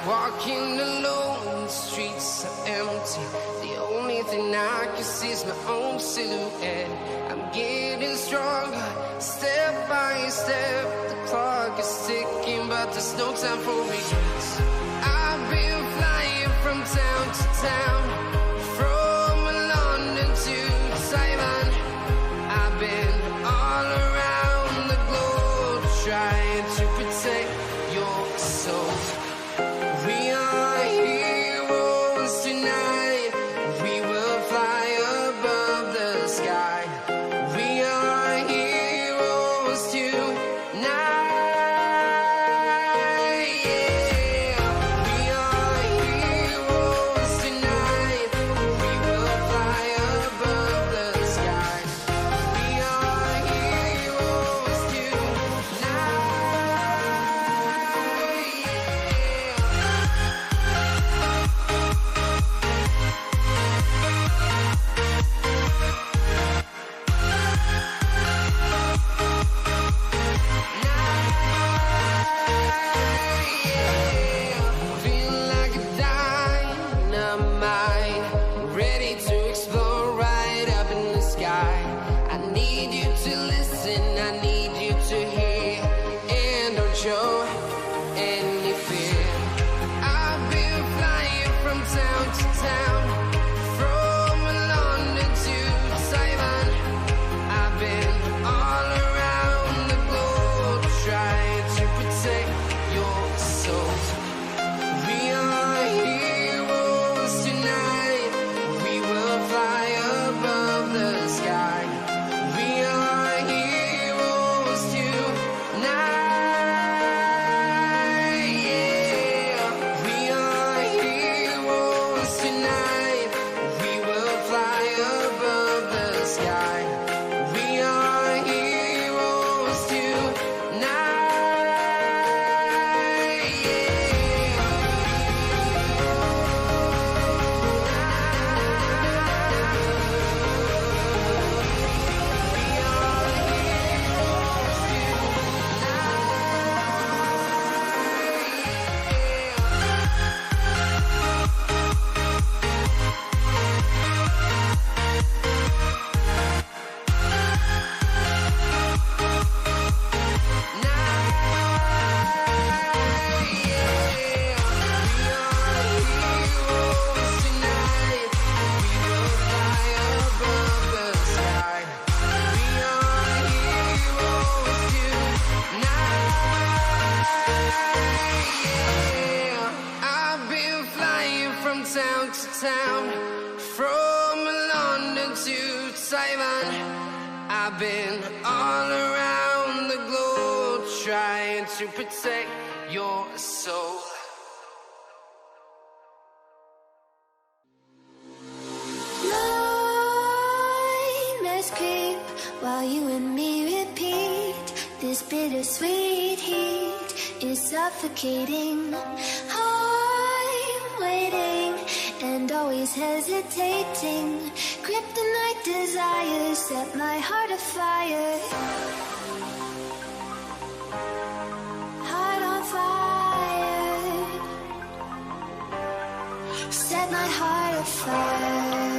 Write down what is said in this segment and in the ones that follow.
Walking alone, the streets are empty. The only thing I can see is my own silhouette. I'm getting stronger, step by step. The clock is ticking, but there's no time for regrets. I've been flying from town to town, from London to Taiwan. I've been all around the globe, trying to protect your soul. We are heroes tonight. We will fly above the sky. We are heroes tonight. Yeah. We are heroes tonight. We will fly above the sky. We are heroes tonight. Feel like a dynamite, ready to explode right up in the sky. I need you to listen, I need you to hear, and don't show any fear. I've been flying from town to town, from London to Taiwan. I've been all around the globe, trying to protect your soul. We are heroes tonight. We will fly above the sky. We are heroes tonight. Yeah. We are heroes tonight. We will fly above the sky. We are heroes tonight. I've been flying from town to town, from London to Taiwan. I've been all around the globe, trying to protect your soul. Nightmares creep while you and me repeat. This bittersweet heat is suffocating. I'm waiting and always hesitating. Kryptonite desires set my heart afire. Heart on fire. Set my heart afire.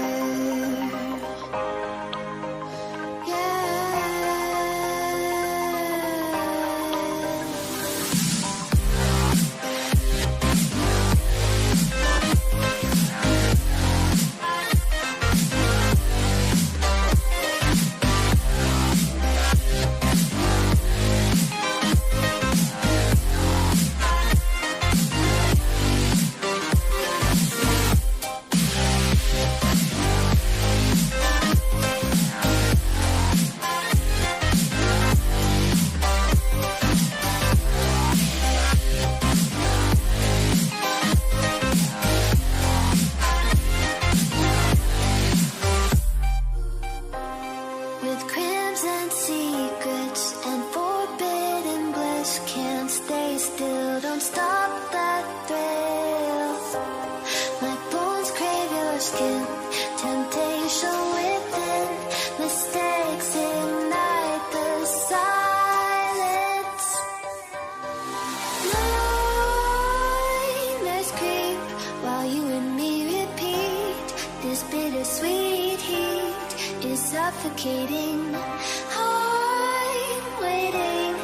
suffocating. I'm waiting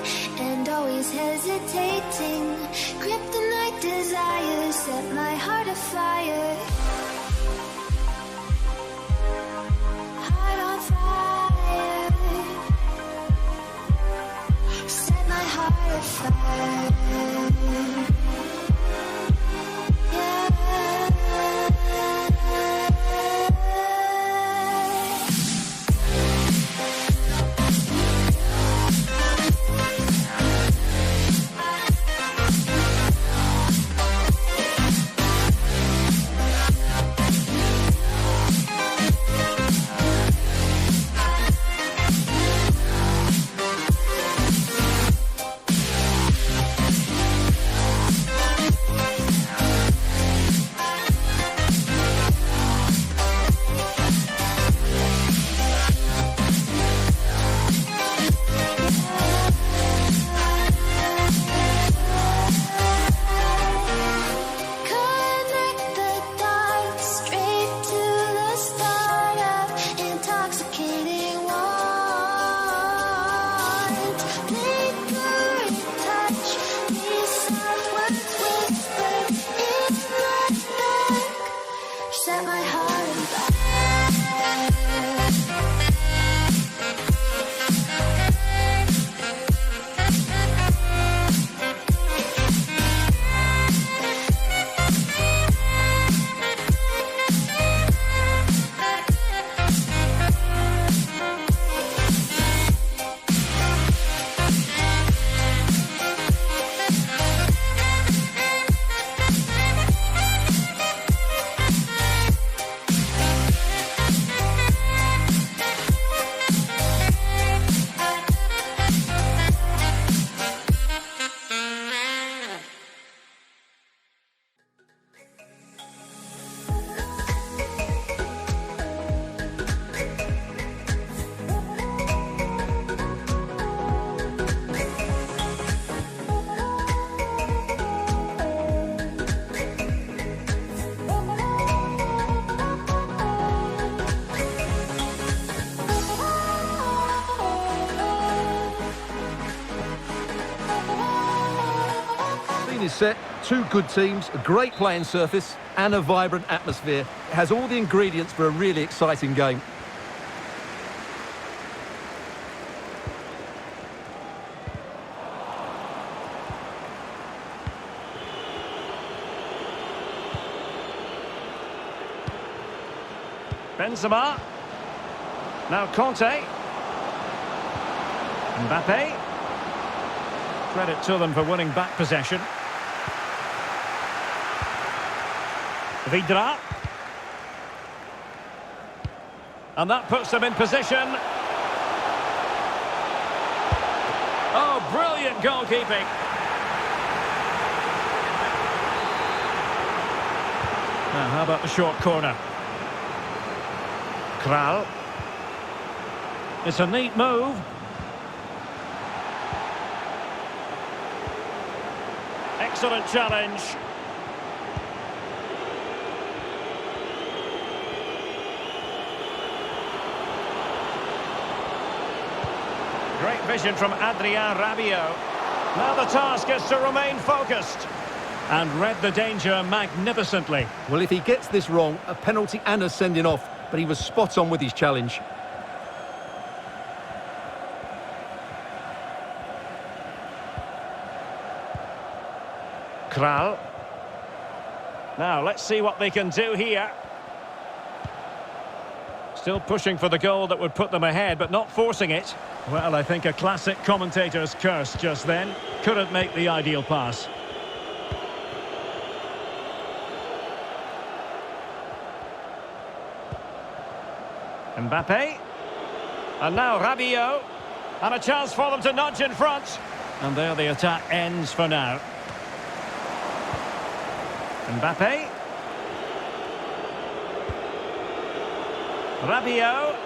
and always hesitating. Kryptonite desires set my heart afire. Heart on fire. Set my heart afire. Set my heart on Is set, two good teams, a great playing surface and a vibrant atmosphere. It has all the ingredients for a really exciting game. Benzema. Now Conte. Mbappe. Credit to them for winning back possession. Vidra. And that puts them in position. Oh, brilliant goalkeeping. Now, how about the short corner? Kral. It's a neat move. Excellent challenge. Great vision from Adrien Rabiot. Now the task is to remain focused. And read the danger magnificently. Well, if he gets this wrong, a penalty and a sending off, but he was spot on with his challenge. Kral. Now, let's see what they can do here. Still pushing for the goal that would put them ahead, but not forcing it. Well, I think a classic commentator's curse just then. Couldn't make the ideal pass. Mbappe. And now Rabiot. And a chance for them to nudge in front. And there the attack ends for now. Mbappe. Rabiot.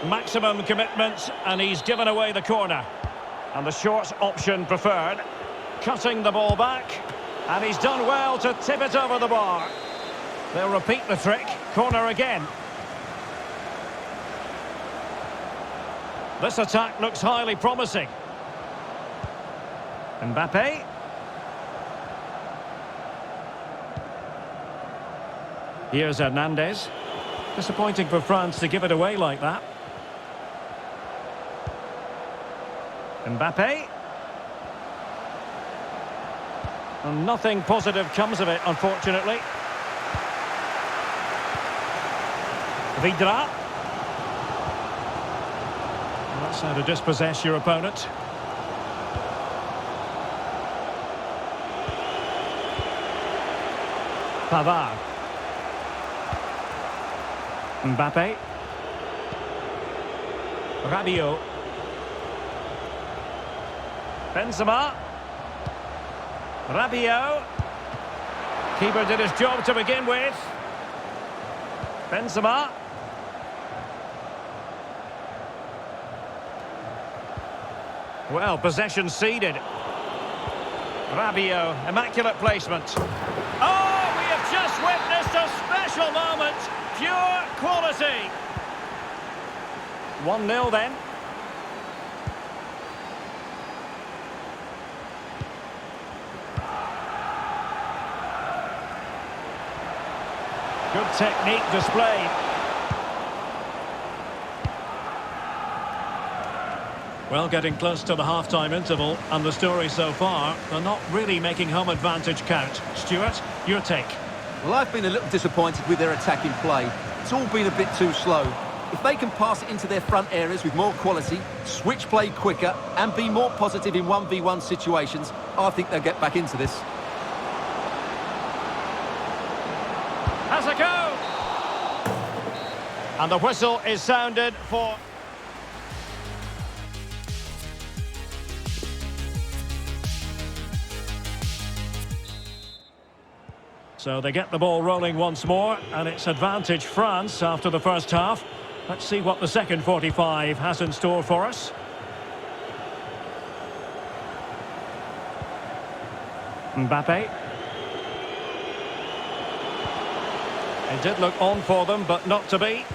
Maximum commitment, and he's given away the corner. And the short option preferred. Cutting the ball back. And he's done well to tip it over the bar. They'll repeat the trick. Corner again. This attack looks highly promising. Mbappe. Here's Hernandez. Disappointing for France to give it away like that. Mbappe. And nothing positive comes of it, unfortunately. Vidra. That's how to dispossess your opponent. Pavard. Mbappe. Rabiot. Benzema. Rabiot. Keeper did his job to begin with. Benzema. Well, possession ceded. Rabiot, immaculate placement. Oh, we have just witnessed a special moment. Pure quality. 1-0 then. Good technique displayed. Well, getting close to the half-time interval, and the story so far, they're not really making home advantage count. Stuart, your take? Well, I've been a little disappointed with their attacking play. It's all been a bit too slow. If they can pass it into their front areas with more quality, switch play quicker, and be more positive in 1v1 situations, I think they'll get back into this. Has a go! And the whistle is sounded for... So they get the ball rolling once more, and it's advantage France after the first half. Let's see what the second 45 has in store for us. Mbappe. It did look on for them, but not to be.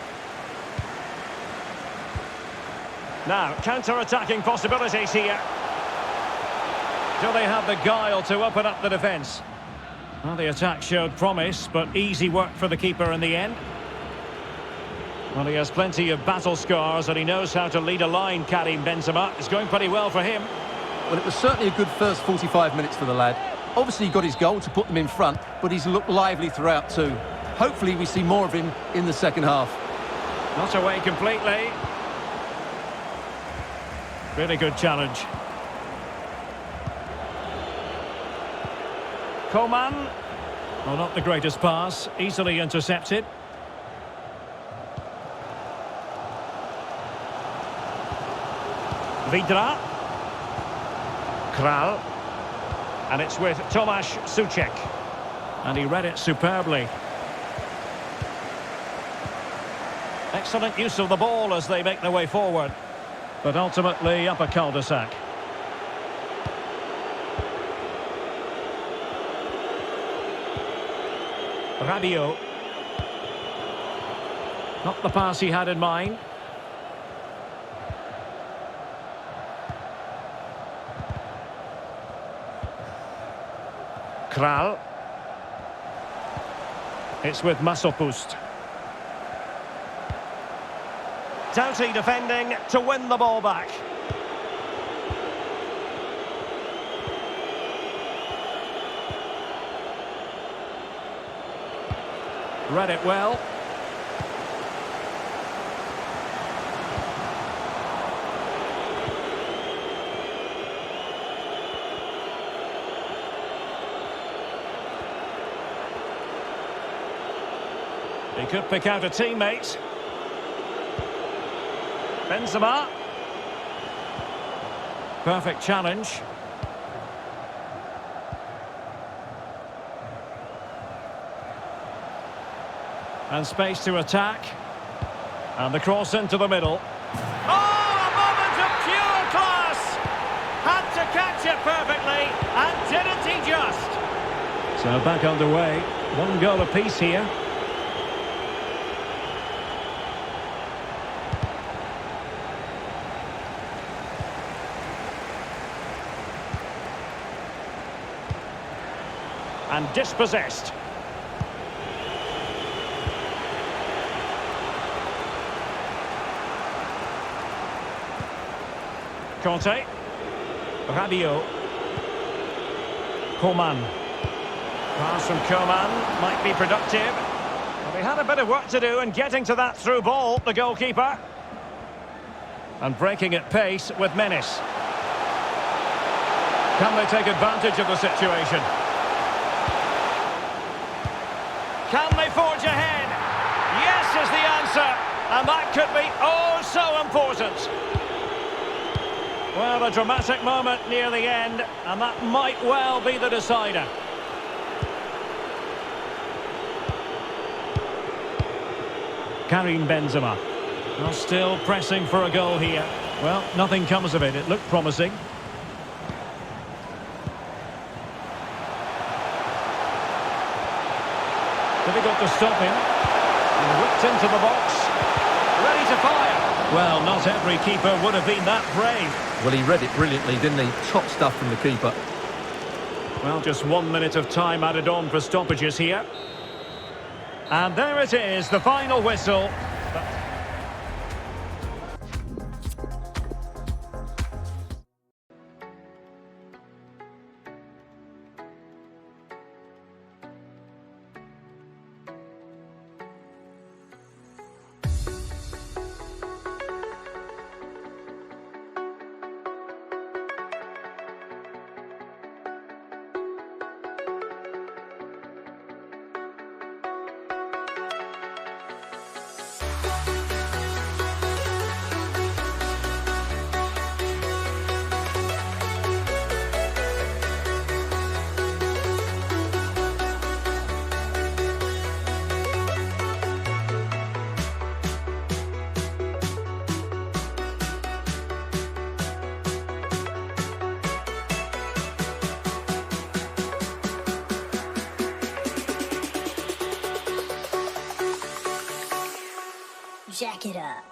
Now, counter-attacking possibilities here. Do they have the guile to open up the defence? Well, the attack showed promise, but easy work for the keeper in the end. Well, he has plenty of battle scars, and he knows how to lead a line, Karim Benzema. It's going pretty well for him. Well, it was certainly a good first 45 minutes for the lad. Obviously, he got his goal to put them in front, but he's looked lively throughout too. Hopefully, we see more of him in the second half. Not away completely. Really good challenge. Coman. Well, not the greatest pass. Easily intercepted. Vidra. Kral. And it's with Tomasz Suchek. And he read it superbly. Excellent use of the ball as they make their way forward. But ultimately up a cul-de-sac. Rabiot. Not the pass he had in mind. Kral. It's with Masopust. Doughty defending to win the ball back. Read it well. He could pick out a teammate. Benzema. Perfect challenge. And space to attack. And the cross into the middle. Oh, a moment of pure class! Had to catch it perfectly, and didn't he just? So back underway. One goal apiece here. and dispossessed. Conte. Rabiot. Coman. Pass from Coman might be productive. Well, they had a bit of work to do in getting to that through ball, the goalkeeper. And breaking at pace with menace. Can they take advantage of the situation? Can they forge ahead? Yes is the answer. And that could be oh so important. Well, a dramatic moment near the end, and that might well be the decider. Karim Benzema. Well, still pressing for a goal here. Well, nothing comes of it. It looked promising. Difficult to stop him. And whipped into the box. Ready to fire. Well, not every keeper would have been that brave. Well, he read it brilliantly, didn't he? Top stuff from the keeper. Well, just 1 minute of time added on for stoppages here. And there it is, the final whistle. Jack it up.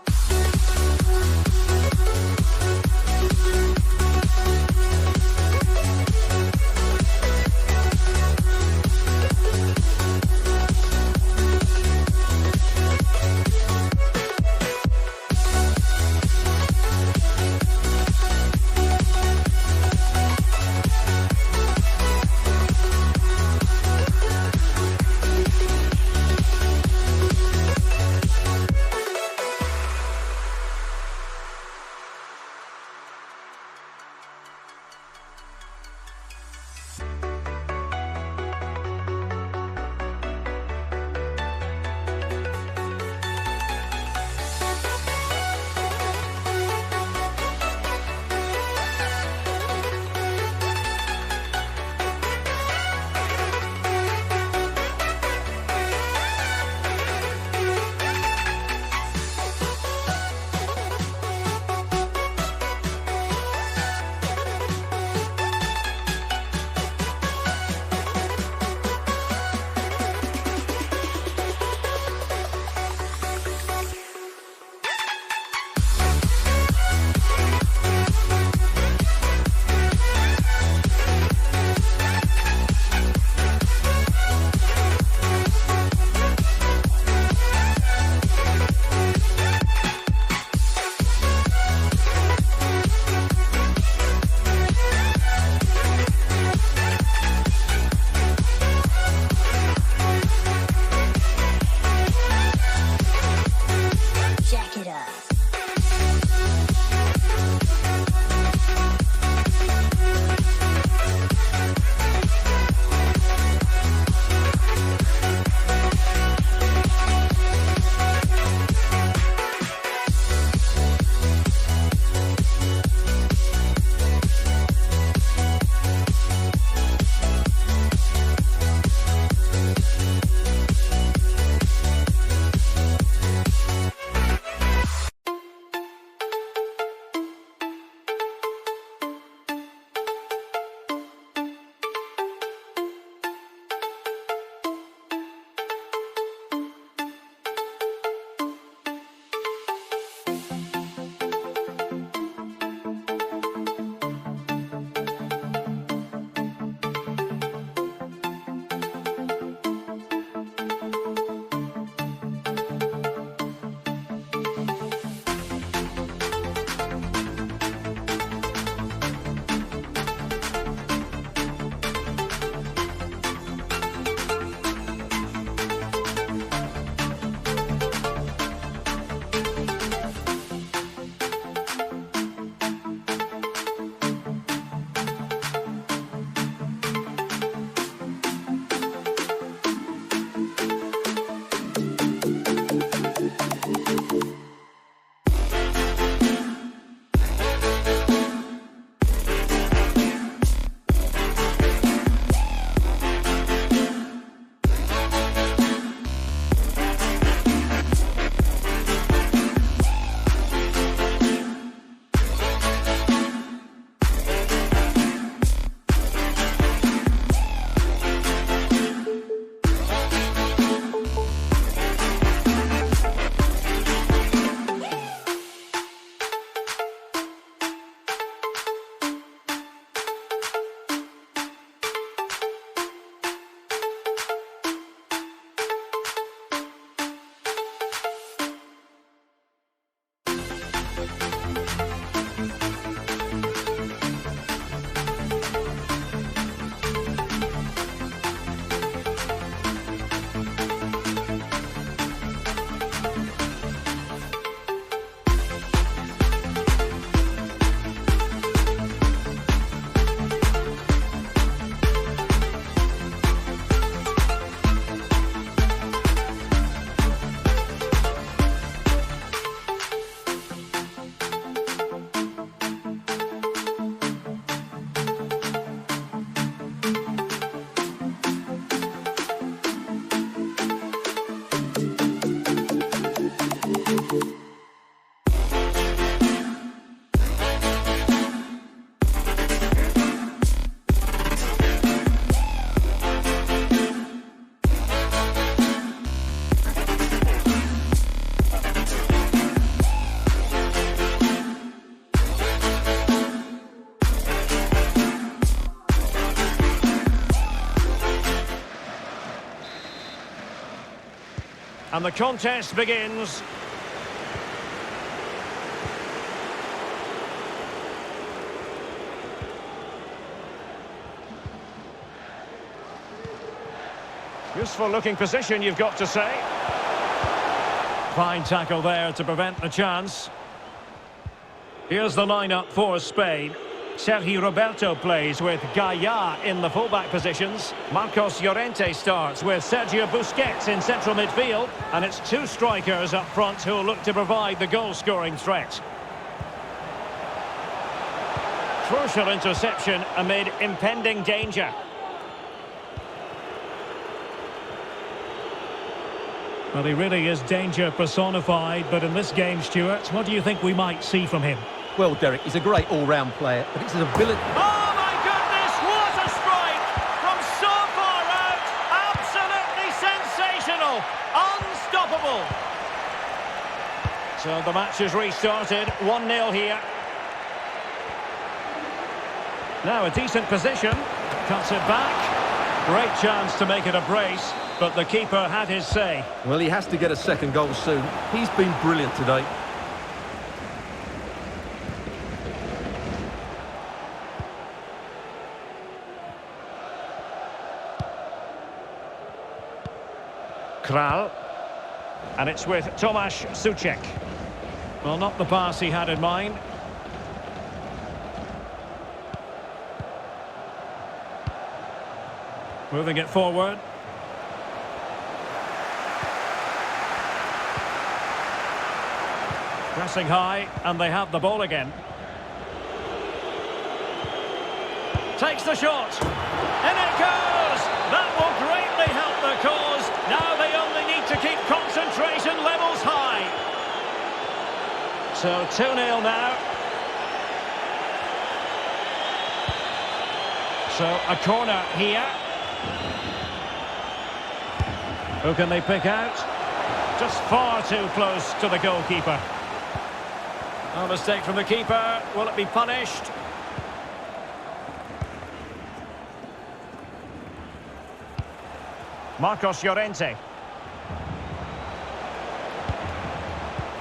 And the contest begins. Useful looking position, you've got to say. Fine tackle there to prevent the chance. Here's the lineup for Spain. Sergi Roberto plays with Gaia in the fullback positions. Marcos Llorente starts with Sergio Busquets in central midfield. And it's two strikers up front who will look to provide the goal-scoring threat. Crucial interception amid impending danger. Well, he really is danger personified, but in this game, Stuart, what do you think we might see from him? Well, Derek, he's a great all-round player, but it's his ability... Oh, my goodness, what a strike! From so far out, absolutely sensational, unstoppable. So the match has restarted, 1-0 here. Now a decent position, cuts it back. Great chance to make it a brace, but the keeper had his say. Well, he has to get a second goal soon. He's been brilliant today. Kral. And it's with Tomasz Suchek. Well, not the pass he had in mind. Moving it forward. Pressing high, and they have the ball again. Takes the shot. In it goes! That will greatly help the cause. Now they only need to keep concentration levels high. So 2-0 now. So a corner here. Who can they pick out? Just far too close to the goalkeeper. A mistake from the keeper. Will it be punished? Marcos Llorente.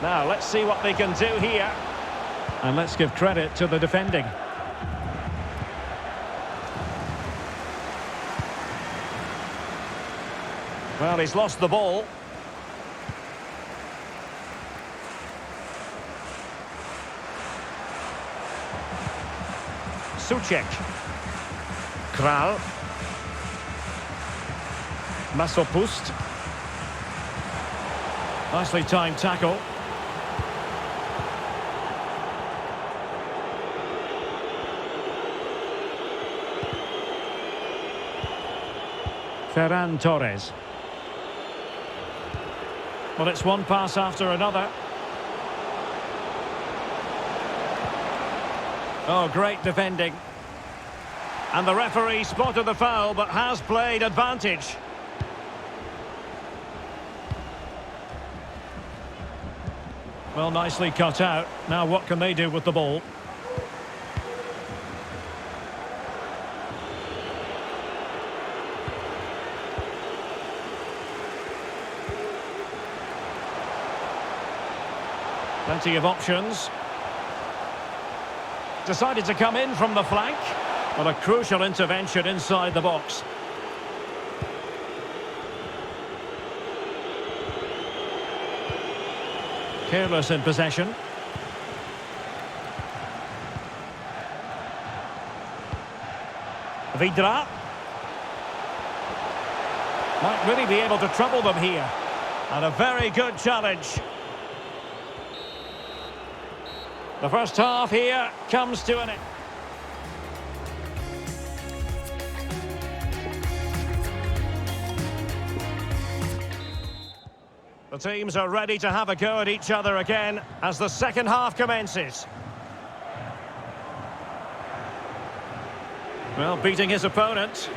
Now, let's see what they can do here. And let's give credit to the defending. Well, he's lost the ball. Suchek. Kral. Masopust. Nicely timed tackle. Ferran Torres. Well, it's one pass after another. Oh, great defending. And the referee spotted the foul, but has played advantage. Well, nicely cut out. Now what can they do with the ball? Plenty of options. Decided to come in from the flank. Well, a crucial intervention inside the box. Careless in possession. Vidra. Might really be able to trouble them here. And a very good challenge. The first half here comes to an end. The teams are ready to have a go at each other again as the second half commences. Well, beating his opponent.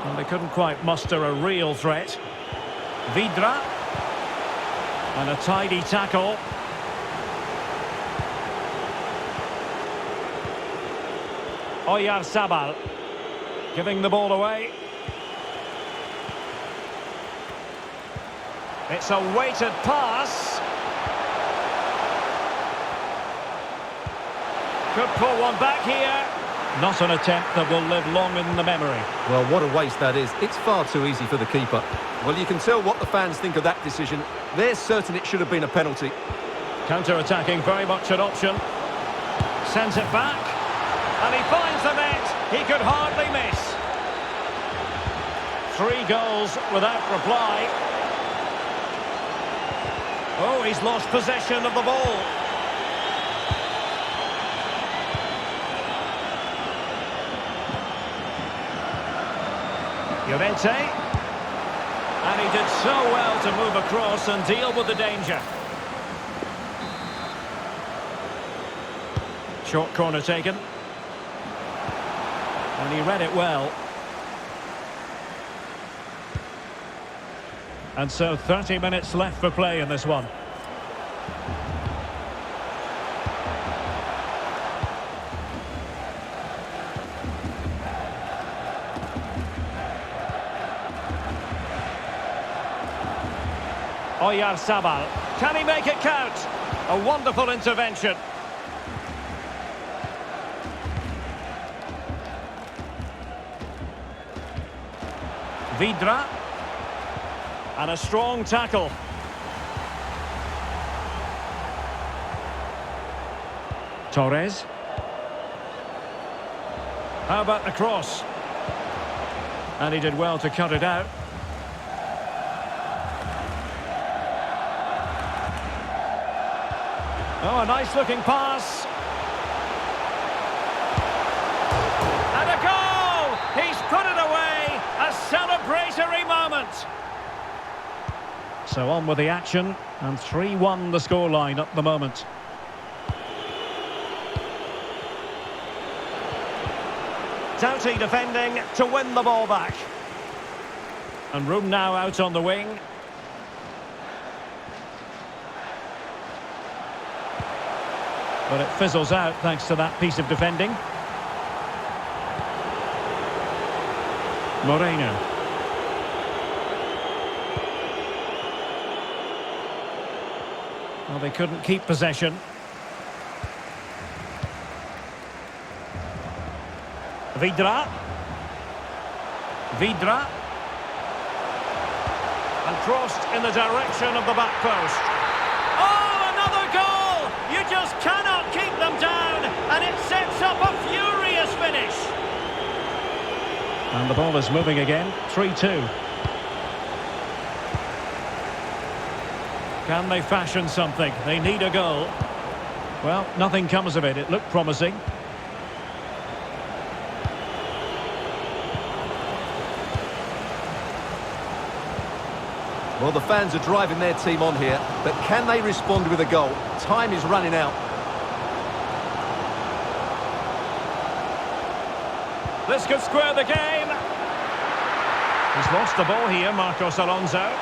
And they couldn't quite muster a real threat. Vidra. And a tidy tackle. Oyarzabal giving the ball away. It's a weighted pass. Could pull one back here. Not an attempt that will live long in the memory. Well, what a waste that is. It's far too easy for the keeper. Well, you can tell what the fans think of that decision. They're certain it should have been a penalty. Counter-attacking, very much an option. Sends it back. And he finds the net. He could hardly miss. 3 goals without reply. Oh, he's lost possession of the ball. Llorente. And he did so well to move across and deal with the danger. Short corner taken. And he read it well. And so 30 minutes left for play in this one. Oyarzabal. Can he make it count? A wonderful intervention. Vidra. And a strong tackle. Torres. How about the cross? And he did well to cut it out. Oh, a nice-looking pass. And a goal! He's put it away! A celebratory moment! So on with the action, and 3-1 the scoreline at the moment. Doughty defending to win the ball back. And room now out on the wing. But it fizzles out thanks to that piece of defending. Moreno. Well, they couldn't keep possession. Vidra. Vidra. And crossed in the direction of the back post. Oh, another goal! You just cannot keep them down, and it sets up a furious finish. And the ball is moving again, 3-2. Can they fashion something? They need a goal. Well, nothing comes of it. It looked promising. Well, the fans are driving their team on here, but can they respond with a goal? Time is running out. This could square the game. He's lost the ball here, Marcos Alonso.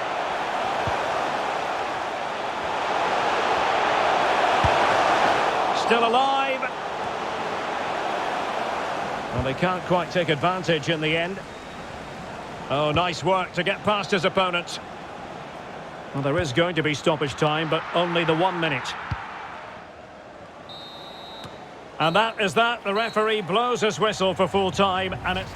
Still alive. Well, they can't quite take advantage in the end. Oh, nice work to get past his opponent. Well, there is going to be stoppage time, but only the 1 minute. And that is that. The referee blows his whistle for full time, and it's...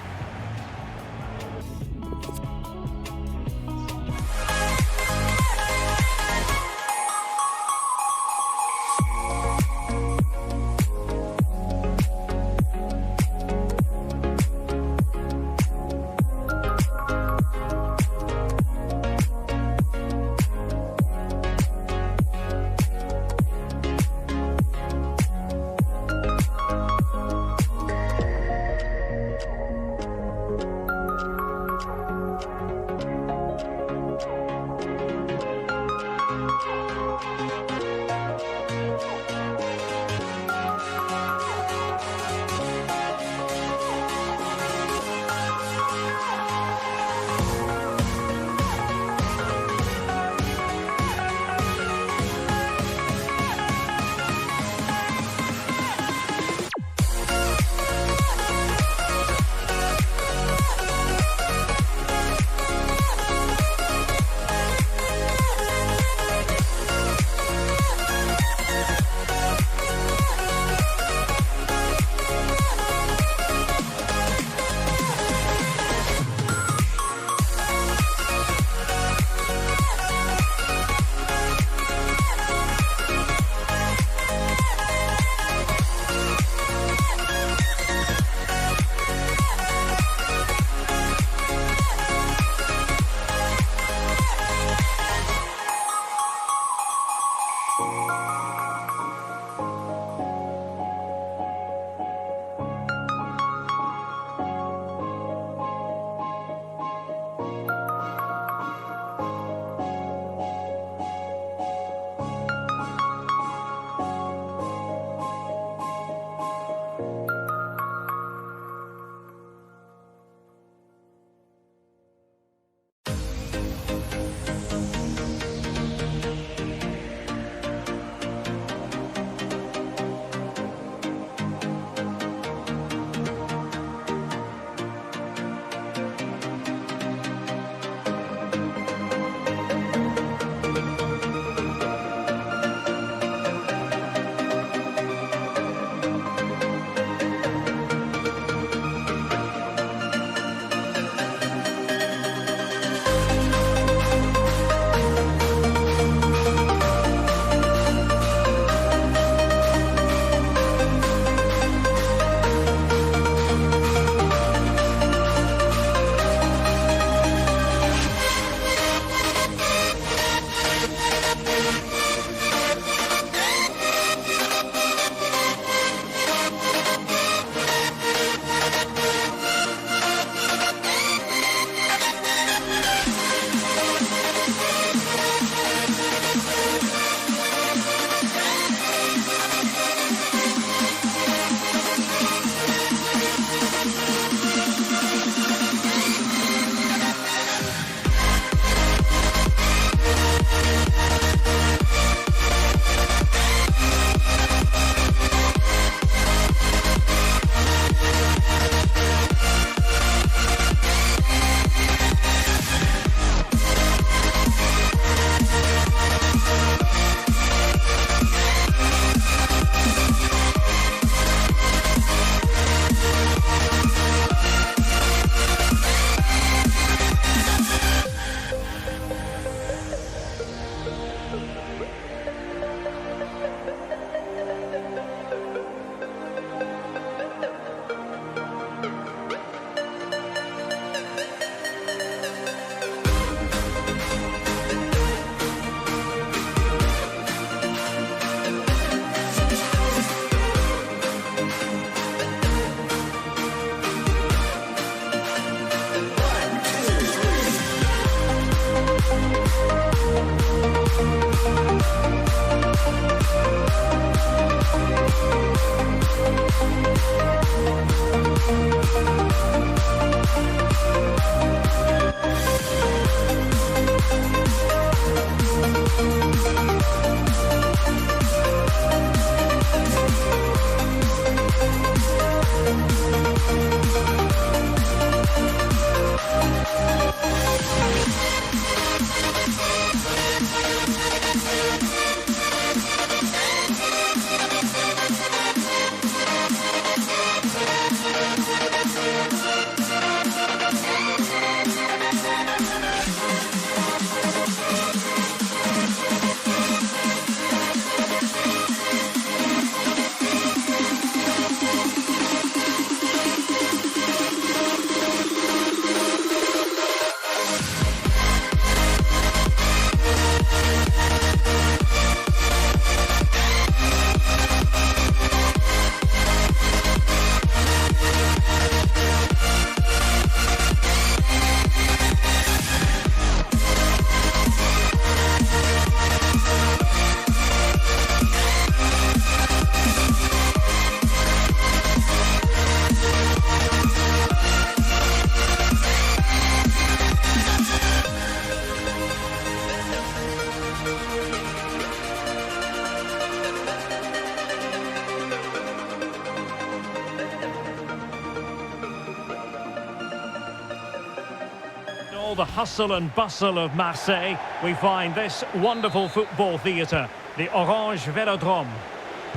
all the hustle and bustle of Marseille, we find this wonderful football theatre, the Orange Velodrome.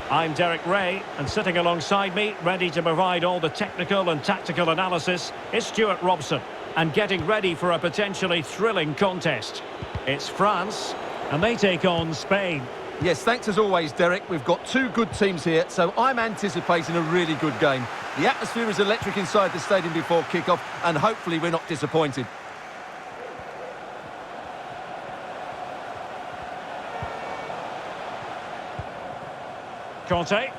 I'm Derek Ray, and sitting alongside me, ready to provide all the technical and tactical analysis, is Stuart Robson, and getting ready for a potentially thrilling contest. It's France, and they take on Spain. Yes, thanks as always, Derek. We've got two good teams here, so I'm anticipating a really good game. The atmosphere is electric inside the stadium before kick-off, and hopefully we're not disappointed. Conte.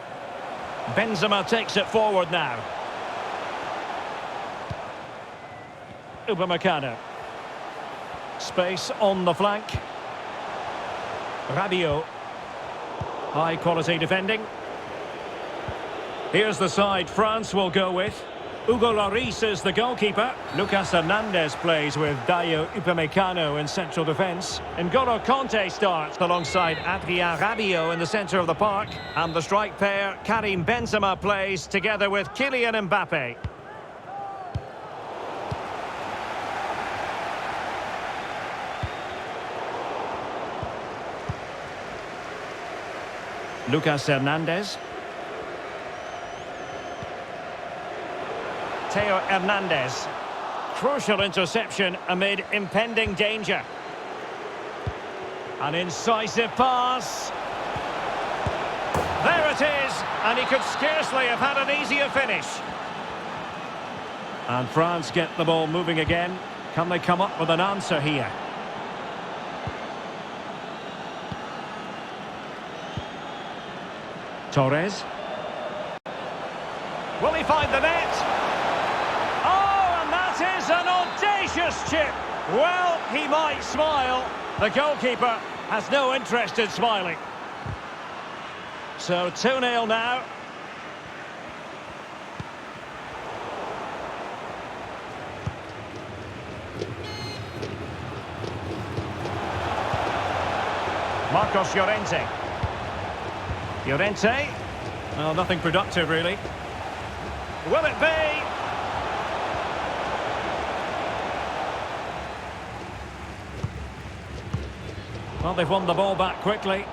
Benzema takes it forward now. Upamecano. Space on the flank. Rabiot. High quality defending. Here's the side France will go with. Hugo Lloris is the goalkeeper. Lucas Hernandez plays with Dayo Upamecano in central defence. N'Golo Conte starts alongside Adrien Rabiot in the centre of the park. And the strike pair, Karim Benzema, plays together with Kylian Mbappe. Lucas Hernandez. Theo Hernandez. Crucial interception amid impending danger. An incisive pass. There it is, and he could scarcely have had an easier finish. And France get the ball moving again. Can they come up with an answer here? Torres. Will he find the net? Oh, and that is an audacious chip. Well, he might smile. The goalkeeper has no interest in smiling. So 2-0 now. Marcos Llorente. Llorente. Well, nothing productive, really. Will it be? Well, they've won the ball back quickly.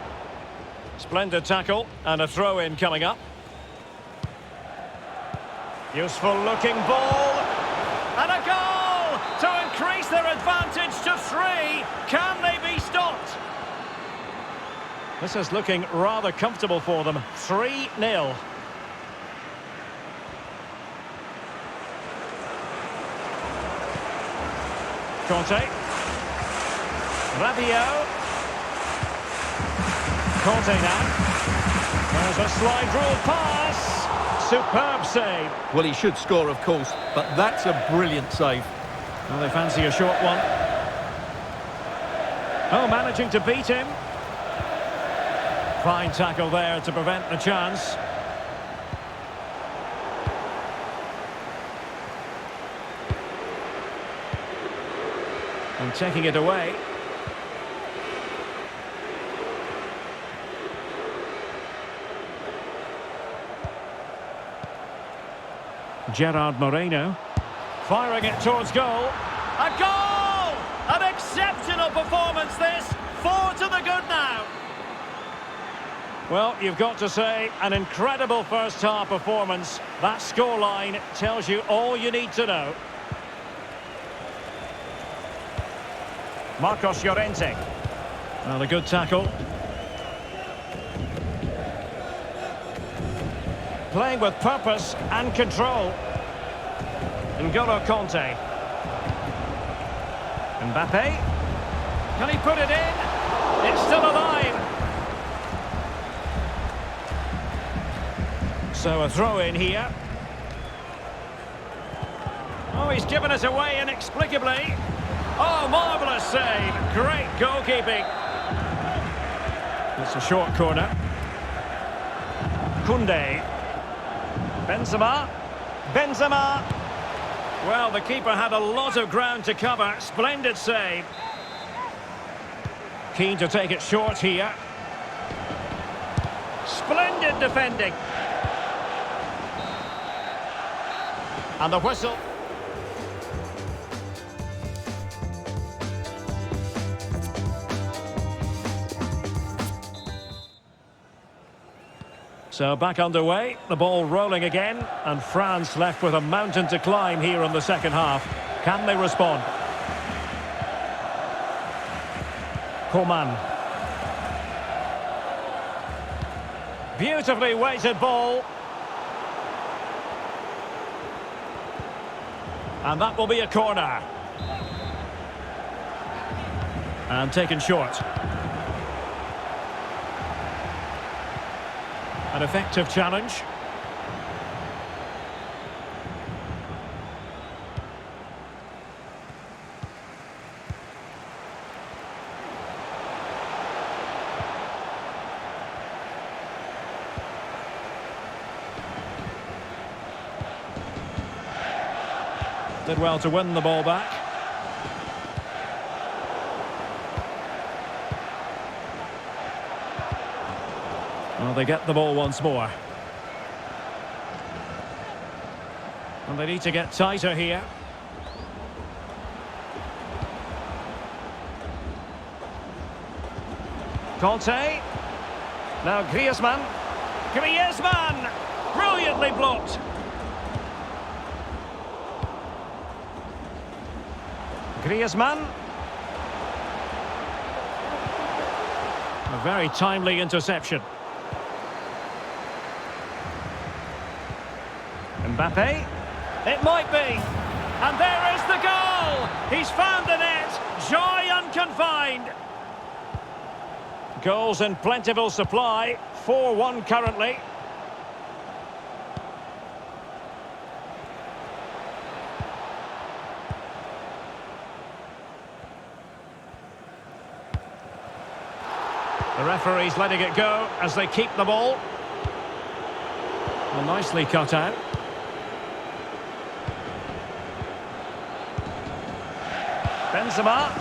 Splendid tackle and a throw-in coming up. Useful-looking ball. And a goal to increase their advantage to 3. Can they be stopped? This is looking rather comfortable for them. 3-0. Conte. Rabiot. Conte now. There's a slide rule pass. Superb save. Well, he should score, of course, but that's a brilliant save. Well, they fancy a short one. Oh, managing to beat him. Fine tackle there to prevent the chance. And taking it away. Gerard Moreno. Firing it towards goal. A goal! An exceptional performance this. 4 to the good now. Well, you've got to say, an incredible first-half performance. That scoreline tells you all you need to know. Marcos Llorente. Well, a good tackle. Playing with purpose and control. N'Golo Conte. Mbappe. Can he put it in? It's still alive. So a throw in here. Oh, he's given it away inexplicably. Oh, marvellous save. Great goalkeeping. It's a short corner. Koundé. Benzema. Benzema. Well, the keeper had a lot of ground to cover. Splendid save. Keen to take it short here. Splendid defending. And the whistle. So back underway, the ball rolling again, and France left with a mountain to climb here in the second half. Can they respond? Coman. Beautifully weighted ball. And that will be a corner. And taken short. An effective challenge. Did well to win the ball back. Well, they get the ball once more. And they need to get tighter here. Conte. Now Griezmann. Griezmann! Brilliantly blocked. Griezmann. A very timely interception. Mbappe. It might be. And there is the goal! He's found the net. Joy unconfined. Goals in plentiful supply. 4-1 currently. The referee's letting it go as they keep the ball. Well, nicely cut out. Benzema.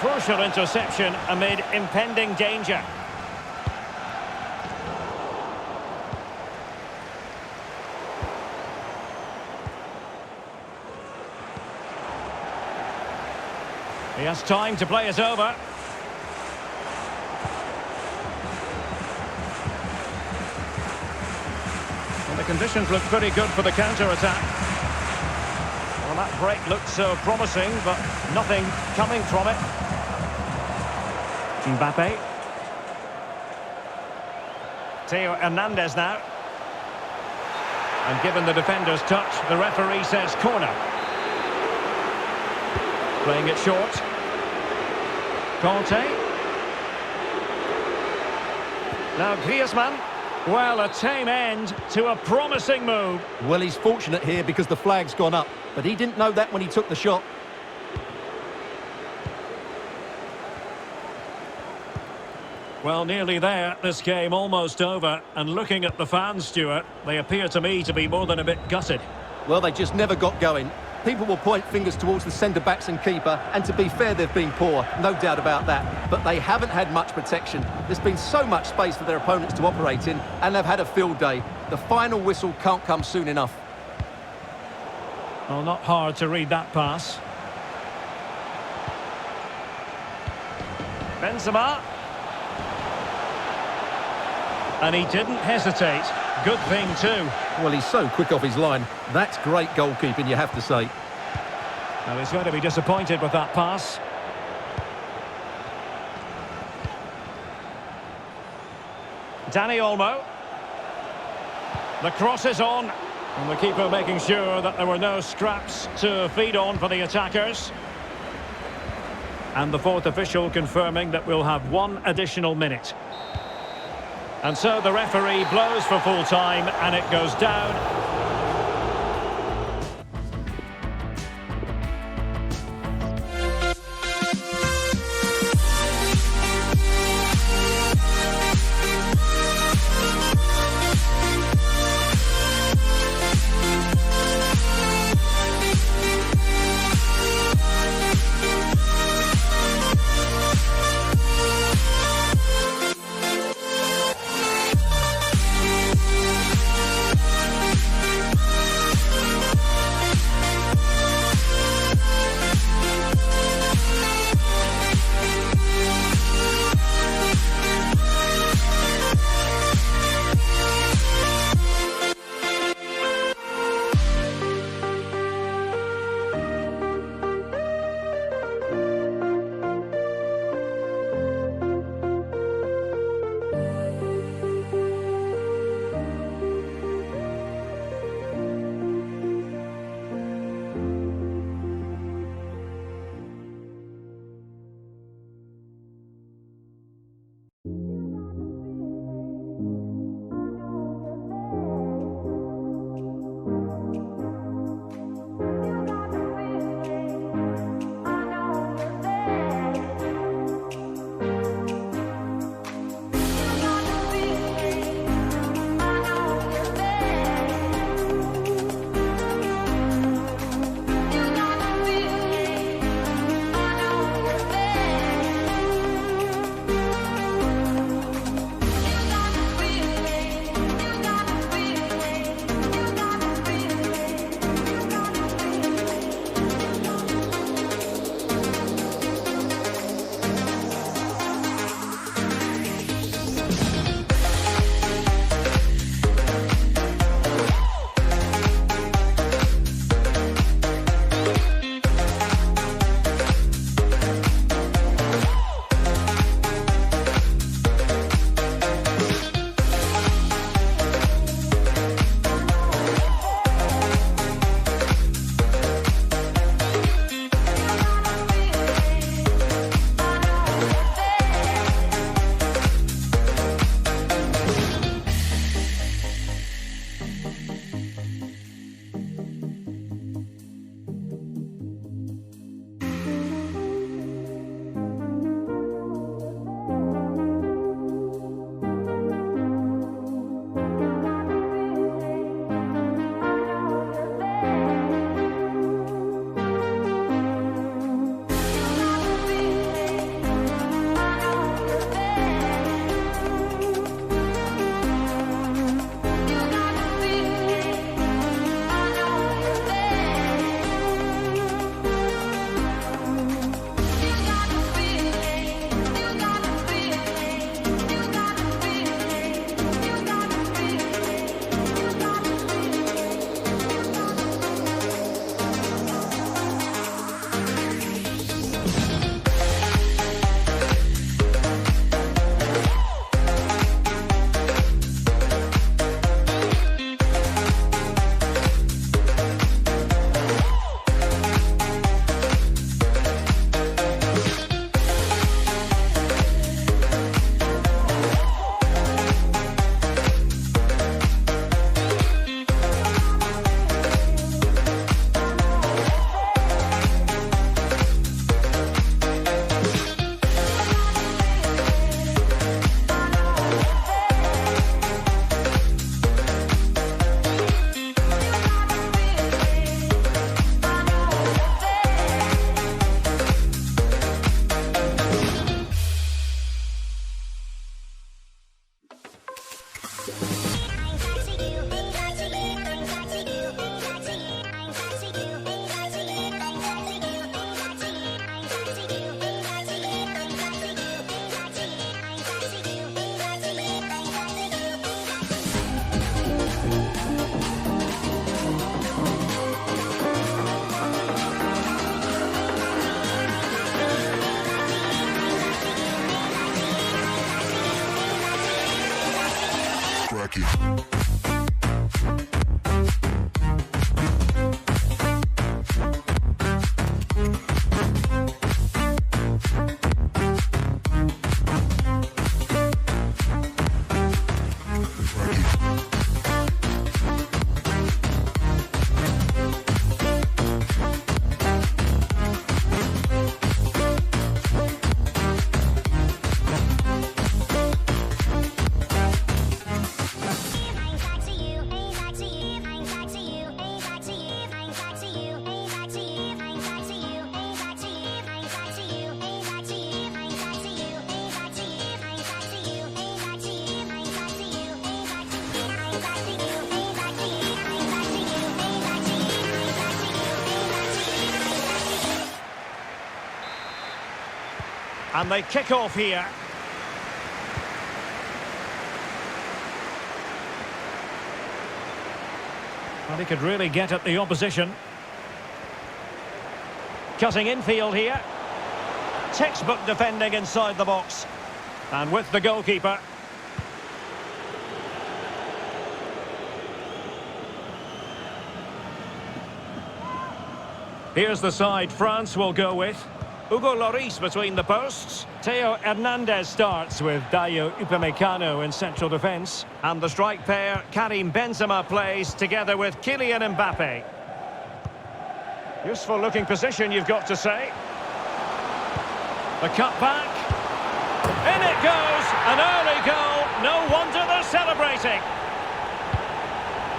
Crucial interception amid impending danger. He has time to play it over. And the conditions look pretty good for the counter-attack. Well, that break looked so promising, but nothing coming from it. Mbappe. Theo Hernandez now. And given the defender's touch, the referee says corner. Playing it short. Conte. Now Griezmann. Well, a tame end to a promising move. Well, he's fortunate here because the flag's gone up, but he didn't know that when he took the shot. Well, nearly there. This game almost over. And looking at the fans, Stuart, they appear to me to be more than a bit gutted. Well, they just never got going. People will point fingers towards the centre-backs and keeper, and to be fair, they've been poor, no doubt about that. But they haven't had much protection. There's been so much space for their opponents to operate in, and they've had a field day. The final whistle can't come soon enough. Well, not hard to read that pass. Benzema. And he didn't hesitate. Good thing too. Well, he's so quick off his line. That's great goalkeeping, you have to say. Well, he's going to be disappointed with that pass. Dani Olmo. The cross is on. And the keeper making sure that there were no scraps to feed on for the attackers. And the fourth official confirming that we'll have one additional minute. And so the referee blows for full time and it goes down. And they kick off here. Well, he could really get at the opposition. Cutting infield here. Textbook defending inside the box. And with the goalkeeper. Here's the side France will go with. Hugo Lloris between the posts. Theo Hernandez starts with Dayo Upamecano in central defence. And the strike pair, Karim Benzema, plays together with Kylian Mbappe. Useful looking position, you've got to say. The cut back. In it goes! An early goal. No wonder they're celebrating.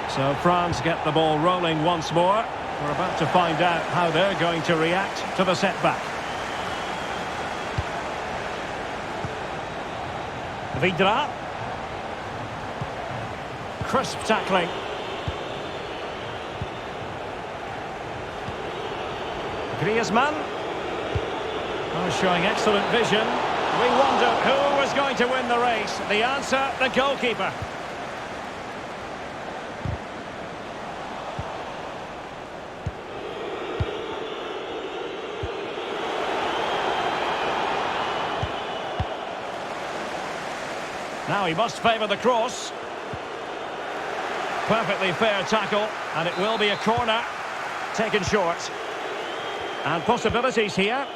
So France get the ball rolling once more. We're about to find out how they're going to react to the setback. Vidra. Crisp tackling. Griezmann. Oh, showing excellent vision. We wondered who was going to win the race. The answer, the goalkeeper. Now he must favour the cross. Perfectly fair tackle, and it will be a corner. Taken short. And possibilities here.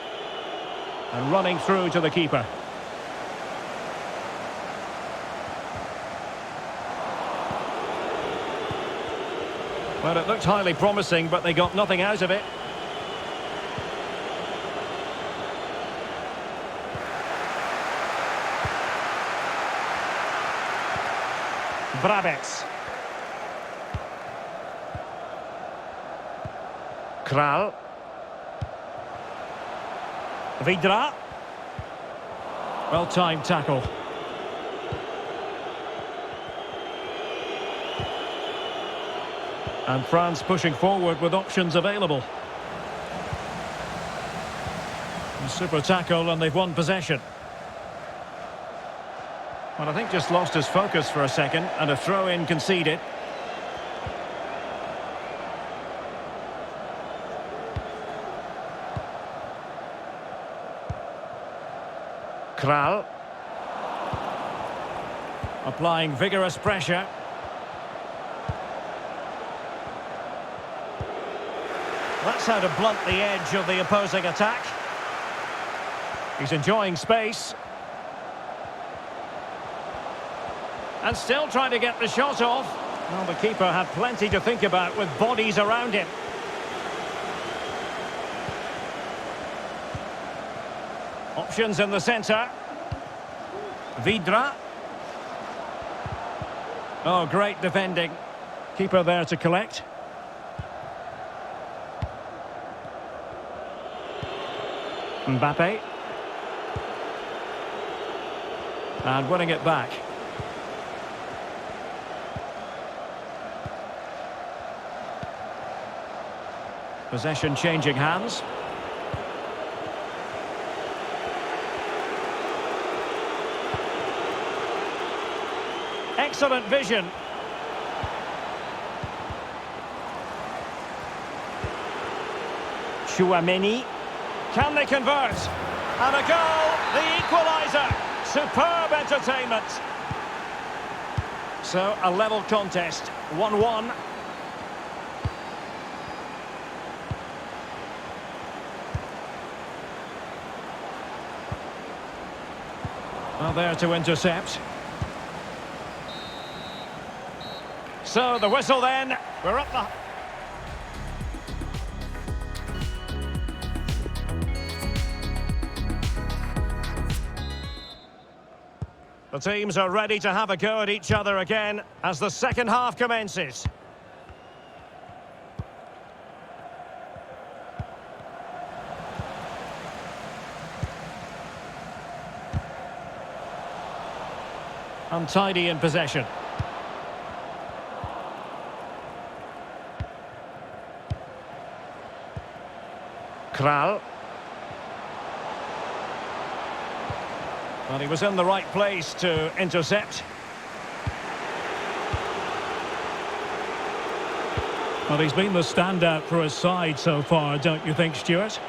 And running through to the keeper. Well, it looked highly promising, but they got nothing out of it. Brabets. Kral. Vidra. Well-timed tackle. And France pushing forward with options available. A super tackle, and they've won possession. Well, I think just lost his focus for a second, and a throw-in conceded. Kral. Applying vigorous pressure. That's how to blunt the edge of the opposing attack. He's enjoying space. And still trying to get the shot off. Well, the keeper had plenty to think about with bodies around him. Options in the centre. Vidra. Oh, great defending. Keeper there to collect. Mbappe. And winning it back. Possession changing hands. Excellent vision. Chouameni. Can they convert? And a goal, the equaliser. Superb entertainment. So, a level contest, 1-1. Well, there to intercept. So, the whistle then. We're up the... The teams are ready to have a go at each other again as the second half commences. Untidy in possession. Kral. Well, he was in the right place to intercept. Well, he's been the standout for his side so far, don't you think, Stuart?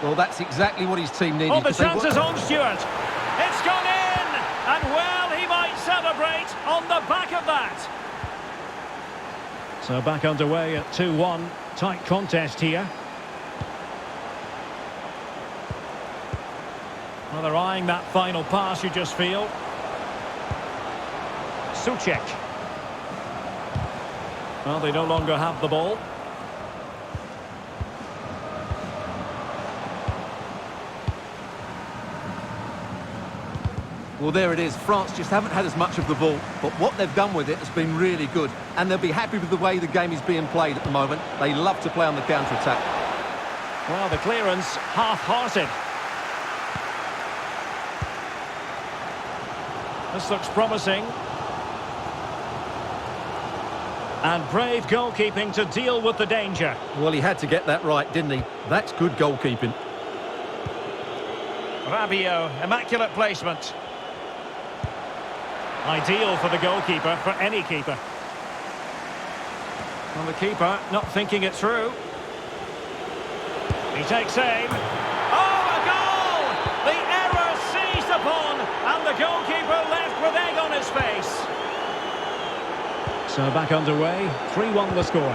Well, that's exactly what his team needed. Oh, the chance is on, Stuart. It's gone in! And, well, he might celebrate on the back of that. So back underway at 2-1. Tight contest here. Well, they're eyeing that final pass, you just feel. Souček. Well, they no longer have the ball. Well, there it is. France just haven't had as much of the ball, but what they've done with it has been really good. And they'll be happy with the way the game is being played at the moment. They love to play on the counter-attack. Well, the clearance half-hearted. This looks promising. And brave goalkeeping to deal with the danger. Well, he had to get that right, didn't he? That's good goalkeeping. Rabiot, immaculate placement. Ideal for the goalkeeper, for any keeper. Well, the keeper not thinking it through. He takes aim. Oh, a goal! The error seized upon, and the goalkeeper left with egg on his face. So back underway, 3-1 the score.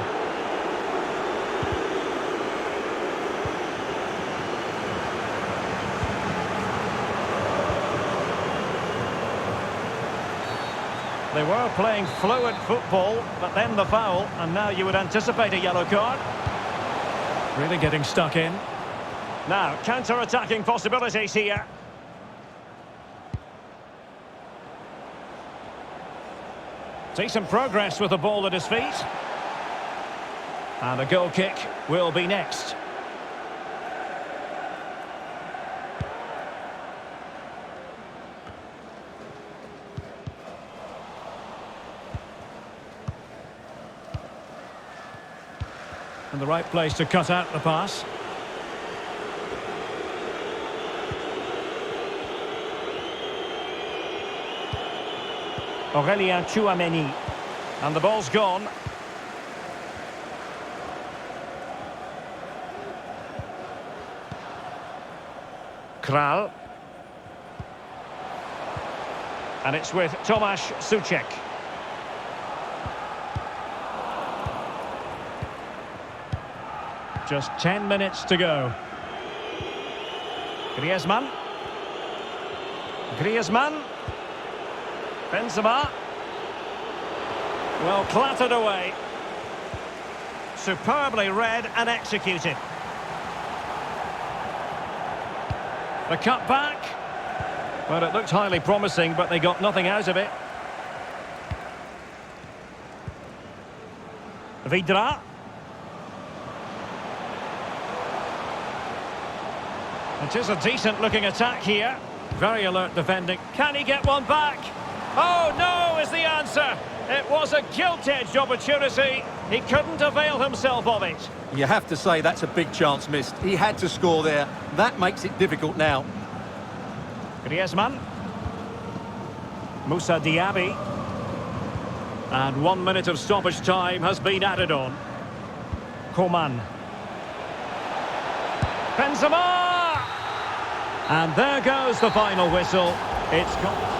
They were playing fluid football, but then the foul, and now you would anticipate a yellow card. Really getting stuck in. Now, counter-attacking possibilities here. Decent progress with the ball at his feet. And a goal kick will be next. And the right place to cut out the pass. Aurélien Tchouaméni. And the ball's gone. Kral. And it's with Tomáš Souček. Just 10 minutes to go. Griezmann. Griezmann. Benzema. Well, clattered away. Superbly read and executed. The cut back. Well, it looked highly promising, but they got nothing out of it. Vidra. It is a decent-looking attack here. Very alert defending. Can he get one back? Oh, no, is the answer. It was a gilt-edged opportunity. He couldn't avail himself of it. You have to say that's a big chance missed. He had to score there. That makes it difficult now. Griezmann. Moussa Diaby. And 1 minute of stoppage time has been added on. Coman. Benzema! And there goes the final whistle. It's gone.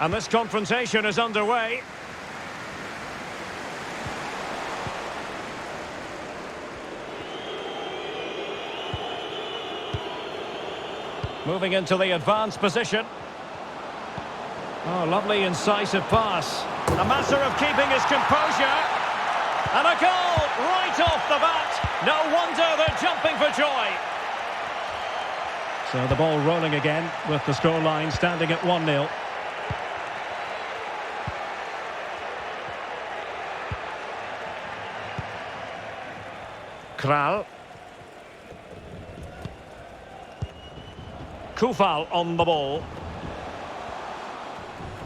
And this confrontation is underway. Moving into the advanced position. Oh, lovely incisive pass. A matter of keeping his composure. And a goal right off the bat. No wonder they're jumping for joy. So the ball rolling again with the scoreline standing at 1-0. Kral. Kufal on the ball.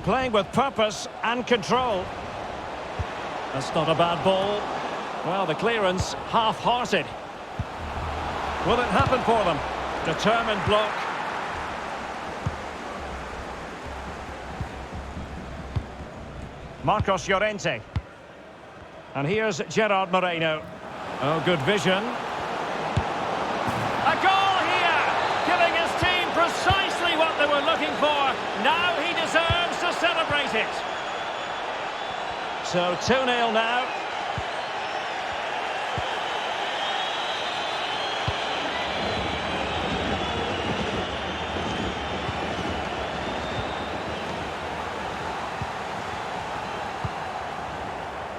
Playing with purpose and control. That's not a bad ball. Well, the clearance half-hearted. Will it happen for them? Determined block. Marcos Llorente. And here's Gerard Moreno. Oh, good vision. A goal here! Giving his team precisely what they were looking for. Now he deserves to celebrate it. So 2-0 now.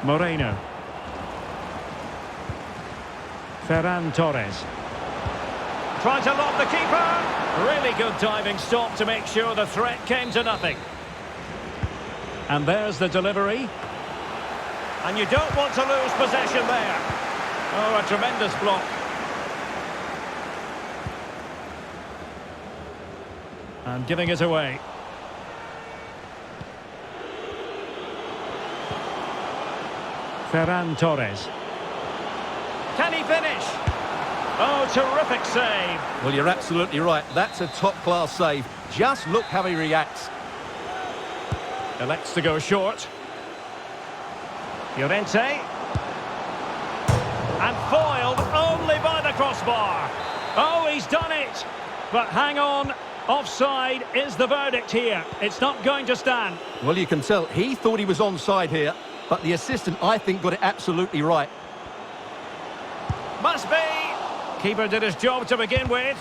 Moreno. Ferran Torres. Trying to lob the keeper. Really good diving stop to make sure the threat came to nothing. And there's the delivery. And you don't want to lose possession there. Oh, a tremendous block. And giving it away. Ferran Torres. Can he finish? Oh, terrific save. Well, you're absolutely right. That's a top-class save. Just look how he reacts. Elects to go short. Llorente. And foiled only by the crossbar. Oh, he's done it. But hang on. Offside is the verdict here. It's not going to stand. Well, you can tell he thought he was onside here, but the assistant, I think, got it absolutely right. Must be. Keeper did his job to begin with.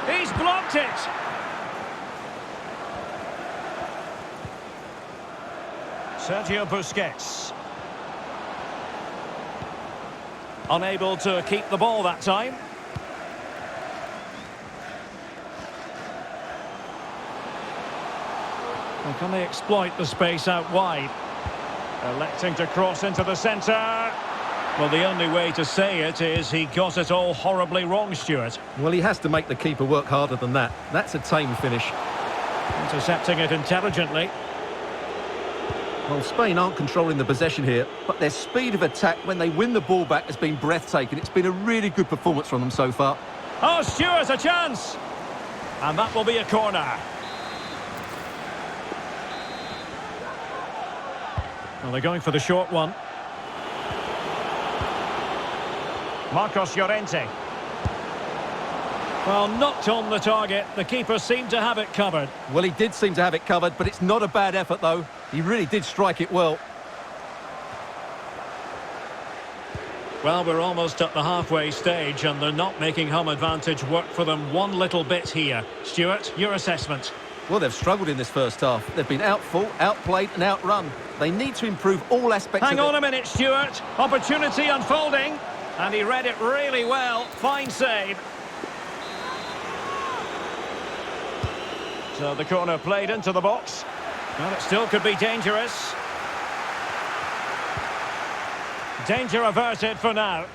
He's blocked it. Sergio Busquets. Unable to keep the ball that time. Well, can they exploit the space out wide? Electing to cross into the centre. Well, the only way to say it is he got it all horribly wrong, Stuart. Well, he has to make the keeper work harder than that. That's a tame finish. Intercepting it intelligently. Well, Spain aren't controlling the possession here, but their speed of attack when they win the ball back has been breathtaking. It's been a really good performance from them so far. Oh, Stuart, a chance! And that will be a corner. Well, they're going for the short one. Marcos Llorente. Well, knocked on the target. The keeper seemed to have it covered. Well, he did seem to have it covered, but it's not a bad effort, though. He really did strike it well. Well, we're almost at the halfway stage, and they're not making home advantage work for them one little bit here. Stuart, your assessment? Well, they've struggled in this first half. They've been outfought, outplayed and outrun. They need to improve all aspects of it. Hang on a minute, Stuart. Opportunity unfolding. And he read it really well. Fine save. So the corner played into the box. Well, it still could be dangerous. Danger averted for now.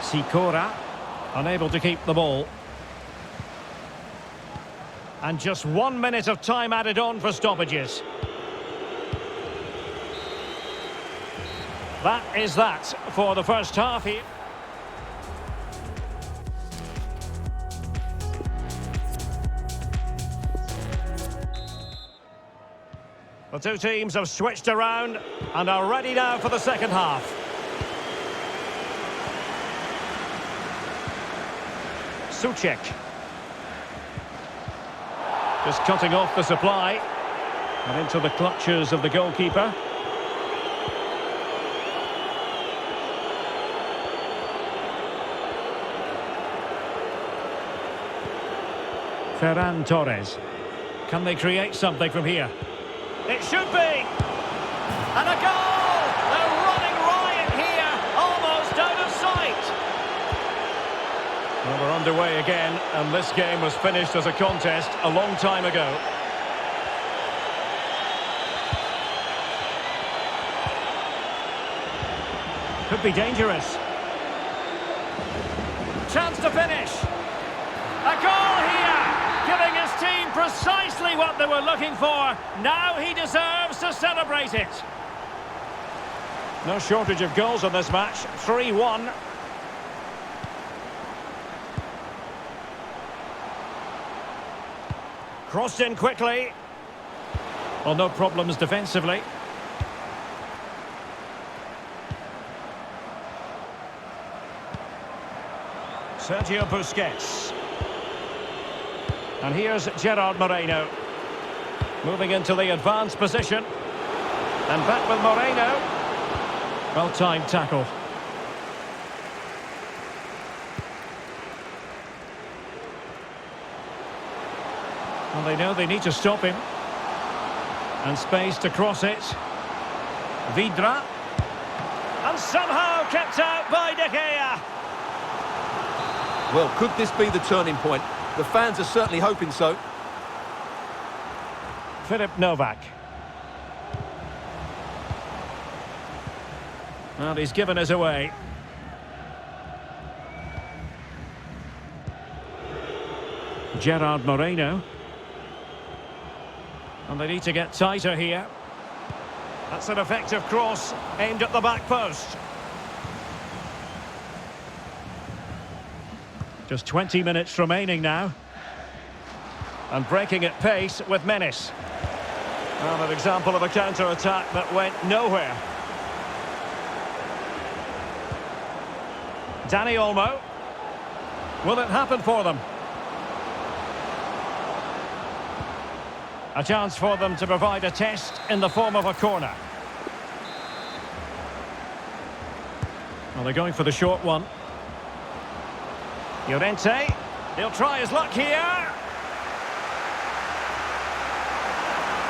Sikora, unable to keep the ball. And just 1 minute of time added on for stoppages. That is that for the first half here. The two teams have switched around and are ready now for the second half. Souček. Just cutting off the supply. And into the clutches of the goalkeeper. Ferran Torres. Can they create something from here? It should be! And a goal! They're running riot here, almost out of sight! Well, we're underway again, and this game was finished as a contest a long time ago. Could be dangerous. Chance to finish. A goal here! Giving his team precisely what they were looking for. Now he deserves to celebrate it. No shortage of goals on this match. 3-1. Crossed in quickly. Well, no problems defensively. Sergio Busquets. And here's Gerard Moreno. Moving into the advanced position. And back with Moreno. Well-timed tackle. Well, they know they need to stop him. And space to cross it. Vidra. And somehow kept out by De Gea. Well, could this be the turning point? The fans are certainly hoping so. Filip Novak. Well, he's given us away. Gerard Moreno. And they need to get tighter here. That's an effective cross aimed at the back post. Just 20 minutes remaining now. And breaking at pace with menace. Well, an example of a counter-attack that went nowhere. Dani Olmo. Will it happen for them? A chance for them to provide a test in the form of a corner. Well, they're going for the short one. Llorente, he'll try his luck here.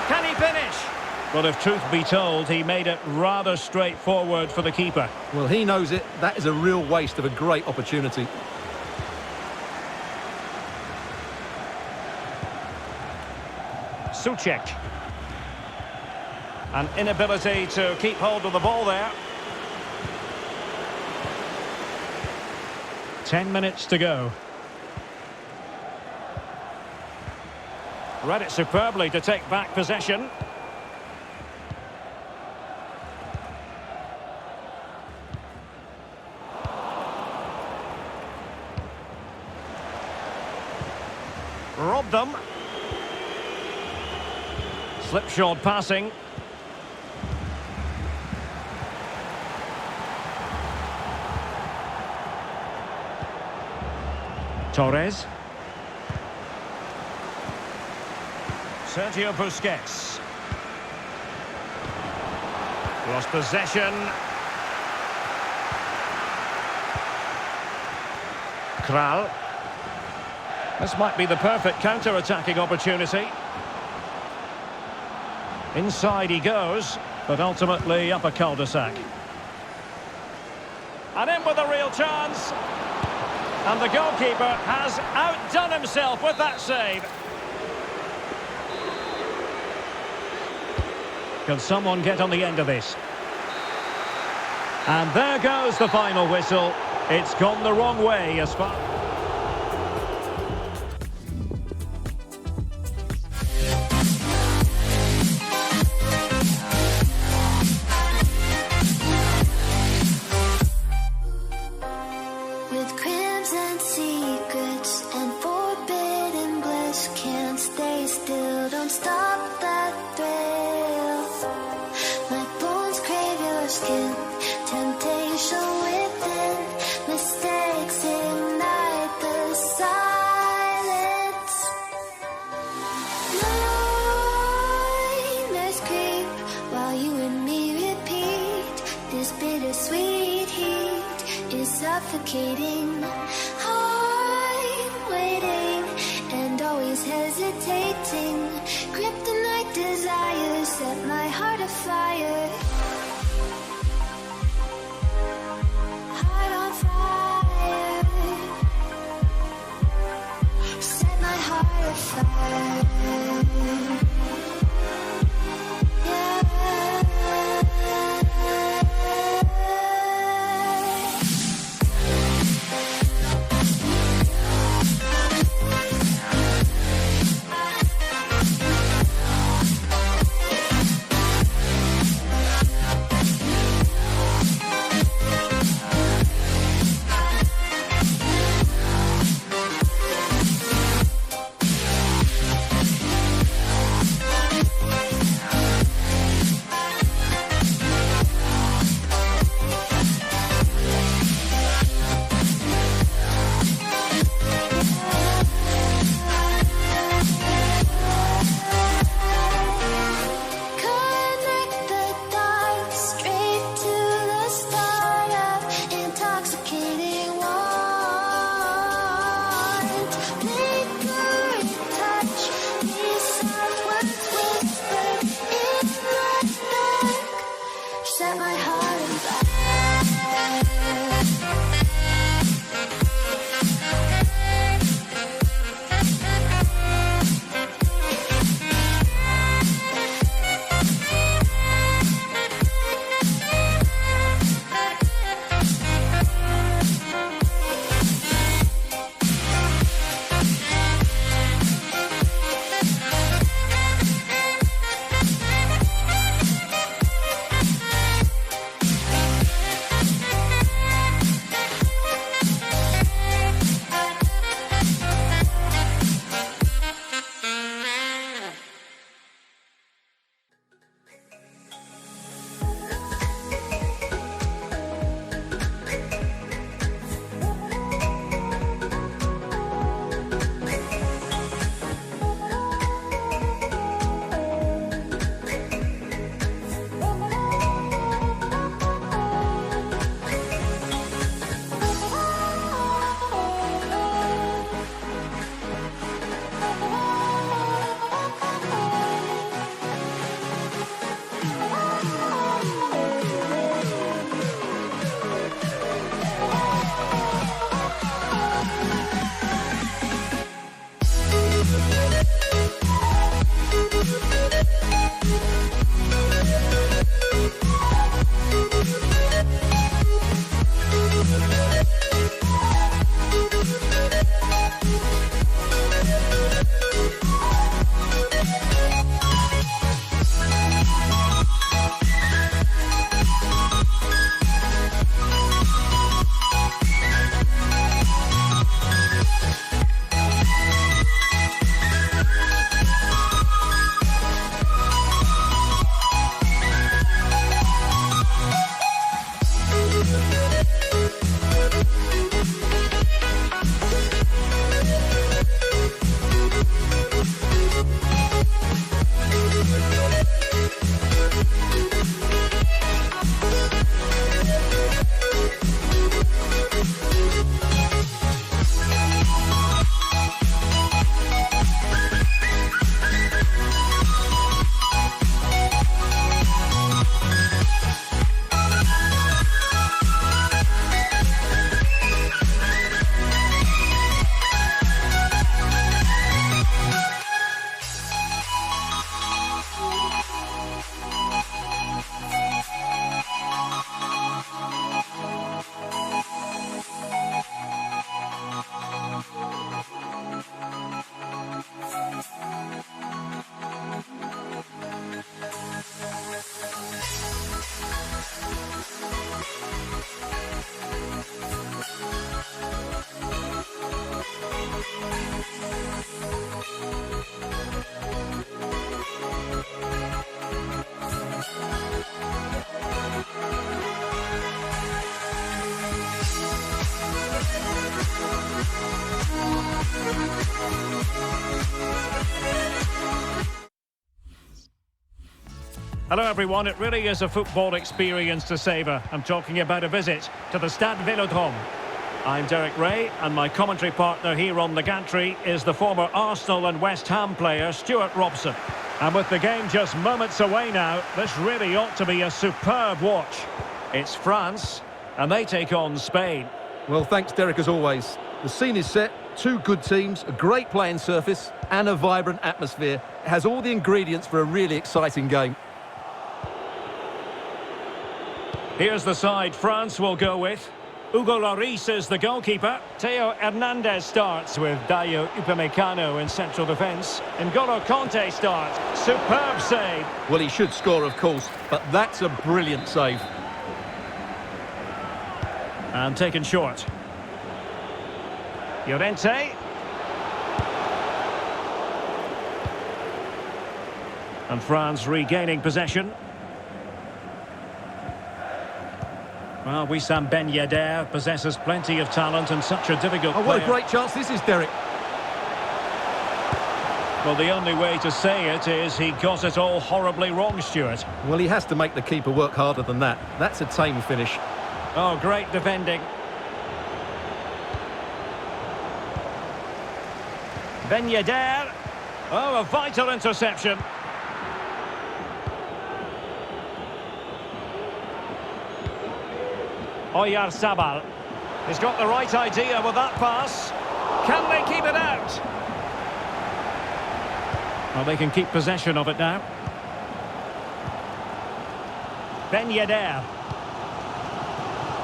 Can he finish? Well, if truth be told, he made it rather straightforward for the keeper. Well, he knows it. That is a real waste of a great opportunity. Souček. An inability to keep hold of the ball there. 10 minutes to go. Read it superbly to take back possession. Robbed them. Slipshod passing. Torres. Sergio Busquets. Lost possession. Kral. This might be the perfect counter-attacking opportunity. Inside he goes, but ultimately up a cul-de-sac. And in with a real chance. And the goalkeeper has outdone himself with that save. Can someone get on the end of this? And there goes the final whistle. It's gone the wrong way as far... With crimson secrets and forbidden bliss, can't stay still, don't stop that thrill. My bones crave your skin, temptation within, mistakes ignite the silence. suffocating. I'm waiting and always hesitating. Kryptonite desires set my heart afire. Heart on fire. Set my heart afire. Set my heart on Hello everyone, it really is a football experience to savour. I'm talking about a visit to the Stade Vélodrome. I'm Derek Ray, and my commentary partner here on the gantry is the former Arsenal and West Ham player Stuart Robson. And with the game just moments away now, this really ought to be a superb watch. It's France, and they take on Spain. Well, thanks, Derek, as always. The scene is set, two good teams, a great playing surface, and a vibrant atmosphere. It has all the ingredients for a really exciting game. Here's the side France will go with. Hugo Lloris is the goalkeeper. Theo Hernandez starts with Dayo Upamecano in central defence. N'Golo Conte starts. Superb save. Well, he should score, of course, but that's a brilliant save. And taken short. Llorente. And France regaining possession. Well, Wissam Ben Yedder possesses plenty of talent and such a difficult player. What a great chance this is, Derek. Well, the only way to say it is he got it all horribly wrong, Stuart. Well, he has to make the keeper work harder than that. That's a tame finish. Oh, great defending. Ben Yedder. Oh, a vital interception. Oyarzabal. He's got the right idea with that pass. Can they keep it out? Well, they can keep possession of it now. Ben Yedder.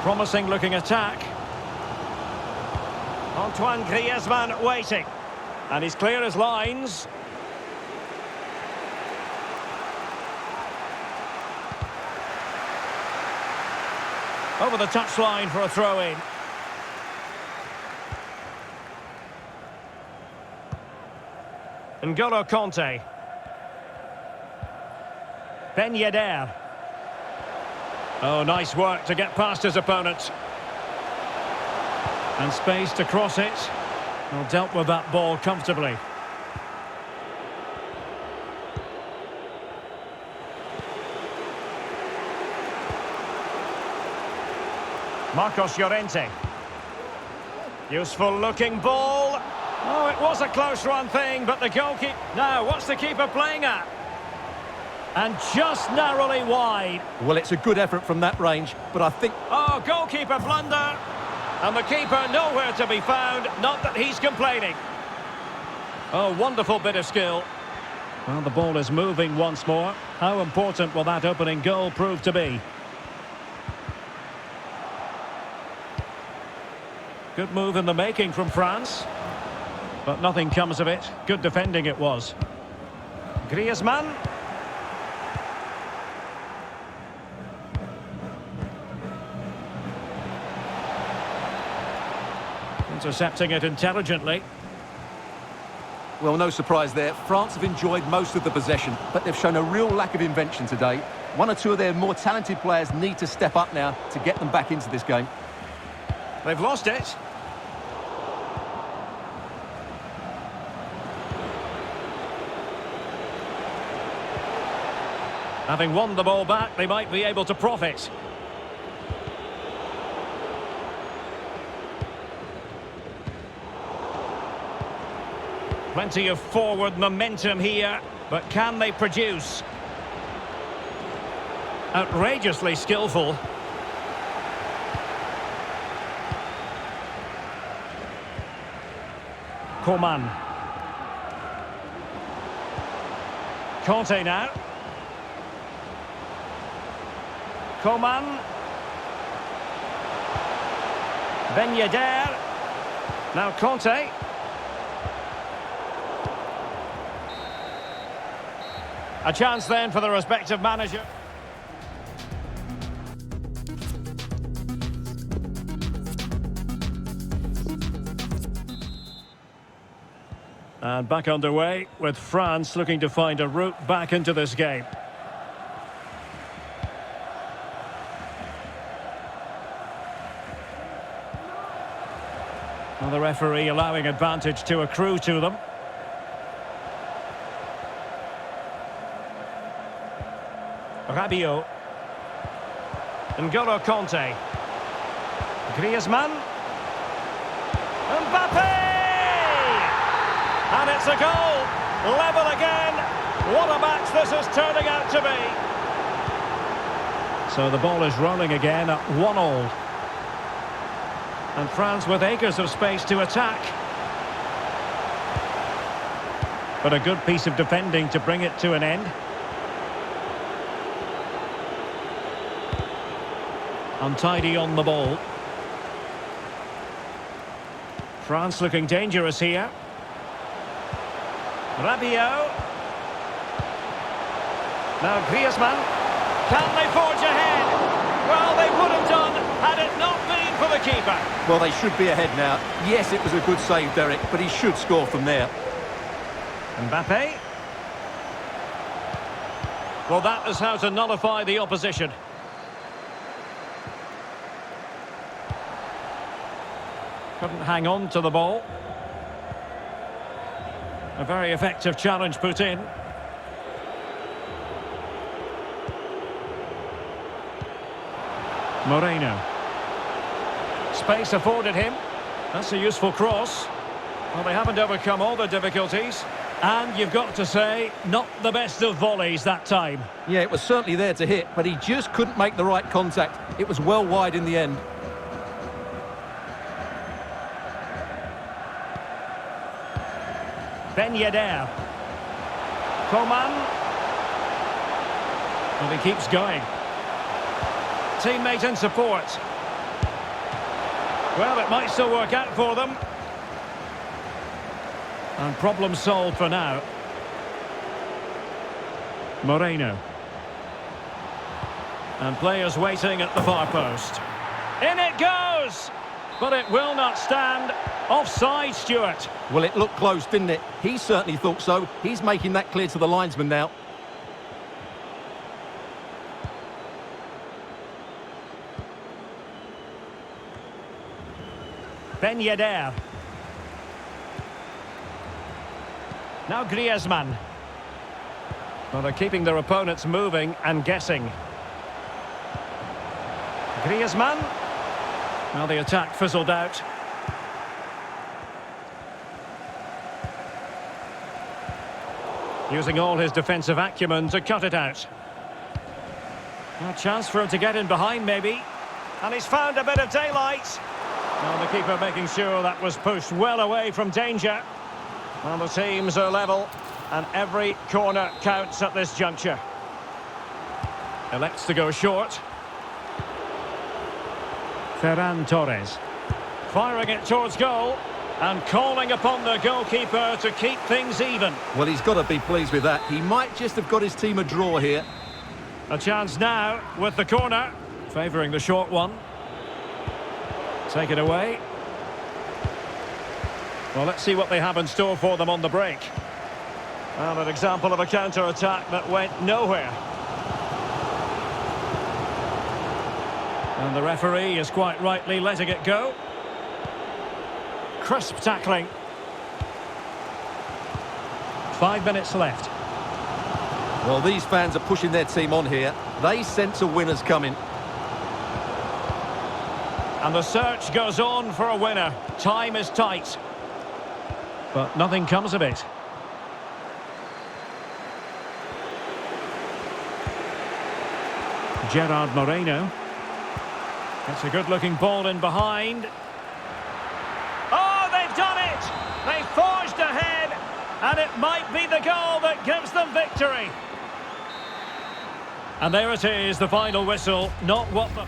Promising looking attack. Antoine Griezmann waiting. And he's clear as lines. Over the touchline for a throw-in. N'Golo Conte. Ben Yedder. Oh, nice work to get past his opponent. And space to cross it. Well, dealt with that ball comfortably. Marcos Llorente. Useful looking ball. Oh, it was a close run thing, but the goalkeeper... Now, what's the keeper playing at? And just narrowly wide. Well, it's a good effort from that range, but I think... Oh, goalkeeper blunder. And the keeper nowhere to be found. Not that he's complaining. Oh, wonderful bit of skill. Well, the ball is moving once more. How important will that opening goal prove to be? Good move in the making from France. But nothing comes of it. Good defending it was. Griezmann. Intercepting it intelligently. Well, no surprise there. France have enjoyed most of the possession, but they've shown a real lack of invention today. One or two of their more talented players need to step up now to get them back into this game. They've lost it. Having won the ball back, they might be able to profit. Plenty of forward momentum here, but can they produce? Outrageously skillful. Coman. Conte now. Coman. Ben Yedder. Now Conte. A chance then for the respective manager. And back underway with France looking to find a route back into this game. Well, the referee allowing advantage to accrue to them. Rabiot. N'Golo Conte. Griezmann. And it's a goal! Level again! What a match this is turning out to be! So the ball is rolling again at 1-1. And France with acres of space to attack. But a good piece of defending to bring it to an end. Untidy on the ball. France looking dangerous here. Rabiot. Now Griezmann. Can they forge ahead? Well, they would have done had it not been for the keeper. Well, they should be ahead now. Yes, it was a good save, Derek, but he should score from there. Mbappe. Well, that is how to nullify the opposition. Couldn't hang on to the ball. A very effective challenge put in. Moreno. Space afforded him. That's a useful cross. Well, they haven't overcome all the difficulties. And you've got to say, not the best of volleys that time. Yeah, it was certainly there to hit, but he just couldn't make the right contact. It was well wide in the end. Ben Yedder. Coman. And he keeps going. Teammate in support. Well, it might still work out for them. And problem solved for now. Moreno. And players waiting at the far post. In it goes! But it will not stand. Offside, Stuart. Well, it looked close, didn't it? He certainly thought so. He's making that clear to the linesman now. Ben Yedder. Now Griezmann. Well, they're keeping their opponents moving and guessing. Griezmann. Well, the attack fizzled out. Using all his defensive acumen to cut it out. A chance for him to get in behind, maybe. And he's found a bit of daylight. Well, the keeper making sure that was pushed well away from danger. Well, the teams are level, and every corner counts at this juncture. Elects to go short. Ferran Torres. Firing it towards goal, and calling upon the goalkeeper to keep things even. Well, he's got to be pleased with that. He might just have got his team a draw here. A chance now with the corner, favouring the short one. Take it away. Well, let's see what they have in store for them on the break. Well, an example of a counter-attack that went nowhere. And the referee is quite rightly letting it go. Crisp tackling. 5 minutes left. Well, these fans are pushing their team on here. They sense a winner's coming. And the search goes on for a winner. Time is tight. But nothing comes of it. Gerard Moreno. It's a good-looking ball in behind. Oh, they've done it! They forged ahead, and it might be the goal that gives them victory. And there it is, the final whistle. Not what the...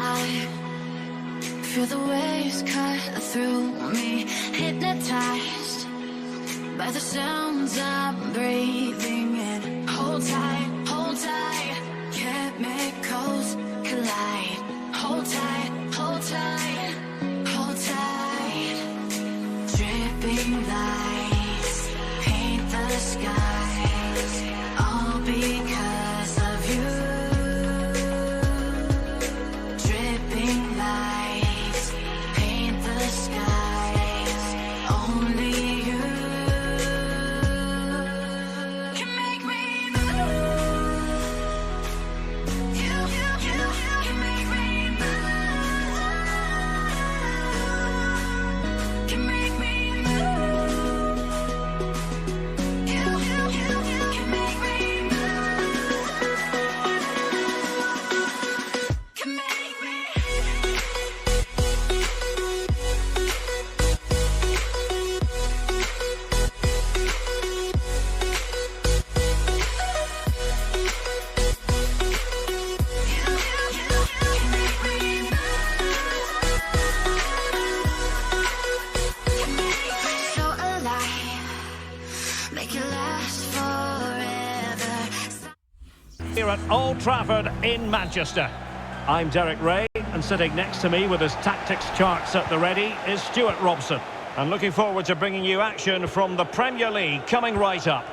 high. Feel the waves cut through me, hypnotized by the sounds I'm breathing in. Hold tight, chemicals collide. Hold tight, hold tight, hold tight. Dripping lights paint the skies, all because of you. Dripping lights paint the skies, only you can make me move. You can make me move. Can make me move. You can make me move. Can make me. So alive, make it last forever. Here at Old Trafford in Manchester. I'm Derek Ray, and sitting next to me with his tactics charts at the ready is Stuart Robson. And looking forward to bringing you action from the Premier League coming right up.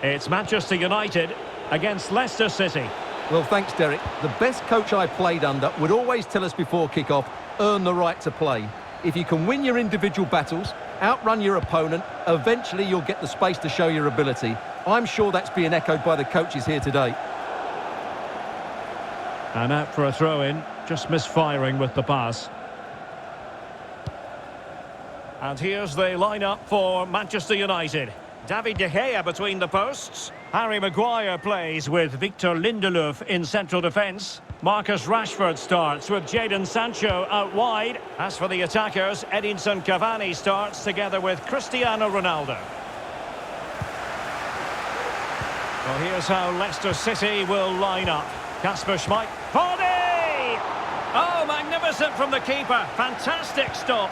It's Manchester United against Leicester City. Well, thanks, Derek. The best coach I played under would always tell us before kick-off, earn the right to play. If you can win your individual battles, outrun your opponent, eventually you'll get the space to show your ability. I'm sure that's being echoed by the coaches here today. And out for a throw-in, just misfiring with the pass. And here's the lineup for Manchester United. David De Gea between the posts. Harry Maguire plays with Victor Lindelof in central defence. Marcus Rashford starts with Jadon Sancho out wide. As for the attackers, Edinson Cavani starts together with Cristiano Ronaldo. Well, here's how Leicester City will line up. Kasper Schmeichel. Vardy! Oh, magnificent from the keeper. Fantastic stop.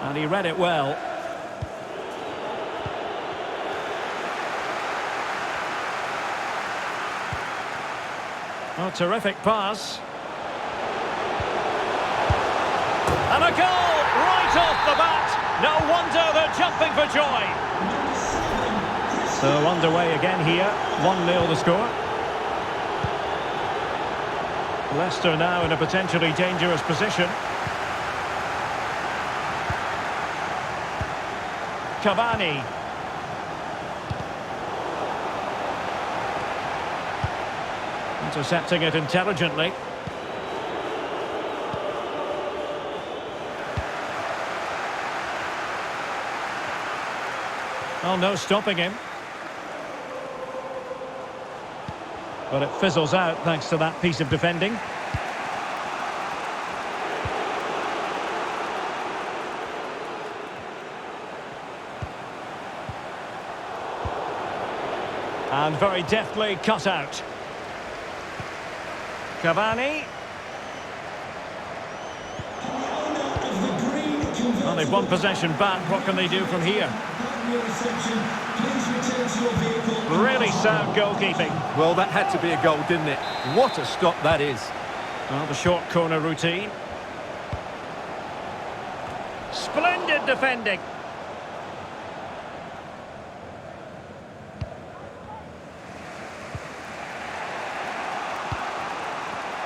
And he read it well. Oh, terrific pass. And a goal right off the bat. No wonder they're jumping for joy. So underway again here. 1-0 the score. Leicester now in a potentially dangerous position. Cavani. Intercepting it intelligently. Oh, no stopping him. But it fizzles out thanks to that piece of defending. And very deftly cut out. Cavani. Well, they've won possession back. What can they do from here? Really sound goalkeeping. Well, that had to be a goal, didn't it? What a stop that is. Well, the short corner routine. Splendid defending.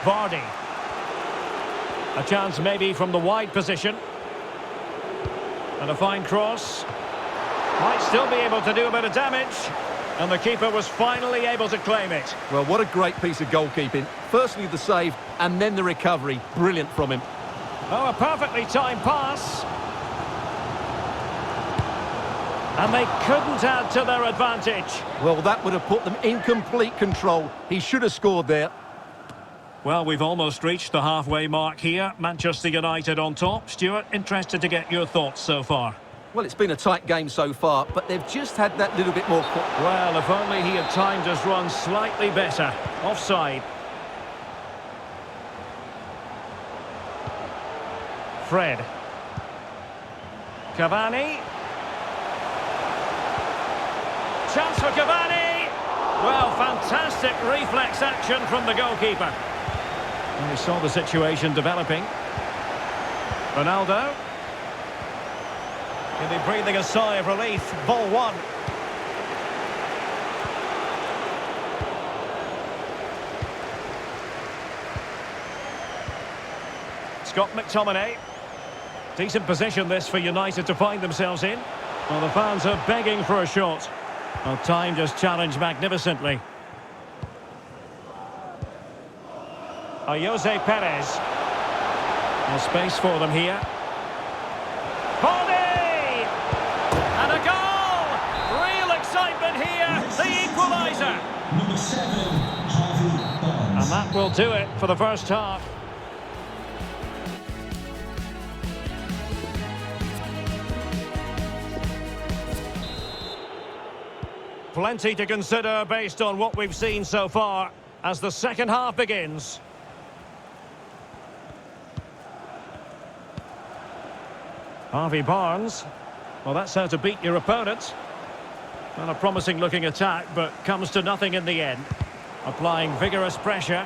Vardy. A chance maybe from the wide position. And a fine cross. Might still be able to do a bit of damage. And the keeper was finally able to claim it. Well, what a great piece of goalkeeping. Firstly, the save, and then the recovery. Brilliant from him. Oh, a perfectly timed pass. And they couldn't add to their advantage. Well, that would have put them in complete control. He should have scored there. Well, we've almost reached the halfway mark here. Manchester United on top. Stuart, interested to get your thoughts so far. Well, it's been a tight game so far, but they've just had that little bit more... Well, if only he had timed his run slightly better. Offside. Fred. Cavani. Chance for Cavani. Well, fantastic reflex action from the goalkeeper. And he saw the situation developing. Ronaldo. He'll be breathing a sigh of relief. Ball one. Scott McTominay. Decent position this for United to find themselves in. Well, the fans are begging for a shot. Well, time just challenged magnificently. Jose Perez. There's space for them here. Baldy! And a goal! Real excitement here. The equaliser. Number 7, Harvey Barnes. And that will do it for the first half. Plenty to consider based on what we've seen so far as the second half begins. Harvey Barnes. Well, that's how to beat your opponent. Well, a promising looking attack, but comes to nothing in the end. Applying vigorous pressure.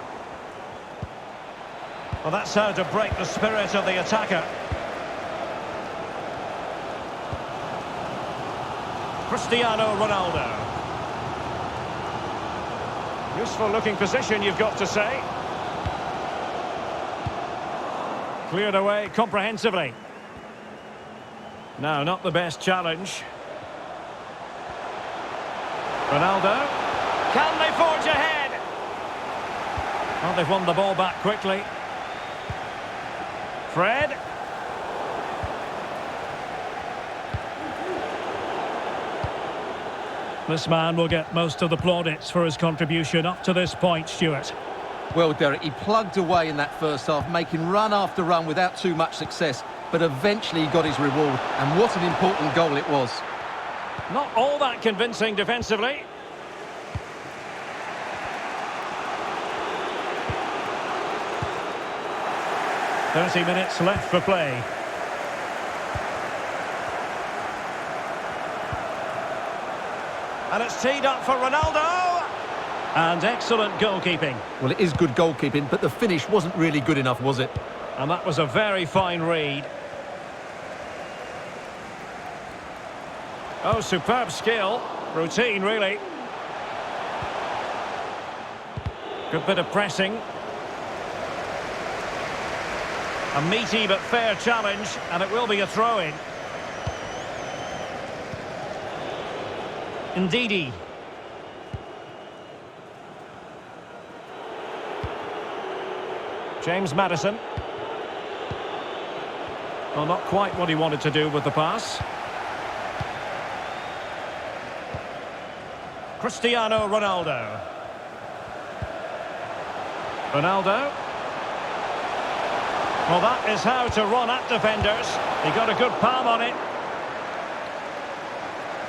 Well, that's how to break the spirit of the attacker. Cristiano Ronaldo. Useful looking position, you've got to say. Cleared away comprehensively. No, not the best challenge. Ronaldo. Can they forge ahead? Well, they've won the ball back quickly. Fred. This man will get most of the plaudits for his contribution up to this point, Stuart. Well, Derek, he plugged away in that first half, making run after run without too much success, but eventually he got his reward, and what an important goal it was. Not all that convincing defensively. "30 minutes left for play. And it's teed up for Ronaldo. And excellent goalkeeping. Well, it is good goalkeeping, but the finish wasn't really good enough, was it? And that was a very fine read. Oh, superb skill. Routine, really. Good bit of pressing. A meaty but fair challenge, and it will be a throw-in. Ndidi. James Maddison. Well, not quite what he wanted to do with the pass. Cristiano Ronaldo. Ronaldo. Well, that is how to run at defenders. He got a good palm on it.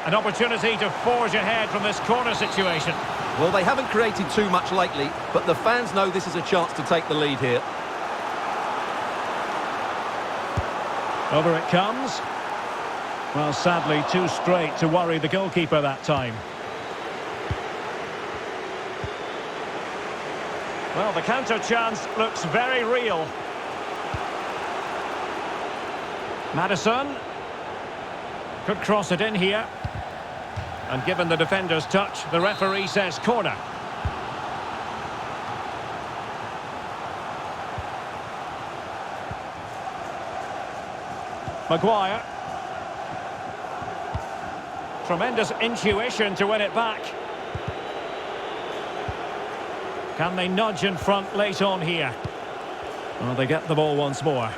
An opportunity to forge ahead from this corner situation. Well, they haven't created too much lately, but the fans know this is a chance to take the lead here. Over it comes. Well, sadly, too straight to worry the goalkeeper that time. Well, the counter chance looks very real. Maddison. Could cross it in here. And given the defender's touch, the referee says corner. Maguire. Tremendous intuition to win it back. Can they nudge in front late on here? Well, they get the ball once more.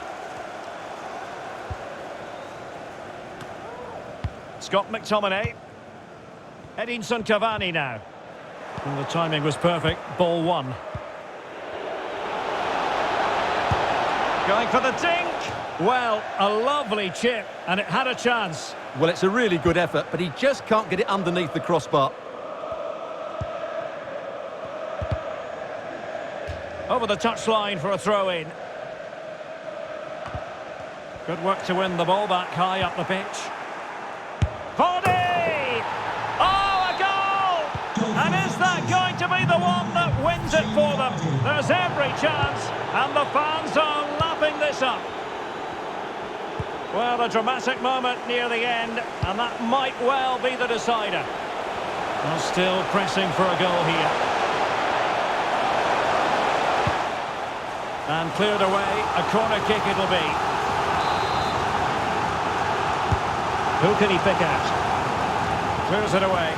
Scott McTominay. Edinson Cavani now. And the timing was perfect. Ball one. Going for the dink. Well, a lovely chip, and it had a chance. Well, it's a really good effort, but he just can't get it underneath the crossbar. Over the touchline for a throw-in. Good work to win the ball back high up the pitch. Vardy! Oh, a goal! And is that going to be the one that wins it for them? There's every chance, and the fans are lapping this up. Well, a dramatic moment near the end, and that might well be the decider. Well, still pressing for a goal here. And cleared away, a corner kick it'll be. Who can he pick out? Clears it away.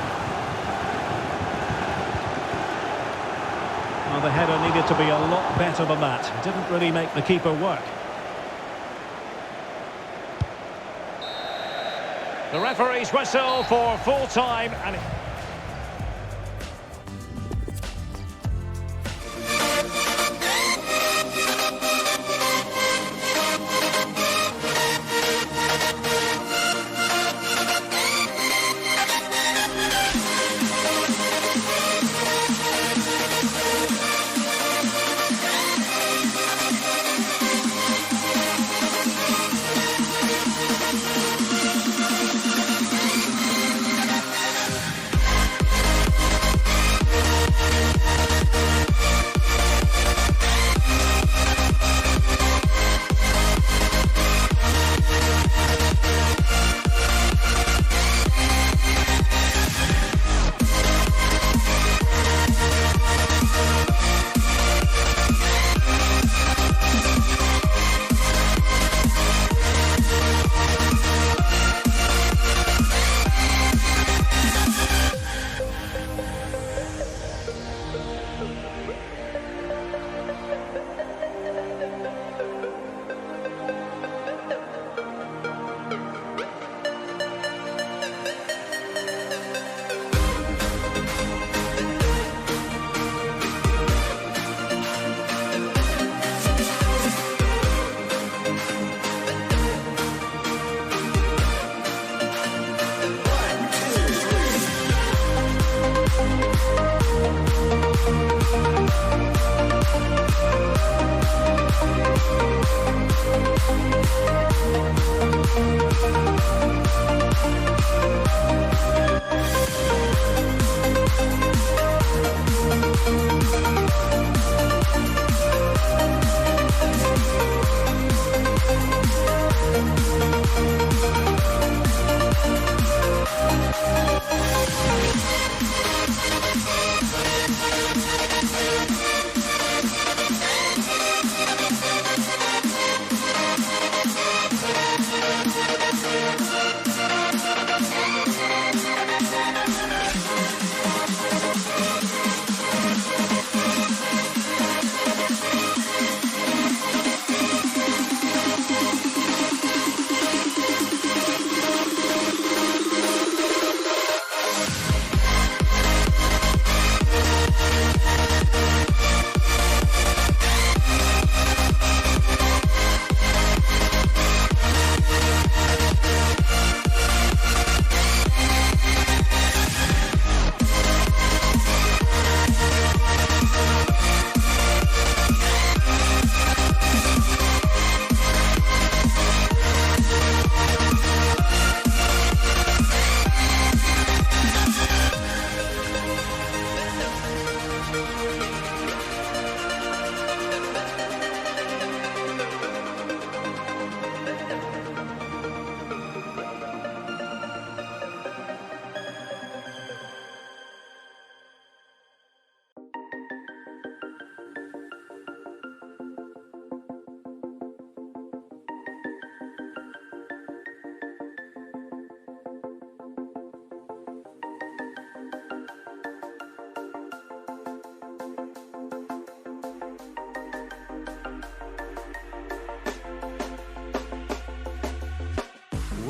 Well, the header needed to be a lot better than that. Didn't really make the keeper work. The referee's whistle for full time, and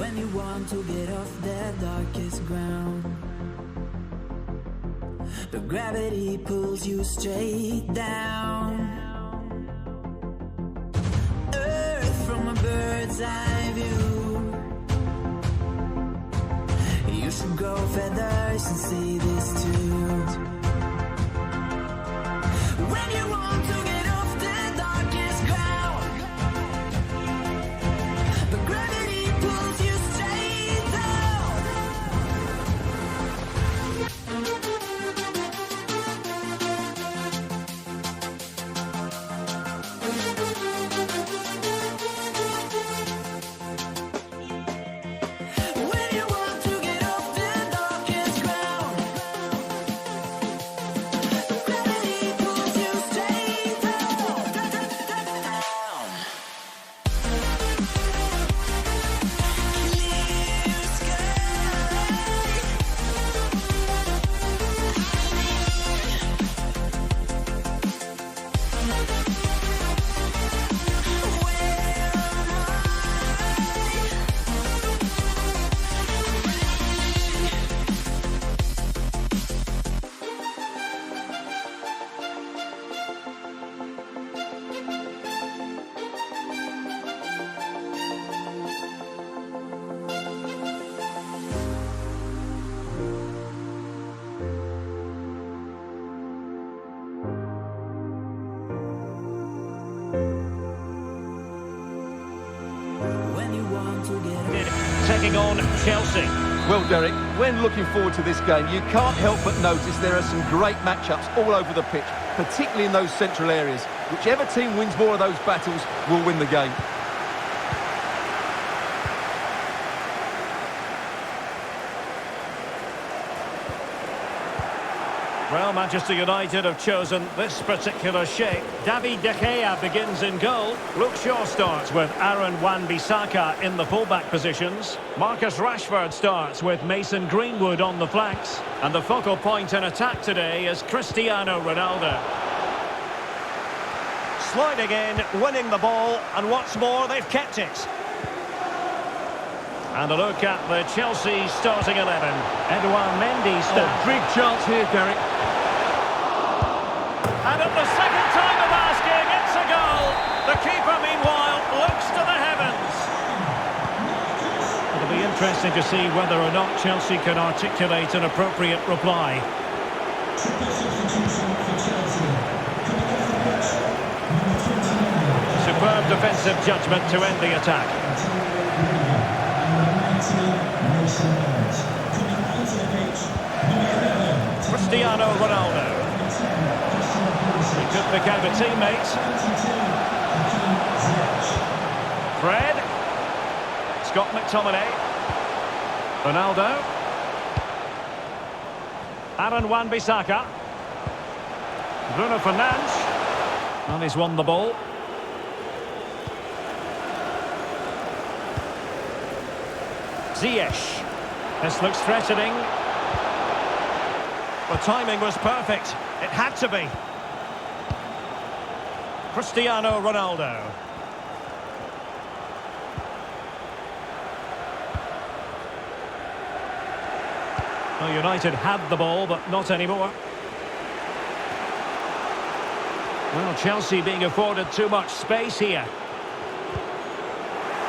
when you want to get off that darkest ground. But gravity pulls you straight down. Earth from a bird's bird's eye view. You should grow feathers and see this too. When you want to get off the darkest ground, but gravity pulls you straight down. When you want to get off the darkest ground, but gravity pulls you straight down. Clear sky. When you want to get off. Taking on Chelsea. Well, Derek, when looking forward to this game, you can't help but notice there are some great matchups all over the pitch, particularly in those central areas. Whichever team wins more of those battles will win the game. Well, Manchester United have chosen this particular shape. David De Gea begins in goal. Luke Shaw starts with Aaron Wan-Bissaka in the fullback positions. Marcus Rashford starts with Mason Greenwood on the flanks. And the focal point in attack today is Cristiano Ronaldo. Sliding in, winning the ball, and what's more, they've kept it. And a look at the Chelsea starting 11. Edouard Mendy starts. Big chance here, Derek. And at the second time of asking, it's a goal. The keeper, meanwhile, looks to the heavens. It'll be interesting to see whether or not Chelsea can articulate an appropriate reply. Triple substitution for Chelsea. Coming off the pitch, number 29. Superb defensive judgment to end the attack. Cristiano Ronaldo. He could pick out a teammate. Fred. Scott McTominay. Ronaldo. Aaron Wan-Bissaka. Bruno Fernandes. And he's won the ball. Ziyech. This looks threatening. The timing was perfect. It had to be. Cristiano Ronaldo. Well, United had the ball, but not anymore. Well, Chelsea being afforded too much space here.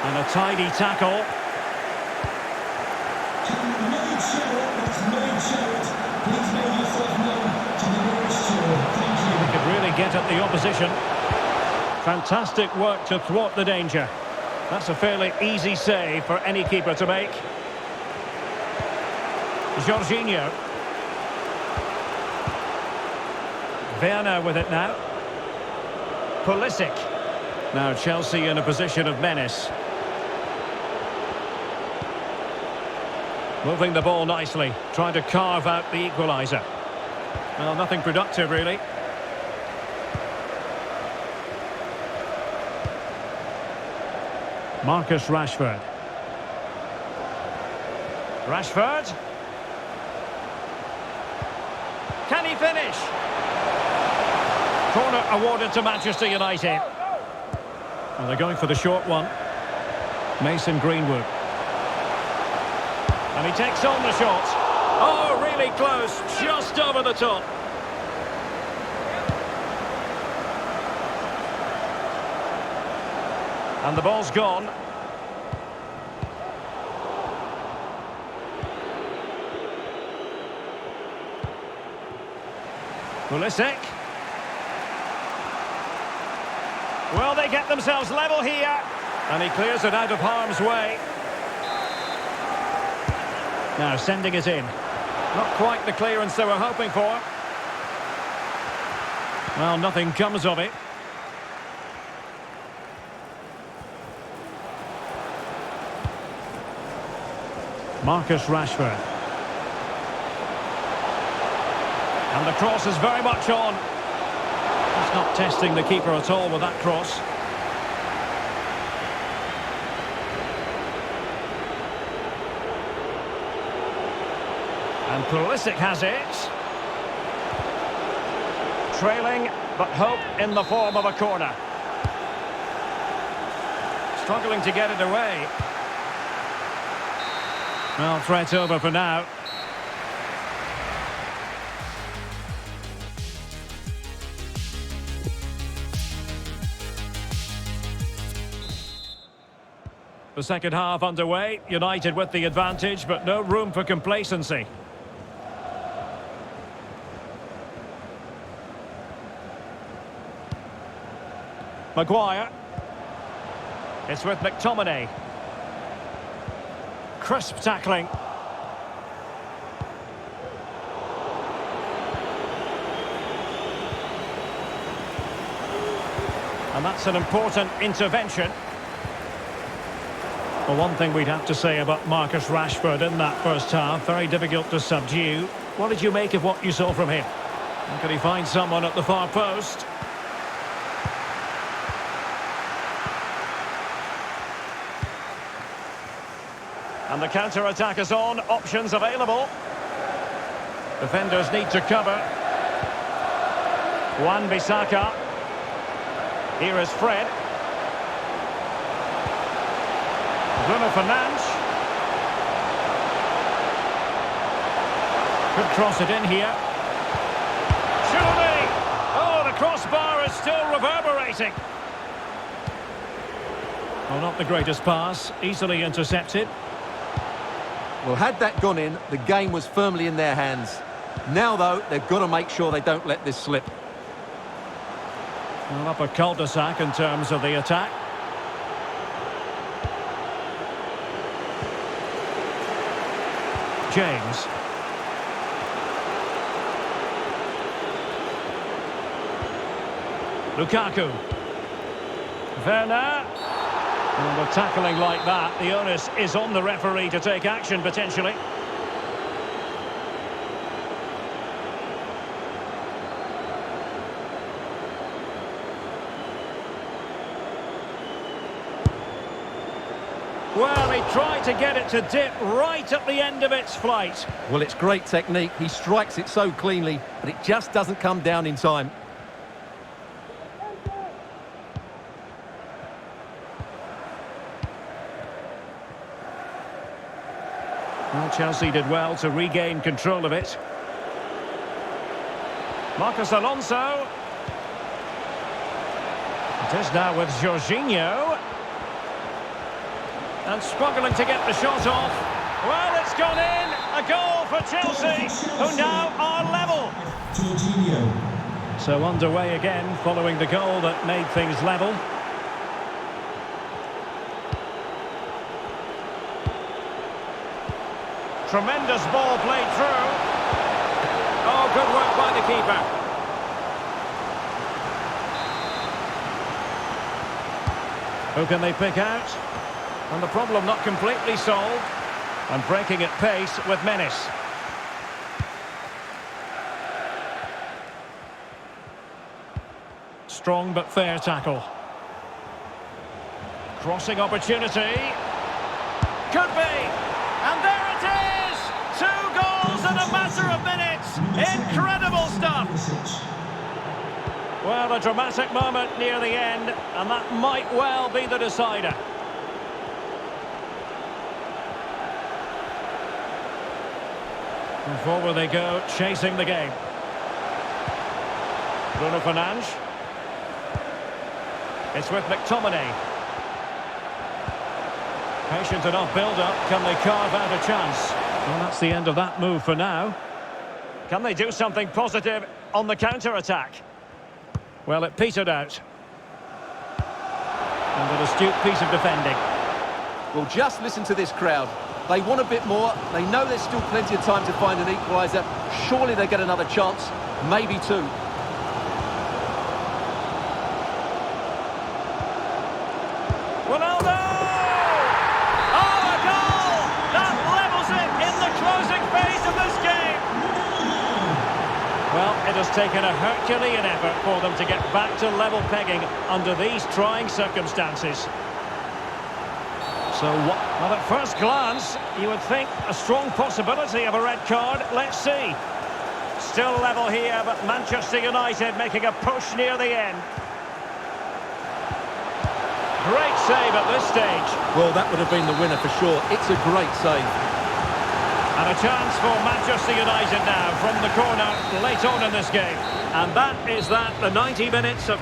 And a tidy tackle. He could really get at the opposition. Fantastic work to thwart the danger. That's a fairly easy save for any keeper to make. Jorginho. Werner with it now. Pulisic. Now Chelsea in a position of menace. Moving the ball nicely, trying to carve out the equaliser. Well, nothing productive, really. Marcus Rashford. Rashford. Can he finish? Corner awarded to Manchester United. And they're going for the short one. Mason Greenwood. And he takes on the shot. Oh, really close, just over the top. And the ball's gone. Pulisic. Well, they get themselves level here. And he clears it out of harm's way. Now sending it in. Not quite the clearance they were hoping for. Well, nothing comes of it. Marcus Rashford. And the cross is very much on. He's not testing the keeper at all with that cross. And Pulisic has it. Trailing, but hope in the form of a corner. Struggling to get it away. Well, threat over for now. The second half underway. United with the advantage, but no room for complacency. Maguire. It's with McTominay. Crisp tackling. And that's an important intervention. Well, one thing we'd have to say about Marcus Rashford in that first half, very difficult to subdue. What did you make of what you saw from him? And could he find someone at the far post? And the counter-attack is on, options available. Defenders need to cover. Wan-Bissaka. Here is Fred. Bruno Fernandes. Could cross it in here. Surely! Oh, the crossbar is still reverberating. Well, not the greatest pass, easily intercepted. Well, had that gone in, the game was firmly in their hands. Now, though, they've got to make sure they don't let this slip. Well, up a cul-de-sac in terms of the attack. James. Lukaku. Werner. And with tackling like that, the onus is on the referee to take action, potentially. Well, he tried to get it to dip right at the end of its flight. Well, it's great technique. He strikes it so cleanly, but it just doesn't come down in time. Well, Chelsea did well to regain control of it. Marcos Alonso. It is now with Jorginho. And struggling to get the shot off. Well, it's gone in. A goal for Chelsea, who now are level. Jorginho. So underway again, following the goal that made things level. Tremendous ball played through. Oh, good work by the keeper. Who can they pick out? And the problem not completely solved. And breaking at pace with menace. Strong but fair tackle. Crossing opportunity. Could be. And there it is! 2 goals in a matter of minutes. Incredible stuff. Well, a dramatic moment near the end, and that might well be the decider. And forward they go, chasing the game. Bruno Fernandes. It's with McTominay. Patient enough build-up. Can they carve out a chance? Well, that's the end of that move for now. Can they do something positive on the counter-attack. Well, it petered out. And an astute piece of defending. Well, just listen to this crowd. They want a bit more. They know there's still plenty of time to find an equaliser. Surely they get another chance, maybe two. Ronaldo! Oh, a goal! That levels it in the closing phase of this game. Well, it has taken a Herculean effort for them to get back to level pegging under these trying circumstances. So, well, at first glance, you would think a strong possibility of a red card. Let's see. Still level here, but Manchester United making a push near the end. Great save at this stage. Well, that would have been the winner for sure. It's a great save. And a chance for Manchester United now from the corner late on in this game. And that is that, the 90 minutes of...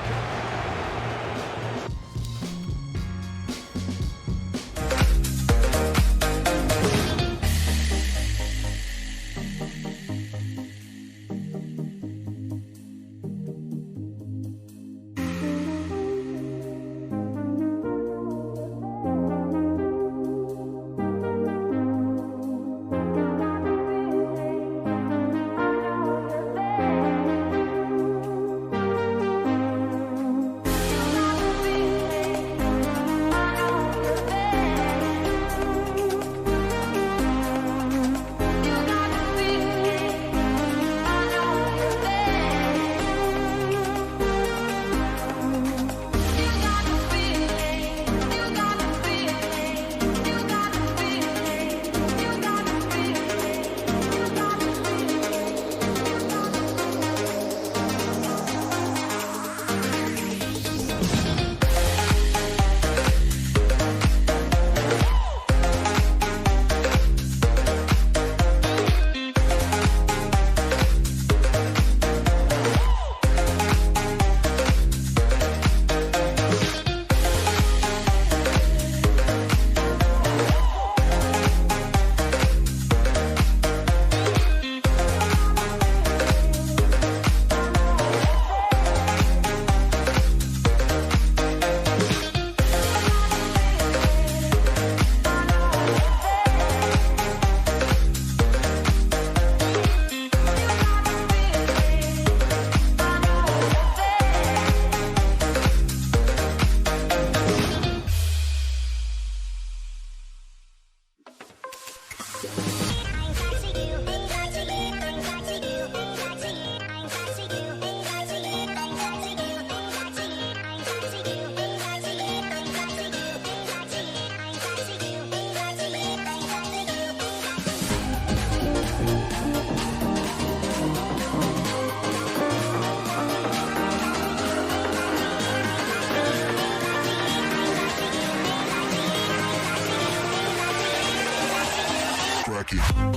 cracking.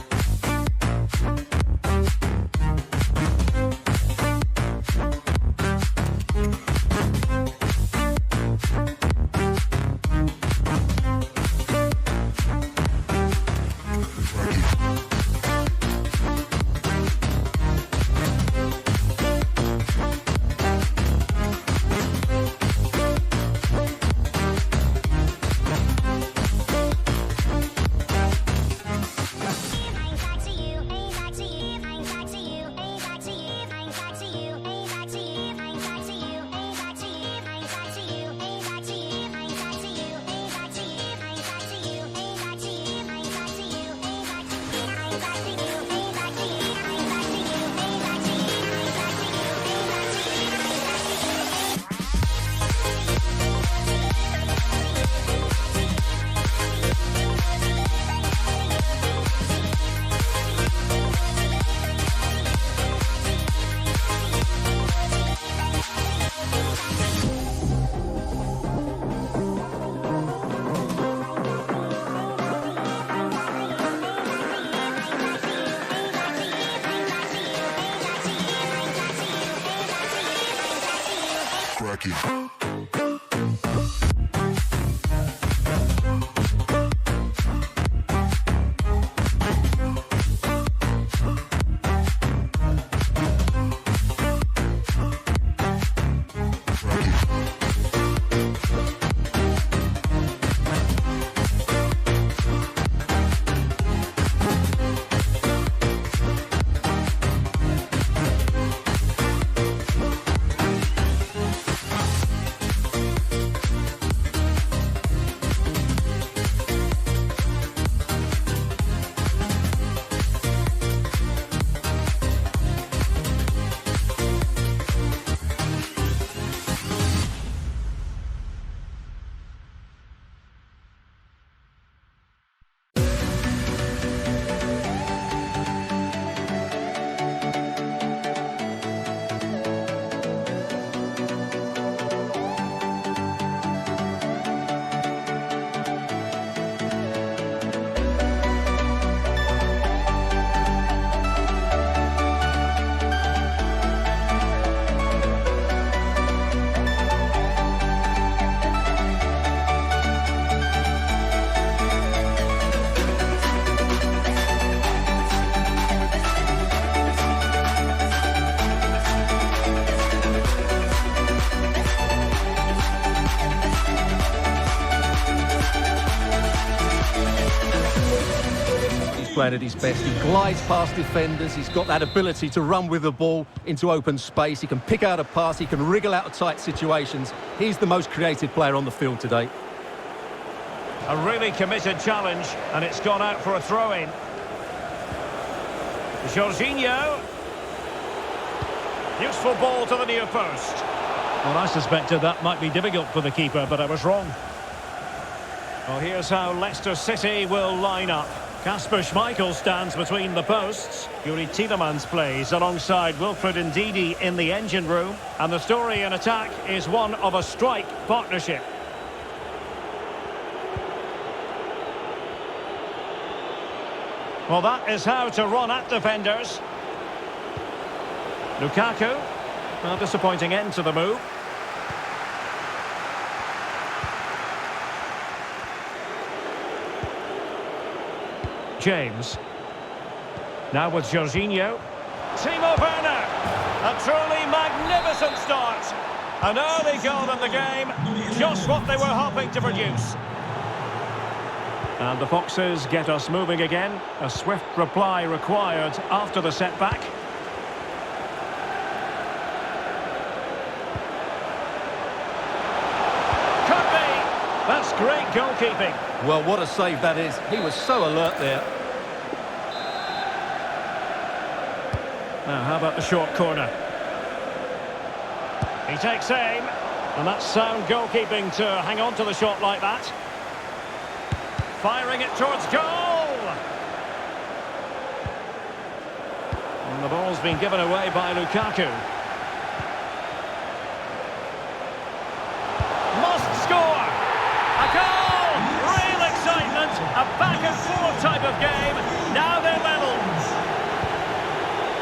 playing at his best. He glides past defenders. He's got that ability to run with the ball into open space. He can pick out a pass. He can wriggle out of tight situations. He's the most creative player on the field today. A really committed challenge, and it's gone out for a throw-in. Jorginho. Useful ball to the near post. Well, I suspected that might be difficult for the keeper, but I was wrong. Well, here's how Leicester City will line up. Kasper Schmeichel stands between the posts. Yuri Tielemans plays alongside Wilfred Ndidi in the engine room. And the story in attack is one of a strike partnership. Well, that is how to run at defenders. Lukaku. A disappointing end to the move. James. Now with Jorginho. Timo Werner. A truly magnificent start. An early goal in the game. Just what they were hoping to produce. And the Foxes get us moving again. A swift reply required after the setback. Could be. That's great goalkeeping. Well, what a save that is. He was so alert there. Now, how about the short corner? He takes aim. And that's sound goalkeeping to hang on to the shot like that. Firing it towards goal! And the ball's been given away by Lukaku. Must score! A goal! Real excitement! A back-and-forth type of game. Now they're level.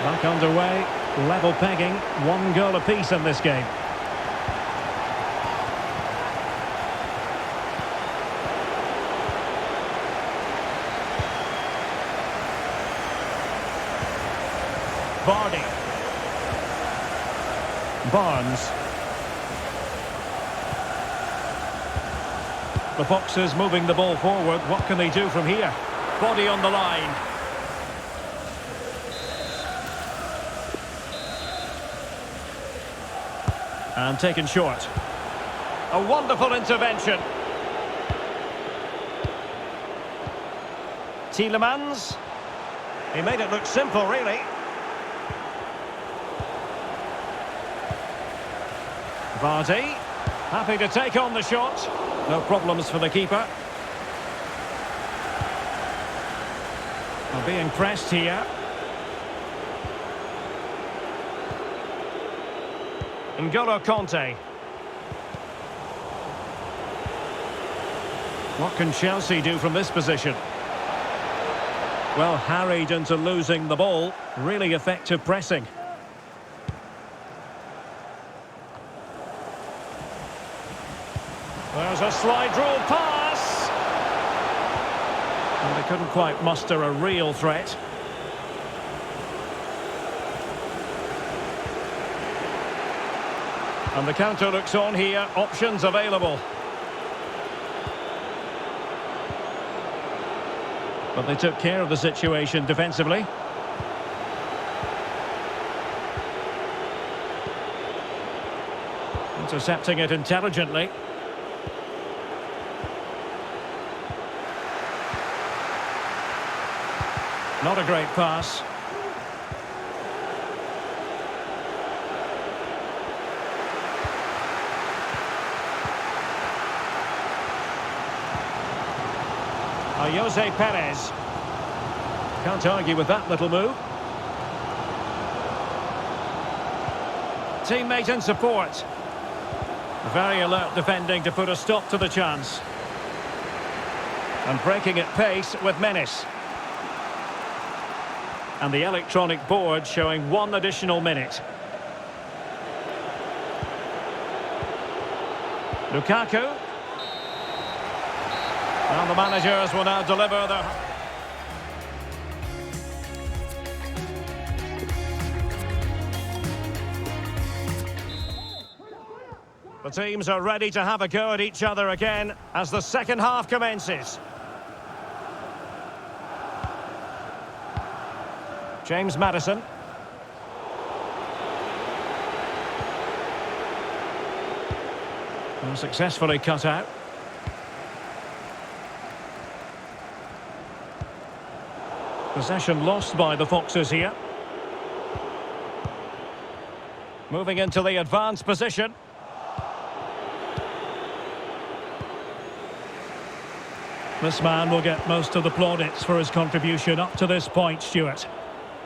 Back underway. Level pegging. 1 goal apiece in this game. Vardy. Barnes. The Foxes moving the ball forward. What can they do from here? Body on the line. And taken short. A wonderful intervention. Tielemans. He made it look simple, really. Vardy, happy to take on the shot. No problems for the keeper. Well, being pressed here. N'Golo Kanté. What can Chelsea do from this position? Well, harried into losing the ball. Really effective pressing. There's a slide rule pass. And they couldn't quite muster a real threat. And the counter looks on here. Options available. But they took care of the situation defensively. Intercepting it intelligently. Not a great pass. Jose Perez. Can't argue with that little move. Teammate in support. Very alert defending to put a stop to the chance. And breaking at pace with menace. And the electronic board showing 1 additional minute. Lukaku. And the managers will now deliver their... The teams are ready to have a go at each other again as the second half commences. James Maddison. And successfully cut out. Possession lost by the Foxes here. Moving into the advanced position. This man will get most of the plaudits for his contribution up to this point, Stuart.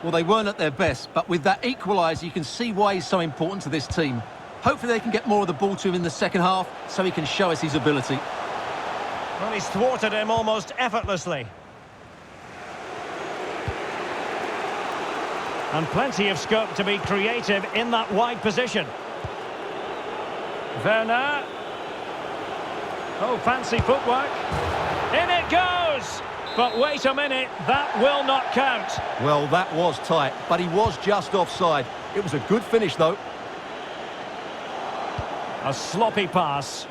Well, they weren't at their best, but with that equaliser, you can see why he's so important to this team. Hopefully they can get more of the ball to him in the second half so he can show us his ability. Well, he's thwarted him almost effortlessly. And plenty of scope to be creative in that wide position. Werner. Oh, fancy footwork. In it goes! But wait a minute, that will not count. Well, that was tight, but he was just offside. It was a good finish, though. A sloppy pass.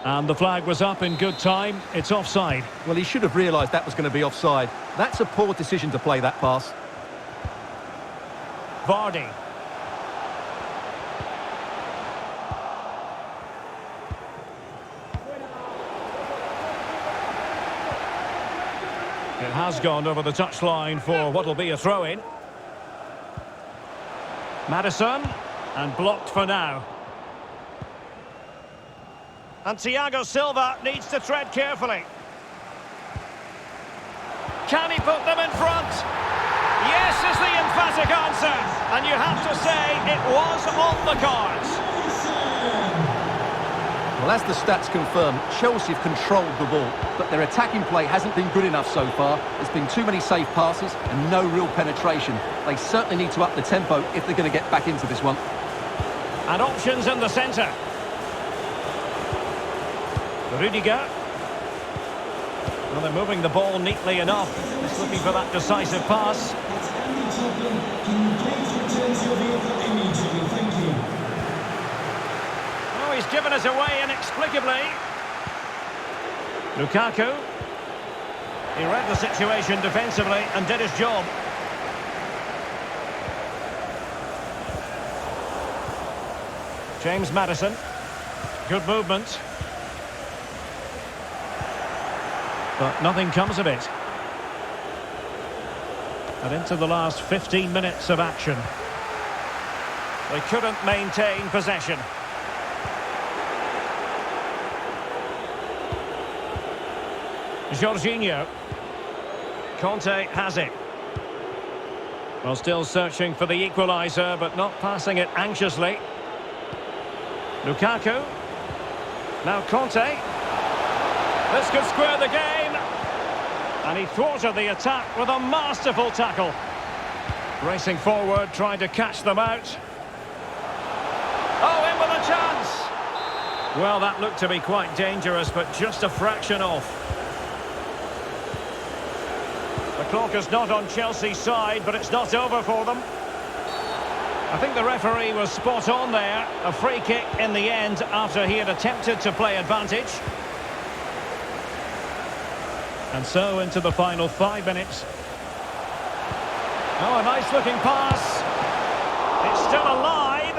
And the flag was up in good time. It's offside. Well, he should have realised that was going to be offside. That's a poor decision to play that pass. Vardy. It has gone over the touchline for what will be a throw-in. Maddison, and blocked for now. And Thiago Silva needs to tread carefully. Can he put them in front? Yes is the emphatic answer. And you have to say it was on the cards. Well, as the stats confirm, Chelsea have controlled the ball, but their attacking play hasn't been good enough so far. There's been too many safe passes and no real penetration. They certainly need to up the tempo if they're going to get back into this one. And options in the centre. Rudiger. Well, they're moving the ball neatly enough. Just looking for that decisive pass. Andy Tottenham, can you please return to your vehicle immediately? Thank you. Oh, he's given us away inexplicably. Lukaku. He read the situation defensively and did his job. James Maddison. Good movement. But nothing comes of it. And into the last 15 minutes of action. They couldn't maintain possession. Jorginho. Conte has it. Well, still searching for the equaliser, but not passing it anxiously. Lukaku. Now Conte. This could square the game. And he thwarted the attack with a masterful tackle. Racing forward, trying to catch them out. Oh, in with a chance! Well, that looked to be quite dangerous, but just a fraction off. The clock is not on Chelsea's side, but it's not over for them. I think the referee was spot on there. A free kick in the end after he had attempted to play advantage. And so into the final 5 minutes. Oh, a nice looking pass. It's still alive.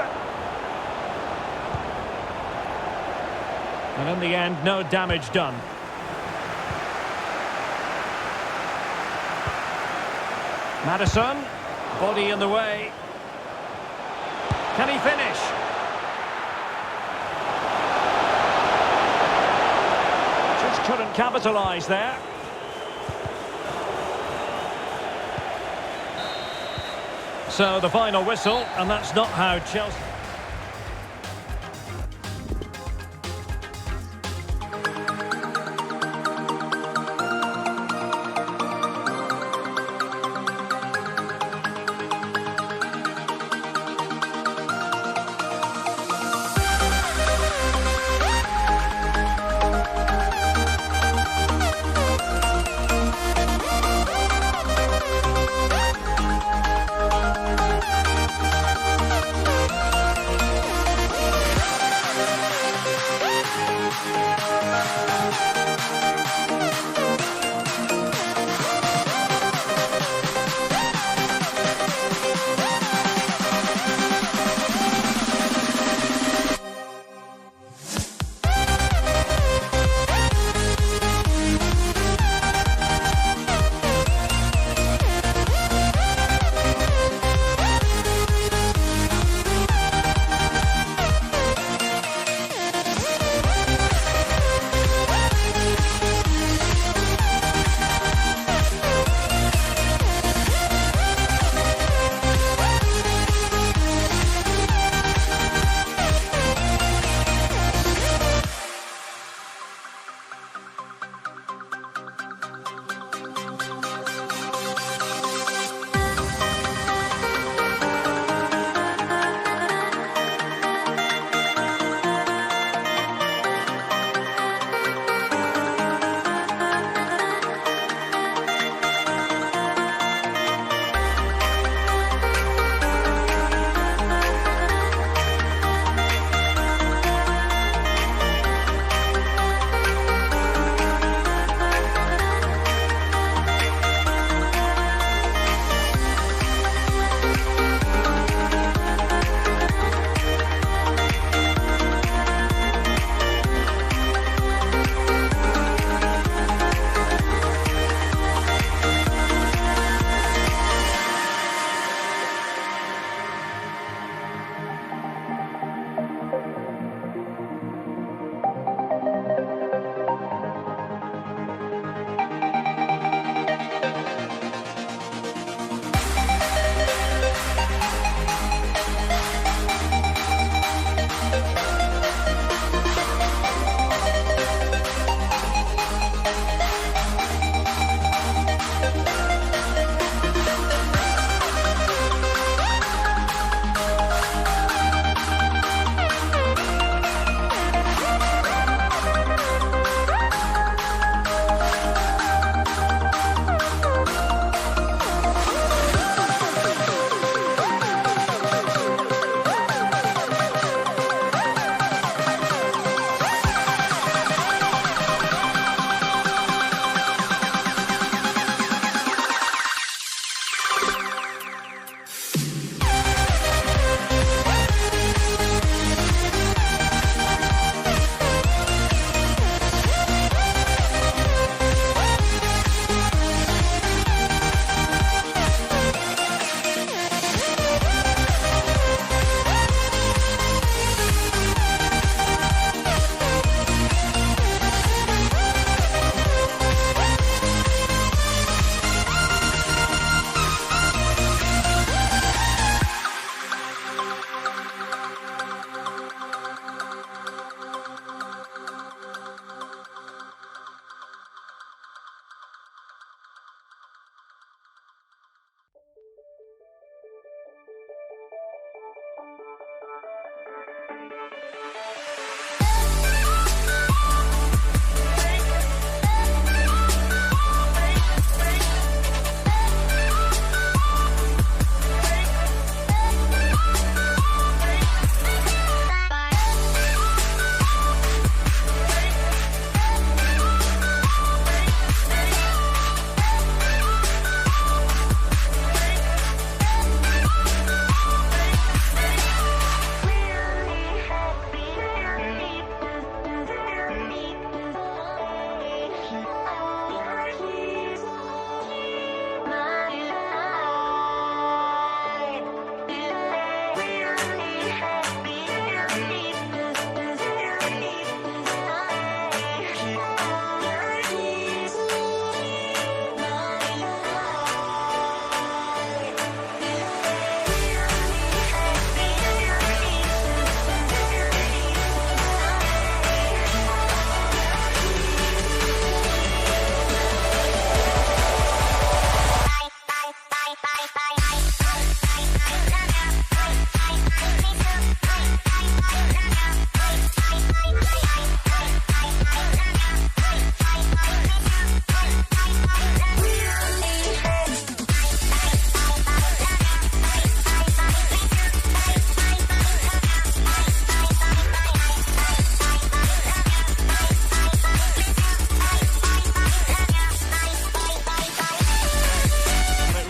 And in the end, no damage done. Maddison, body in the way. Can he finish? Just couldn't capitalise there. So the final whistle, and that's not how Chelsea...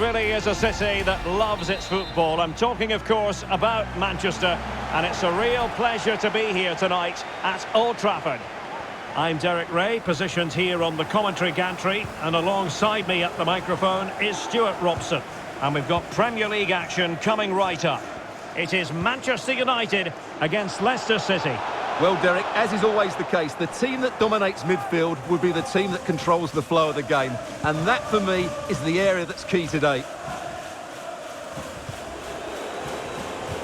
really is a city that loves its football. I'm talking, of course, about Manchester, and it's a real pleasure to be here tonight at Old Trafford. I'm Derek Ray, positioned here on the commentary gantry, and alongside me at the microphone is Stuart Robson. And we've got Premier League action coming right up. It is Manchester United against Leicester City. Well, Derek, as is always the case, the team that dominates midfield will be the team that controls the flow of the game. And that, for me, is the area that's key today.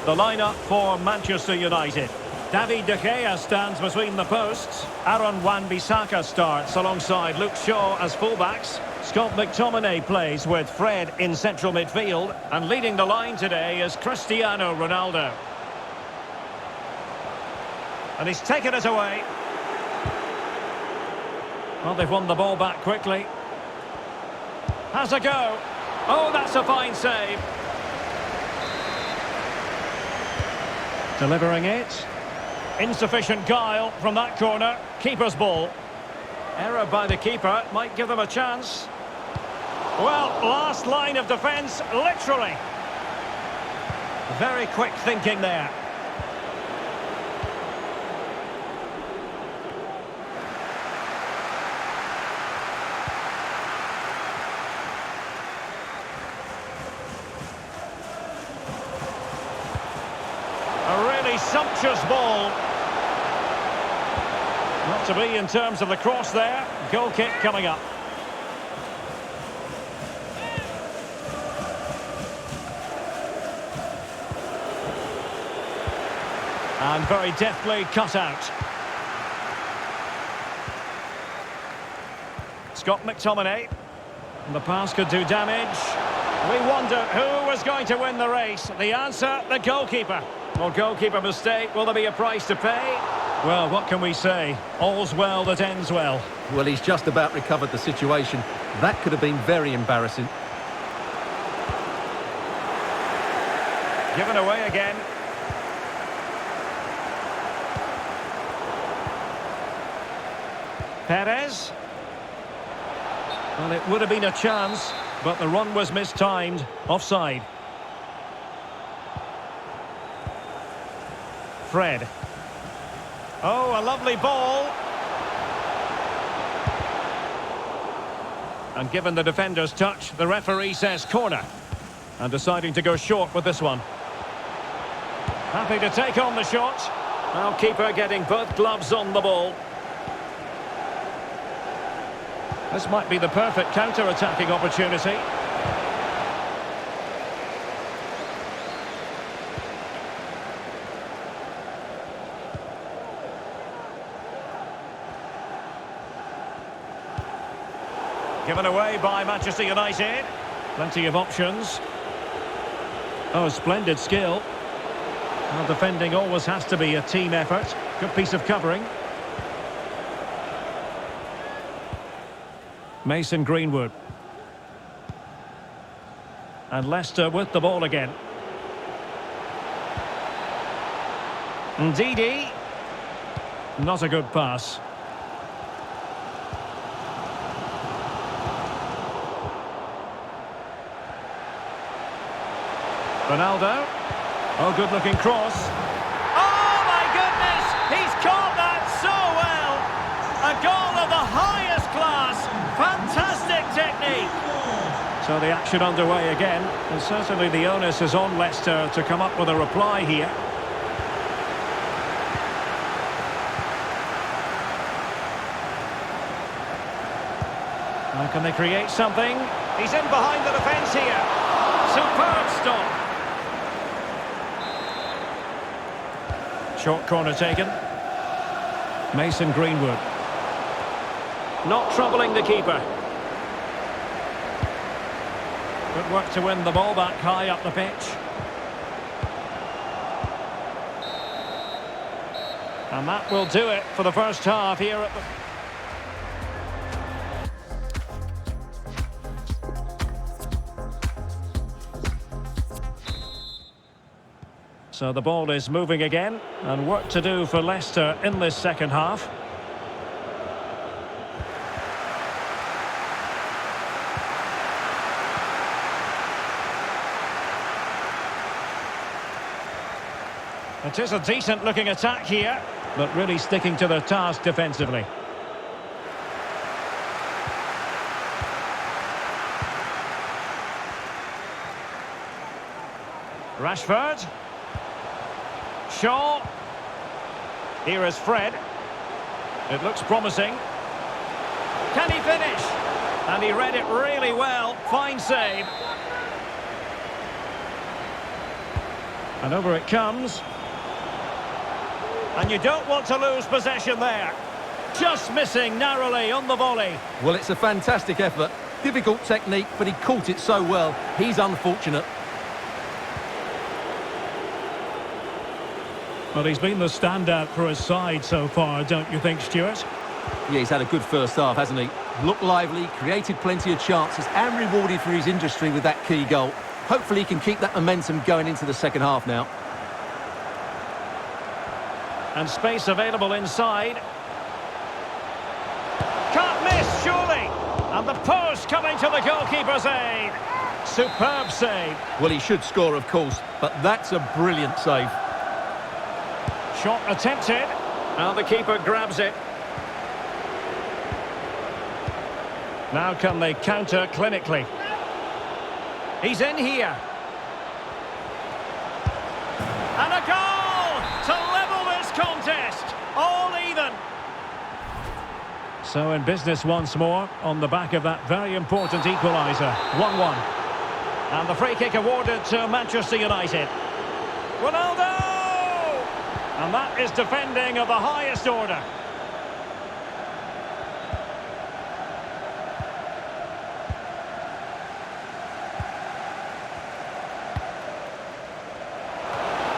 The lineup for Manchester United. David De Gea stands between the posts. Aaron Wan-Bissaka starts alongside Luke Shaw as fullbacks. Scott McTominay plays with Fred in central midfield. And leading the line today is Cristiano Ronaldo. And he's taken it away. Well, they've won the ball back quickly. Has a go. Oh, that's a fine save. Delivering it. Insufficient guile from that corner. Keeper's ball. Error by the keeper might give them a chance. Well, last line of defence, literally. Very quick thinking there. A really sumptuous ball. Not to be in terms of the cross there. Goal kick coming up. And very deftly cut out. Scott McTominay. And the pass could do damage. We wonder who was going to win the race. The answer, the goalkeeper. Well, goalkeeper mistake. Will there be a price to pay? Well, what can we say? All's well that ends well. Well, he's just about recovered the situation. That could have been very embarrassing. Given away again. Perez. Well, it would have been a chance, but the run was mistimed. Offside. Fred. Oh, a lovely ball. And given the defender's touch, the referee says corner. And deciding to go short with this one. Happy to take on the shot. Now keeper getting both gloves on the ball. This might be the perfect counter-attacking opportunity. Given away by Manchester United. Plenty of options. Oh, splendid skill. Well, defending always has to be a team effort. Good piece of covering. Mason Greenwood. And Leicester with the ball again. Ndidi. Not a good pass. Ronaldo. Oh, good-looking cross. Oh, my goodness! He's caught that so well! A goal of the highest class. Fantastic technique. So the action underway again. And certainly the onus is on Leicester to come up with a reply here. Now can they create something? He's in behind the defence here. Superb stop. Short corner taken. Mason Greenwood. Not troubling the keeper. Good work to win the ball back high up the pitch. And that will do it for the first half here at the... So the ball is moving again, and work to do for Leicester in this second half. It is a decent-looking attack here, but really sticking to their task defensively. Rashford. Shaw. Here is Fred. It looks promising. Can he finish? And he read it really well. Fine save. And over it comes. And you don't want to lose possession there. Just missing narrowly on the volley. Well, it's a fantastic effort. Difficult technique, but he caught it so well. He's unfortunate. Well, he's been the standout for his side so far, don't you think, Stuart? Yeah, he's had a good first half, hasn't he? Looked lively, created plenty of chances, and rewarded for his industry with that key goal. Hopefully he can keep that momentum going into the second half now. And space available inside. Can't miss, surely! And the post coming to the goalkeeper's aid. Superb save. Well, he should score, of course, but that's a brilliant save. Shot attempted. And the keeper grabs it. Now can they counter clinically? He's in here. And a goal to level this contest. All even. So in business once more on the back of that very important equaliser. 1-1. And the free kick awarded to Manchester United. Ronaldo! And that is defending of the highest order.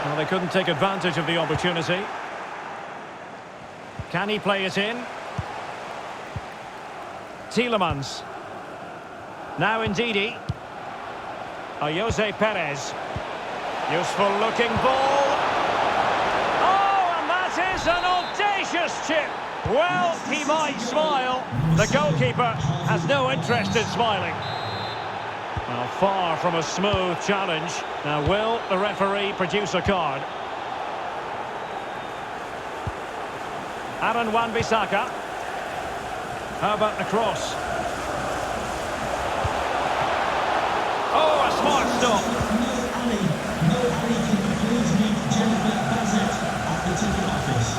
Well, they couldn't take advantage of the opportunity. Can he play it in? Tielemans. Now Ndidi. Jose Perez. Useful looking ball. Oh, and that is an audacious chip. Well, he might smile. The goalkeeper has no interest in smiling. Now, far from a smooth challenge. Now, will the referee produce a card? Aaron Wan-Bissaka. How about the cross? Oh, a smart stop. No alley can please meet Jennifer Bassett at the ticket office.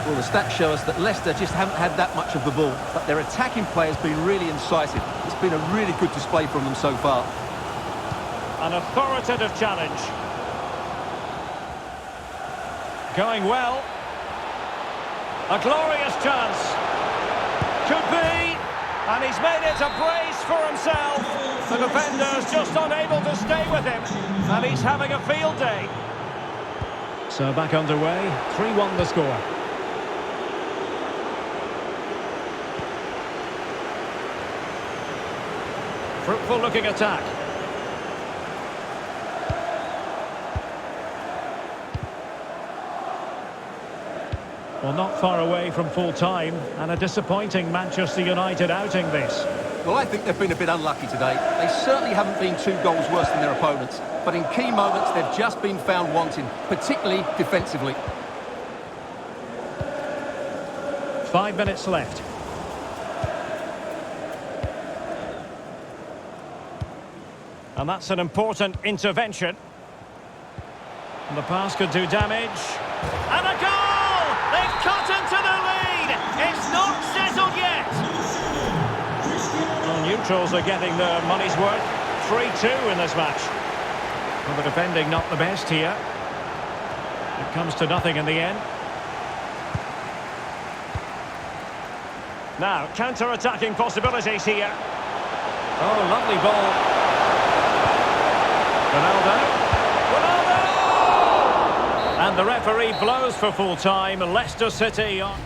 Well, the stats show us that Leicester just haven't had that much of the ball, but their attacking play has been really incisive. It's been a really good display from them so far. An authoritative challenge. Going well. A glorious chance. Could be. And he's made it a brace for himself. The defender's just unable to stay with him. And he's having a field day. So back underway. 3-1 the score. Fruitful looking attack. Well, not far away from full time, and a disappointing Manchester United outing this. Well, I think they've been a bit unlucky today. They certainly haven't been 2 goals worse than their opponents, but in key moments they've just been found wanting, particularly defensively. 5 minutes left. And that's an important intervention. And the pass could do damage. And a goal! They've cut into the lead! It's not settled yet! Well, neutrals are getting their money's worth. 3-2 in this match. Well, the defending not the best here. It comes to nothing in the end. Now, counter-attacking possibilities here. Oh, lovely ball. Ronaldo. And the referee blows for full time. Leicester City on.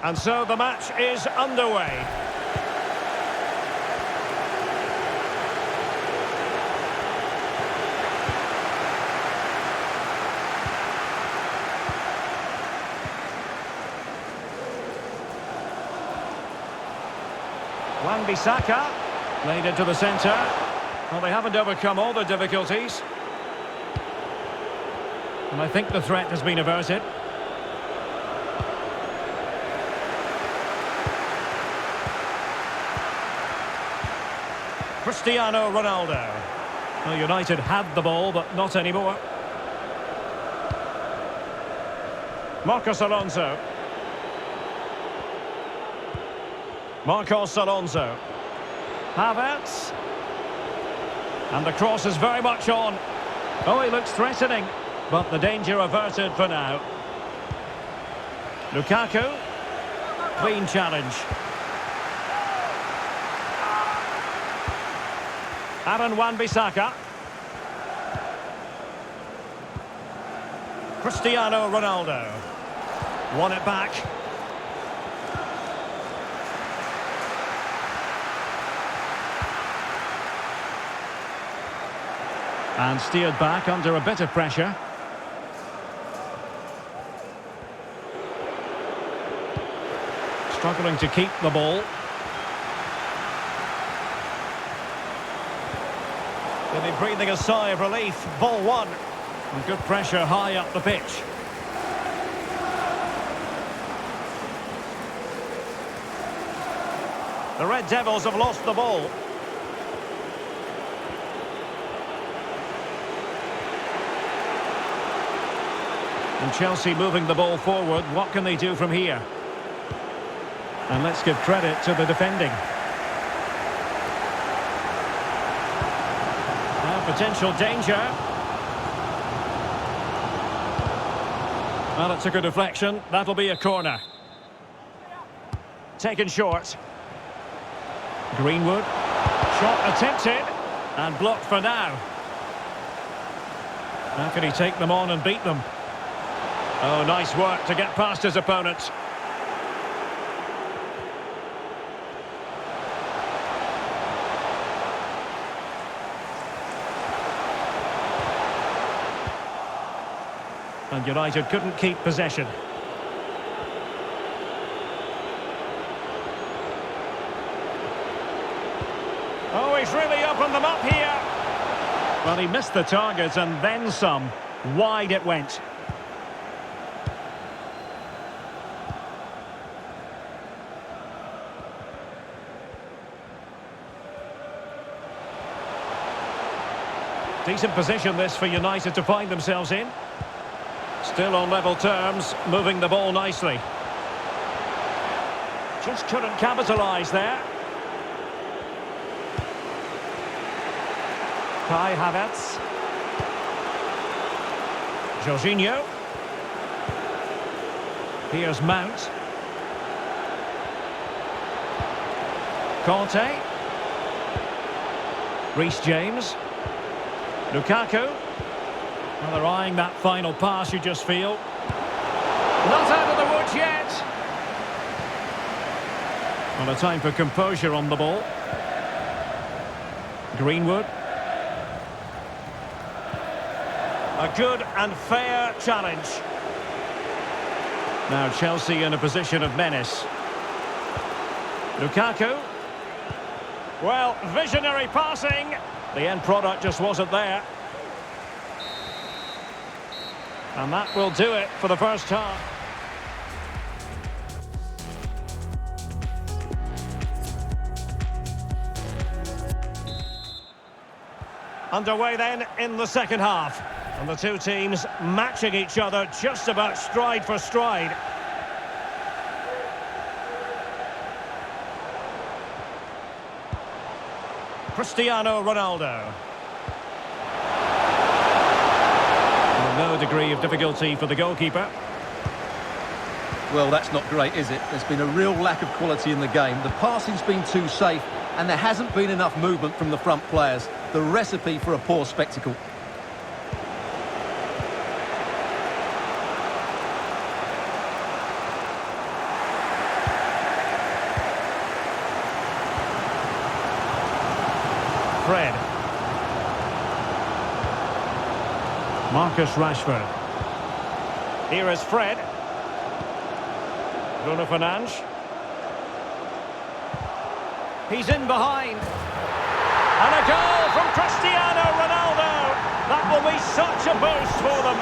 And so the match is underway. Wan-Bissaka played into the centre. Well, they haven't overcome all the difficulties. And I think the threat has been averted. Cristiano Ronaldo. Well, United had the ball, but not anymore. Marcos Alonso. Marcos Alonso. Havertz. And the cross is very much on. Oh, he looks threatening, but the danger averted for now. Lukaku. Clean challenge. Aaron Wan-Bissaka. Cristiano Ronaldo. Won it back. And steered back under a bit of pressure. Struggling to keep the ball. They'll be breathing a sigh of relief. Ball one. And good pressure high up the pitch. The Red Devils have lost the ball. And Chelsea moving the ball forward. What can they do from here? And let's give credit to the defending. Now potential danger. Well, it took a deflection. That'll be a corner. Taken short. Greenwood. Shot attempted. And blocked for now. How can he take them on and beat them? Oh, nice work to get past his opponent. And United couldn't keep possession. Oh, he's really opened them up here. Well, he missed the target and then some. Wide it went. Decent position this for United to find themselves in. Still on level terms, moving the ball nicely. Just couldn't capitalise there. Kai Havertz. Jorginho. Here's Mount. Conte. Reece James. Lukaku. Well, they're eyeing that final pass, you just feel. Not out of the woods yet. Well, a time for composure on the ball. Greenwood. A good and fair challenge. Now Chelsea in a position of menace. Lukaku. Well, visionary passing. The end product just wasn't there. And that will do it for the first half. Underway then in the second half. And the two teams matching each other just about stride for stride. Cristiano Ronaldo. With no degree of difficulty for the goalkeeper. Well, that's not great, is it? There's been a real lack of quality in the game. The passing's been too safe, and there hasn't been enough movement from the front players. The recipe for a poor spectacle. Fred. Marcus Rashford. Here is Fred. Bruno Fernandes. He's in behind. And a goal from Cristiano Ronaldo. That will be such a boost for them.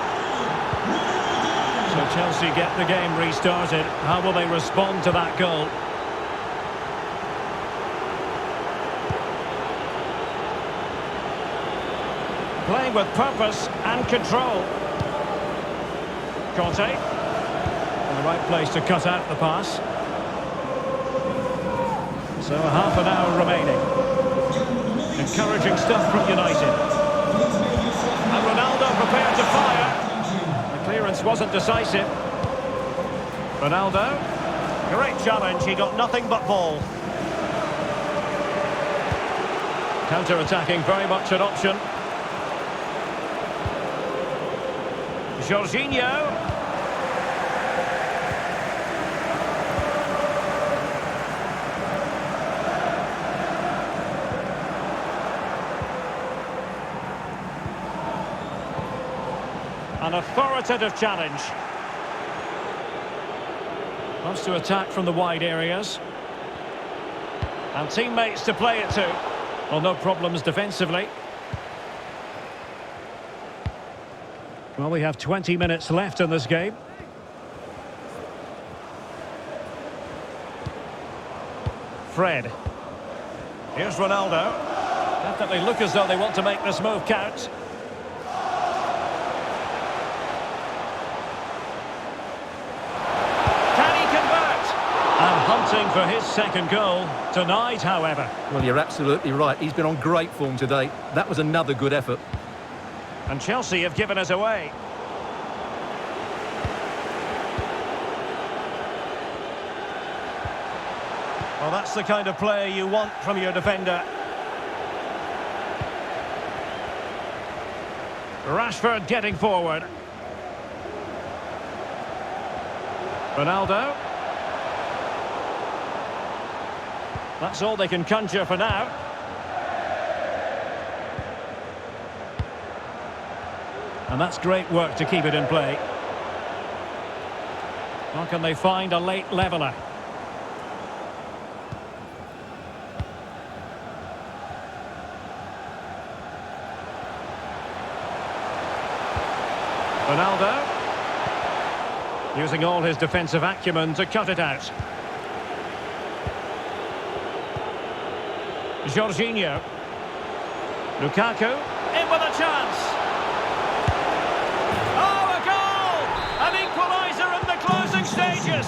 So Chelsea get the game restarted. How will they respond to that goal? Playing with purpose and control. Conte. In the right place to cut out the pass. So half an hour remaining. Encouraging stuff from United. And Ronaldo prepared to fire. The clearance wasn't decisive. Ronaldo. Great challenge. He got nothing but ball. Counter-attacking very much an option. Jorginho. An authoritative challenge. Wants to attack from the wide areas. And teammates to play it to. Well, no problems defensively. Well, we have 20 minutes left in this game. Fred. Here's Ronaldo. Definitely look as though they want to make this move count. Can he convert? And hunting for his second goal tonight, however. Well, you're absolutely right. He's been on great form today. That was another good effort. And Chelsea have given us away. Well, that's the kind of player you want from your defender. Rashford getting forward. Ronaldo. That's all they can conjure for now. And that's great work to keep it in play. How can they find a late leveller? Ronaldo. Using all his defensive acumen to cut it out. Jorginho. Lukaku. In with a chance. Oh, a goal! An equaliser in the closing stages.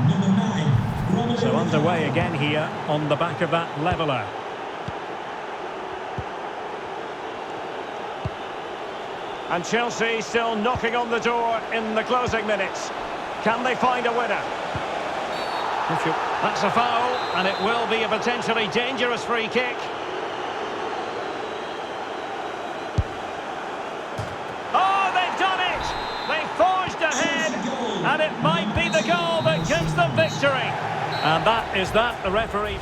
Number 9, Robert So underway again here on the back of that leveller. And Chelsea still knocking on the door in the closing minutes. Can they find a winner? That's a foul, and it will be a potentially dangerous free kick. Oh, they've done it! They forged ahead, and it might be the goal that gives them victory. And that is that, the referee.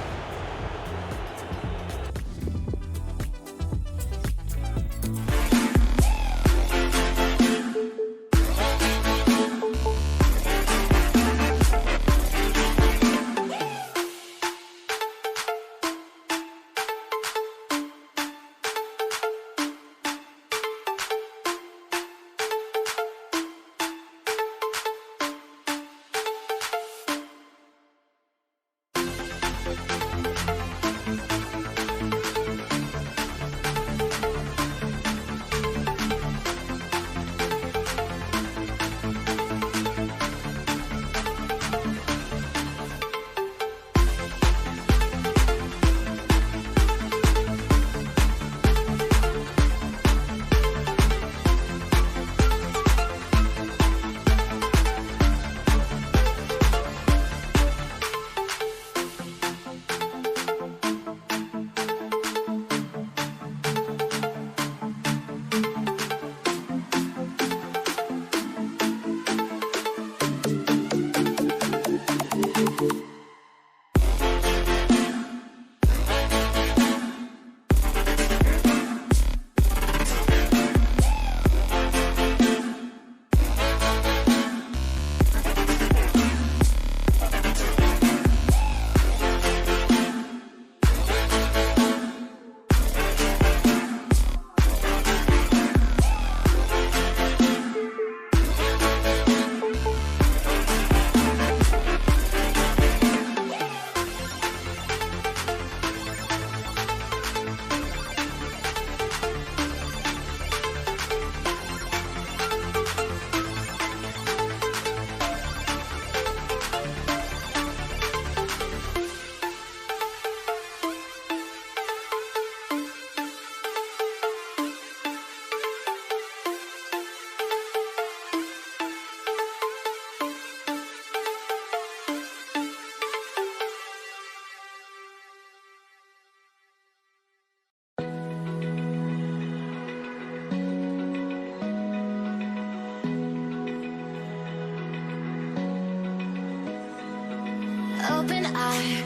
high.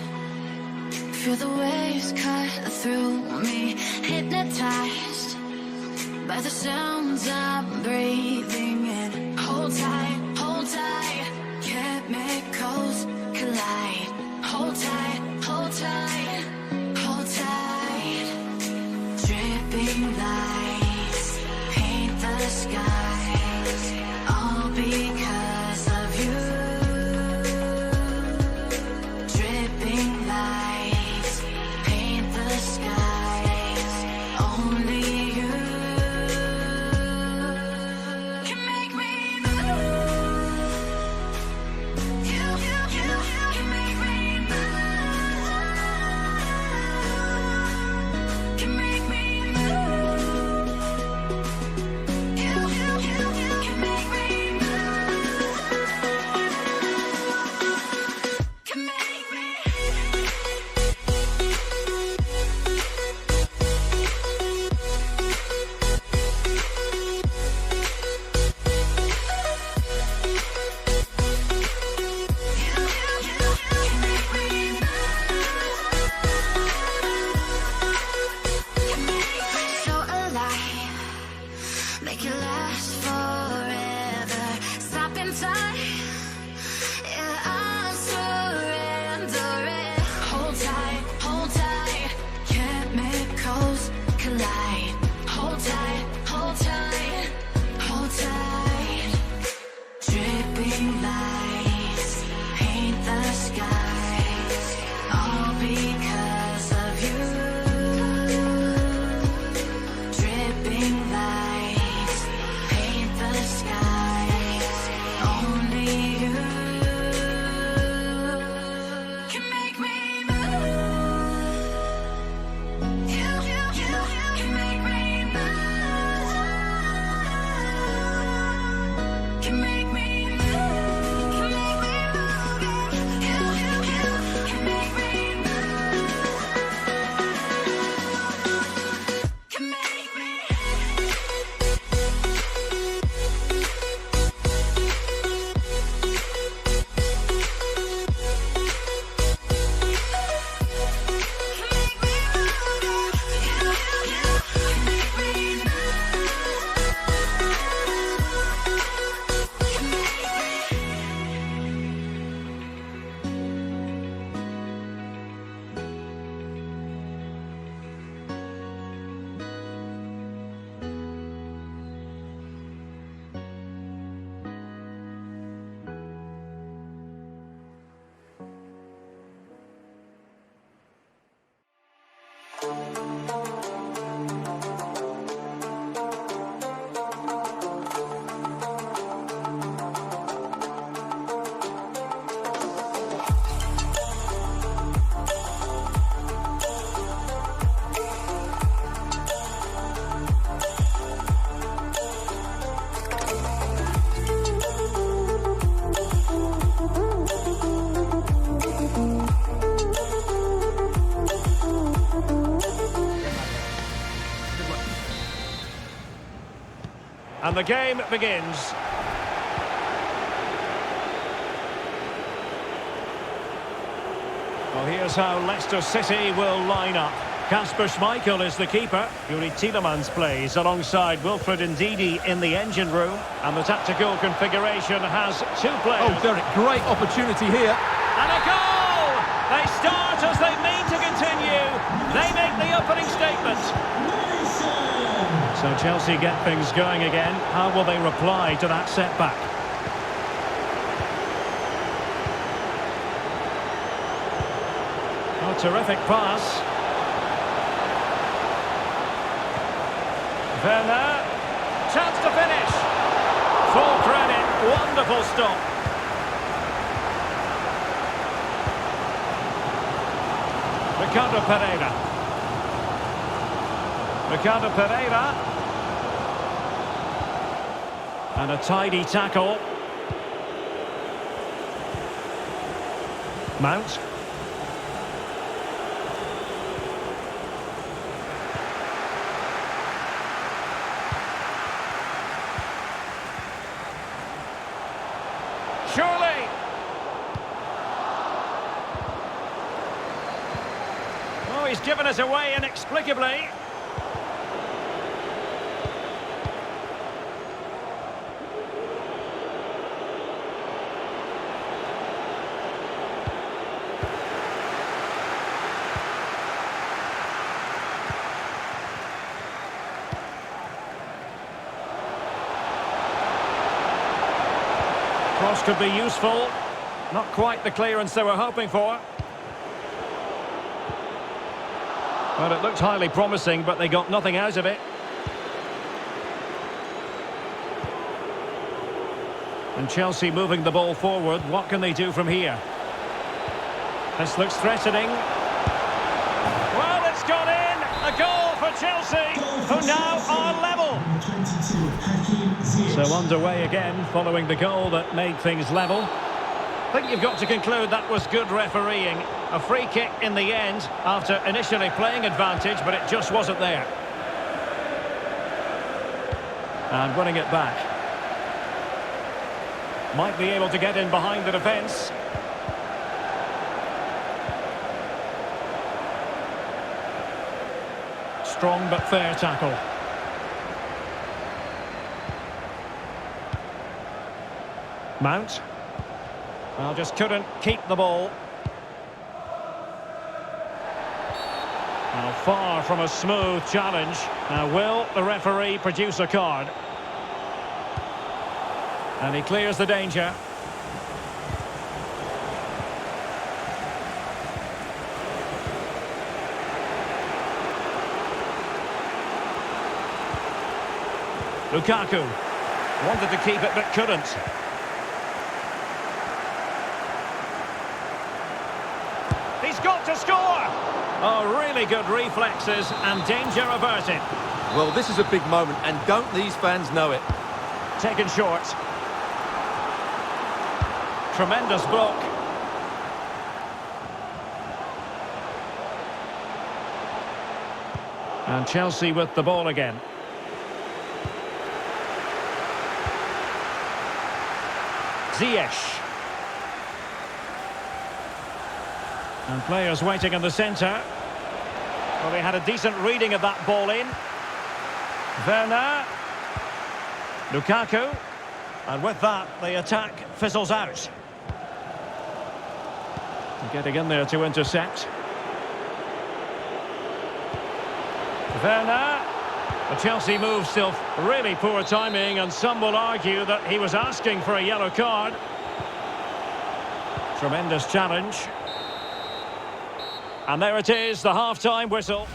Feel the waves cut through me, hypnotized by the sounds I'm breathing in. Hold tight, chemicals collide. Hold tight, hold tight, hold tight. Dripping lights paint the skies, all because of you. Dripping lights paint the skies, only you can make me move. You can make me move. Can make me move. You can make me move. Can make me. So alive, make it last forever. Stop in time, yeah, I surrender it. Hold tight, chemicals collide. Hold tight, hold tight, hold tight. Dripping lights paint the skies, all because of you. Dripping lights paint the skies, only you can make me move. You can make me move. Can make me move. Can make me move. You can make me move. Can make me. And the game begins. Well, here's how Leicester City will line up. Kasper Schmeichel is the keeper. Yuri Tielemans plays alongside Wilfred Ndidi in the engine room. And the tactical configuration has two players. Oh, Derek, great opportunity here. And a goal! They start as they mean to continue. They make the opening statement. So Chelsea get things going again. How will they reply to that setback? Oh, terrific pass. Werner, chance to finish. Full credit, wonderful stop. Ricardo Pereira. Ricardo Pereira. And a tidy tackle. Mount. Surely. given it away inexplicably. Cross could be useful. Not quite the clearance they were hoping for. Well, it looked highly promising, but they got nothing out of it. And Chelsea moving the ball forward. What can they do from here? This looks threatening. Well, it's gone in. A goal for Chelsea, who now are level. So underway again, following the goal that made things level. I think you've got to conclude that was good refereeing. A free kick in the end after initially playing advantage, but it just wasn't there. And winning it back. Might be able to get in behind the defence. Strong but fair tackle. Mount. Well, just couldn't keep the ball. Now, far from a smooth challenge. Now, will the referee produce a card? And he clears the danger. Lukaku wanted to keep it but couldn't. He's got to score! Oh, really good reflexes and danger averted. Well, this is a big moment, and don't these fans know it? Taken short. Tremendous block. And Chelsea with the ball again. Ziyech. And players waiting in the centre. Well, they had a decent reading of that ball in. Werner. Lukaku. And with that, the attack fizzles out. Getting in there to intercept. Werner. The Chelsea move still really poor timing, and some will argue that he was asking for a yellow card. Tremendous challenge. And there it is, the half-time whistle.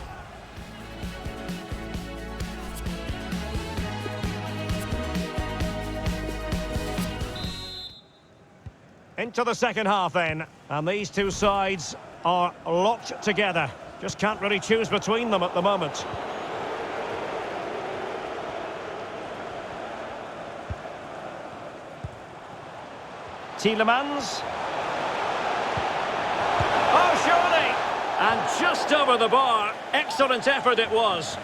Into the second half then, and these two sides are locked together. Just can't really choose between them at the moment. Tielemans. Oh, surely! And just over the bar. Excellent effort it was.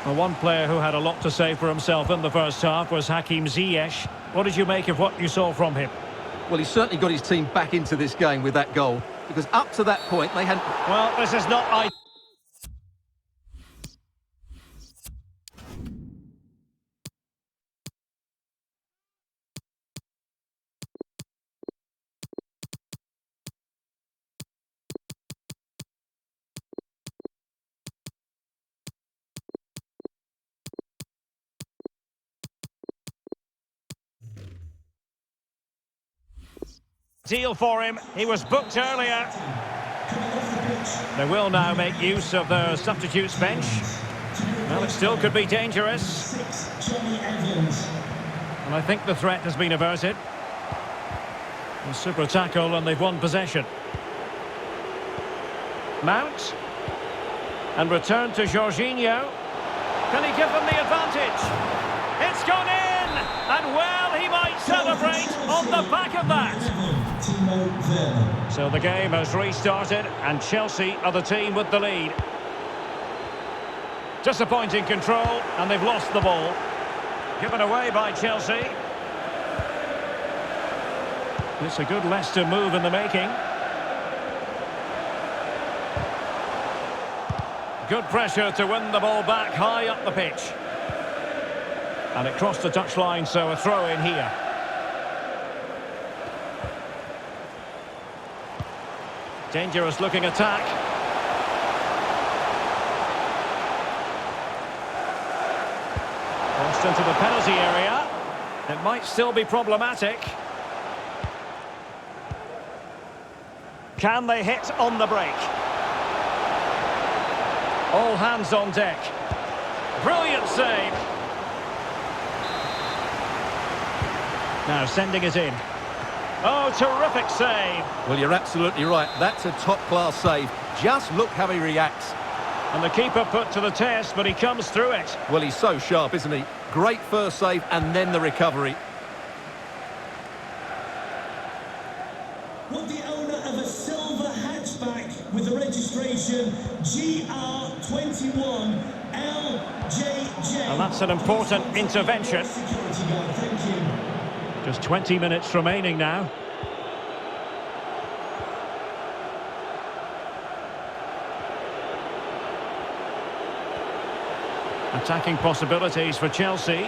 Well, one player who had a lot to say for himself in the first half was Hakim Ziyech. What did you make of what you saw from him? Well, he certainly got his team back into this game with that goal, because up to that point they hadn't... Well, this is not ideal. Deal for him. He was booked earlier. They will now make use of their substitutes bench. Well, it still could be dangerous. And I think the threat has been averted. A super tackle, and they've won possession. Mount. And return to Jorginho. Can he give them the advantage? It's gone in! And well, he might celebrate on the back of that. So the game has restarted, and Chelsea are the team with the lead. Disappointing control, and they've lost the ball. Given away by Chelsea. It's a good Leicester move in the making. Good pressure to win the ball back high up the pitch. And it crossed the touchline, so a throw in here. Dangerous looking attack. Crossed into the penalty area. It might still be problematic. Can they hit on the break? All hands on deck. Brilliant save. Now sending it in. Oh, terrific save. Well, you're absolutely right. That's a top-class save. Just look how he reacts. And the keeper put to the test, but he comes through it. Well, he's so sharp, isn't he? Great first save and then the recovery. What the owner of a silver hatchback with the registration GR21LJJ. And that's an important intervention. Security guard, thank you. Just 20 minutes remaining now. Attacking possibilities for Chelsea.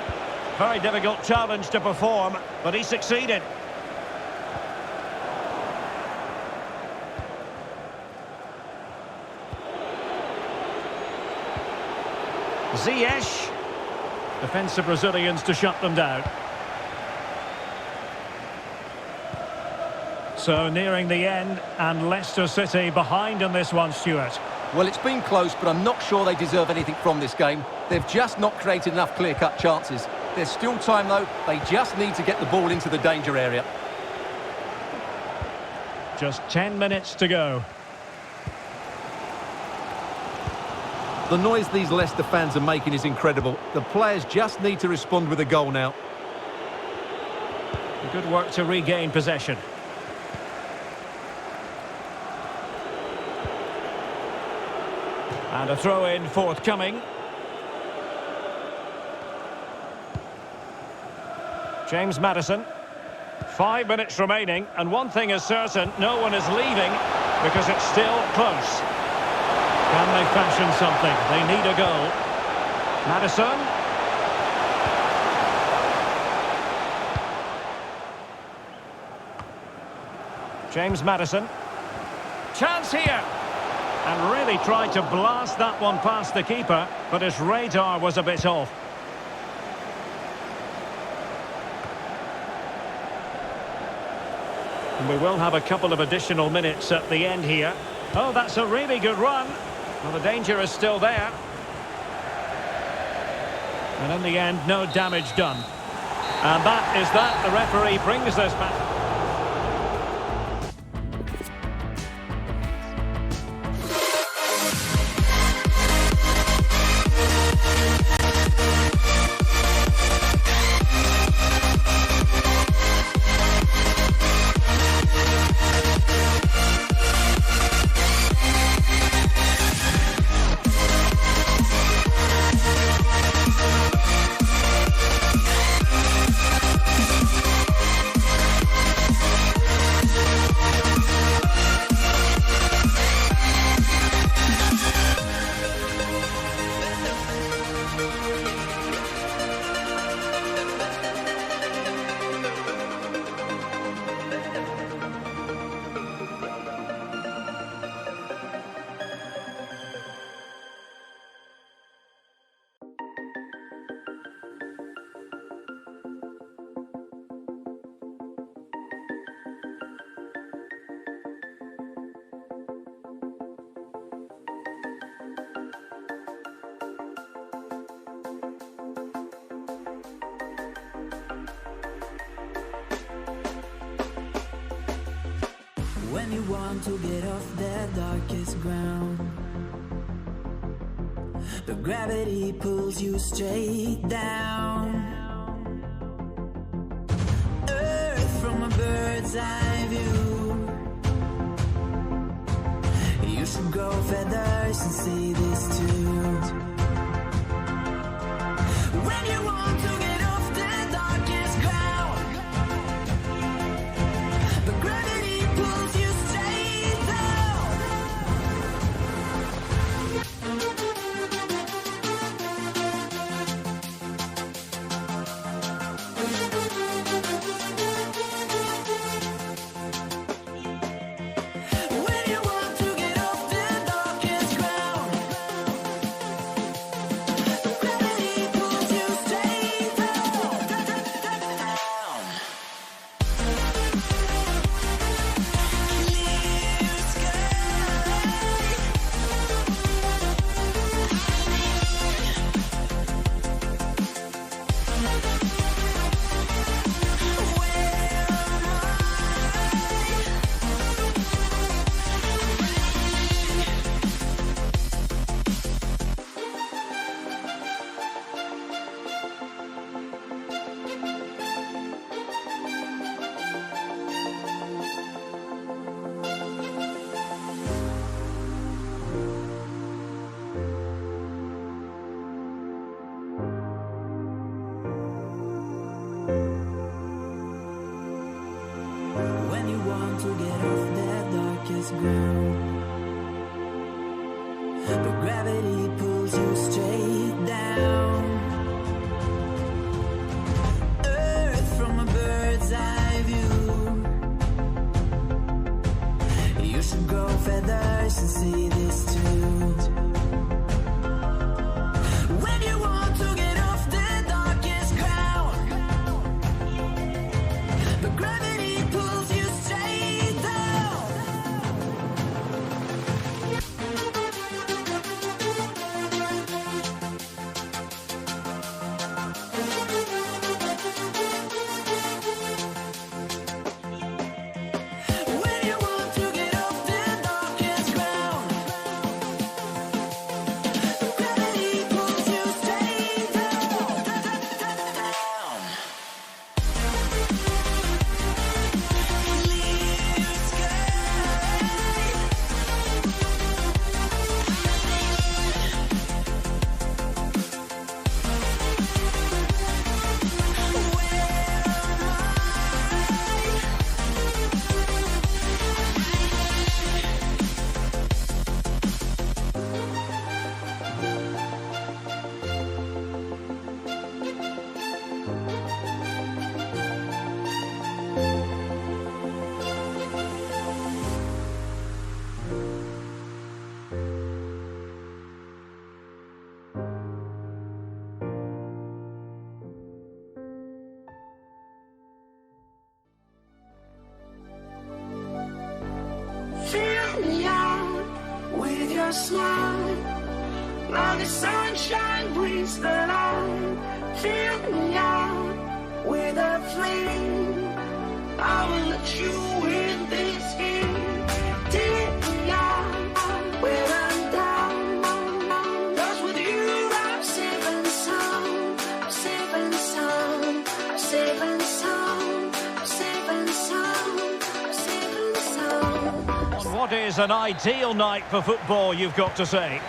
Very difficult challenge to perform, but he succeeded. Ziyech. Defensive Brazilians to shut them down. So nearing the end, and Leicester City behind in this one, Stuart. Well, it's been close, but I'm not sure they deserve anything from this game. They've just not created enough clear-cut chances. There's still time, though. They just need to get the ball into the danger area. Just 10 minutes to go. The noise these Leicester fans are making is incredible. The players just need to respond with a goal now. Good work to regain possession. And a throw-in forthcoming. James Maddison. 5 minutes remaining, and one thing is certain, no one is leaving because it's still close. Can they fashion something? They need a goal. Maddison. James Maddison. Chance here. And really tried to blast that one past the keeper, but his radar was a bit off. And we will have a couple of additional minutes at the end here. Oh, that's a really good run. Well, the danger is still there. And in the end, no damage done. And that is that. The referee brings this back. When you want to get off that darkest ground, but gravity pulls you straight down. Earth from a bird's eye view. You should grow feathers and see this too. When you want to get off that darkest ground, ground. But gravity pulls you straight down. Earth from a bird's eye view. You should grow feathers and see this too. When you want to get off the darkest ground, but gravity pulls you straight down. When you want to get off the darkest ground, gravity pulls you straight down. Clear sky. Fill me out with your smile. Now the sunshine brings the light. Fill me out with a flame. I will let you in this game. Take me out when I'm down. 'Cause with you I'm safe and sound. I'm safe and sound. I'm safe and sound. I'm safe and sound. I'm safe and sound. What is an ideal night for football, you've got to say?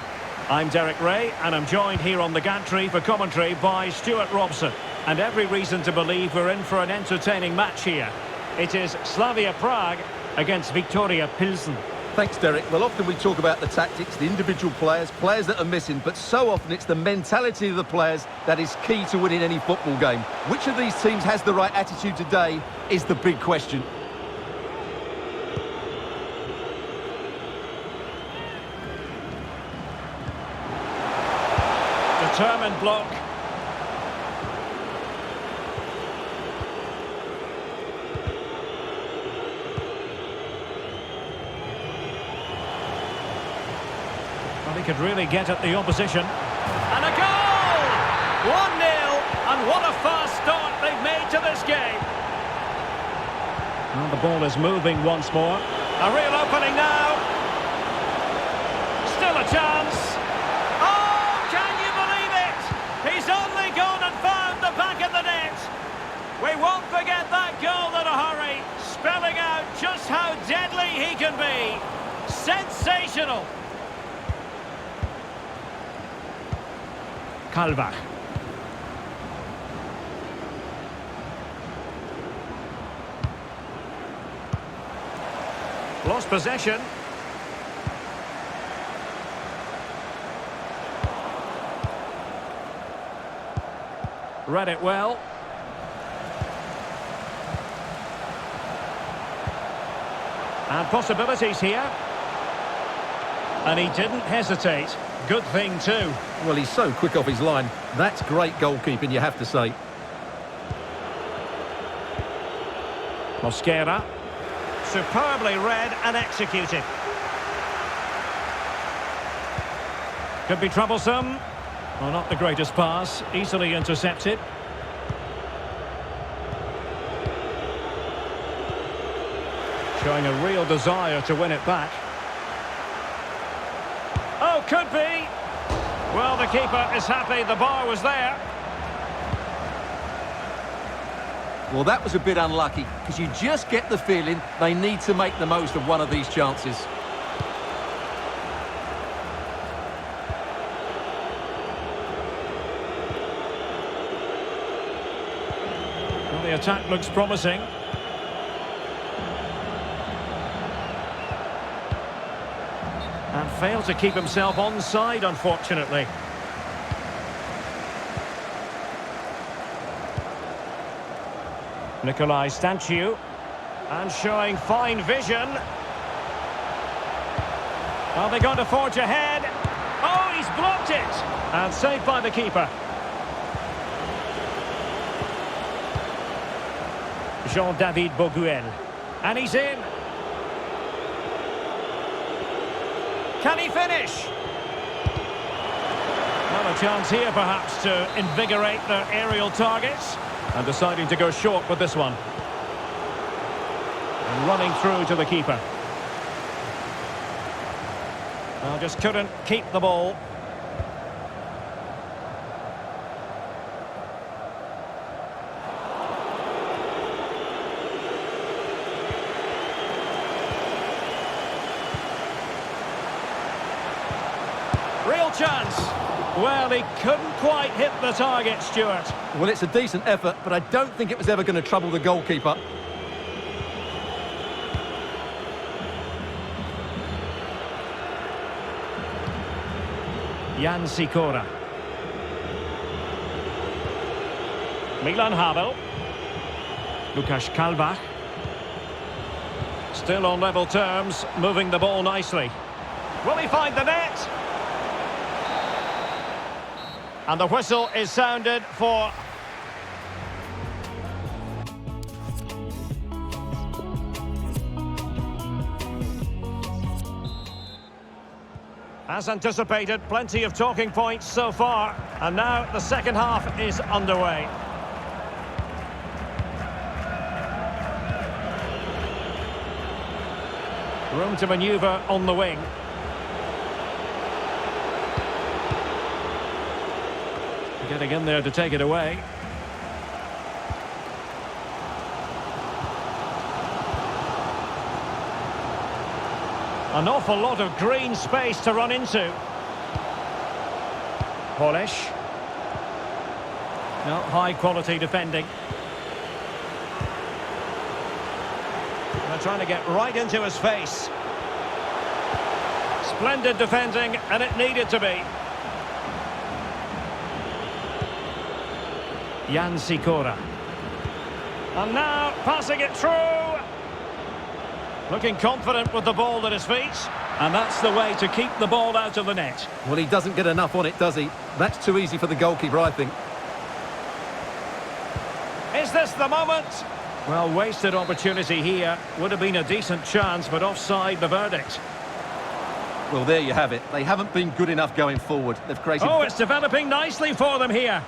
I'm Derek Ray, and I'm joined here on the gantry for commentary by Stuart Robson. And every reason to believe we're in for an entertaining match here. It is Slavia Prague against Victoria Pilsen. Thanks, Derek. Well, often we talk about the tactics, the individual players that are missing, but so often it's the mentality of the players that is key to winning any football game. Which of these teams has the right attitude today is the big question. Determined block. Well, he could really get at the opposition. And a goal! 1-0, and what a fast start they've made to this game. Well, the ball is moving once more. A real opening now. Still a chance. Oh, can you believe it? He's only gone and found the back of the net. We won't forget that goal in a hurry, spelling out just how deadly he can be. Sensational. Kalbach. Lost possession. Read it well. And possibilities here. And he didn't hesitate. Good thing too. Well, he's so quick off his line. That's great goalkeeping, you have to say. Mosquera. Superbly read and executed. Could be troublesome. Well, not the greatest pass. Easily intercepted. Showing a real desire to win it back. Oh, could be. Well, the keeper is happy the bar was there. Well, that was a bit unlucky, because you just get the feeling they need to make the most of one of these chances. Well, the attack looks promising. Failed to keep himself onside, unfortunately. Nicolai Stanciu. And showing fine vision. Are they going to forge ahead? Oh, he's blocked it! And saved by the keeper. Jean-David Boguel. And he's in. Can he finish? Another chance here, perhaps, to invigorate their aerial targets. And deciding to go short with this one. And running through to the keeper. Well, just couldn't keep the ball. Real chance. Well, he couldn't quite hit the target, Stuart. Well, it's a decent effort, but I don't think it was ever going to trouble the goalkeeper. Jan Sikora. Milan Havel. Lukasz Kalbach. Still on level terms, moving the ball nicely. Will he find the net? And the whistle is sounded for... As anticipated, plenty of talking points so far. And now the second half is underway. Room to manoeuvre on the wing. Getting in there to take it away. An awful lot of green space to run into. Polish. No, high quality defending. They're trying to get right into his face. Splendid defending, and it needed to be. Jan Sikora. And now passing it through. Looking confident with the ball at his feet. And that's the way to keep the ball out of the net. Well, he doesn't get enough on it, does he? That's too easy for the goalkeeper, I think. Is this the moment? Well, wasted opportunity here. Would have been a decent chance, but offside the verdict. Well, there you have it. They haven't been good enough going forward. They've created... Oh, it's developing nicely for them here.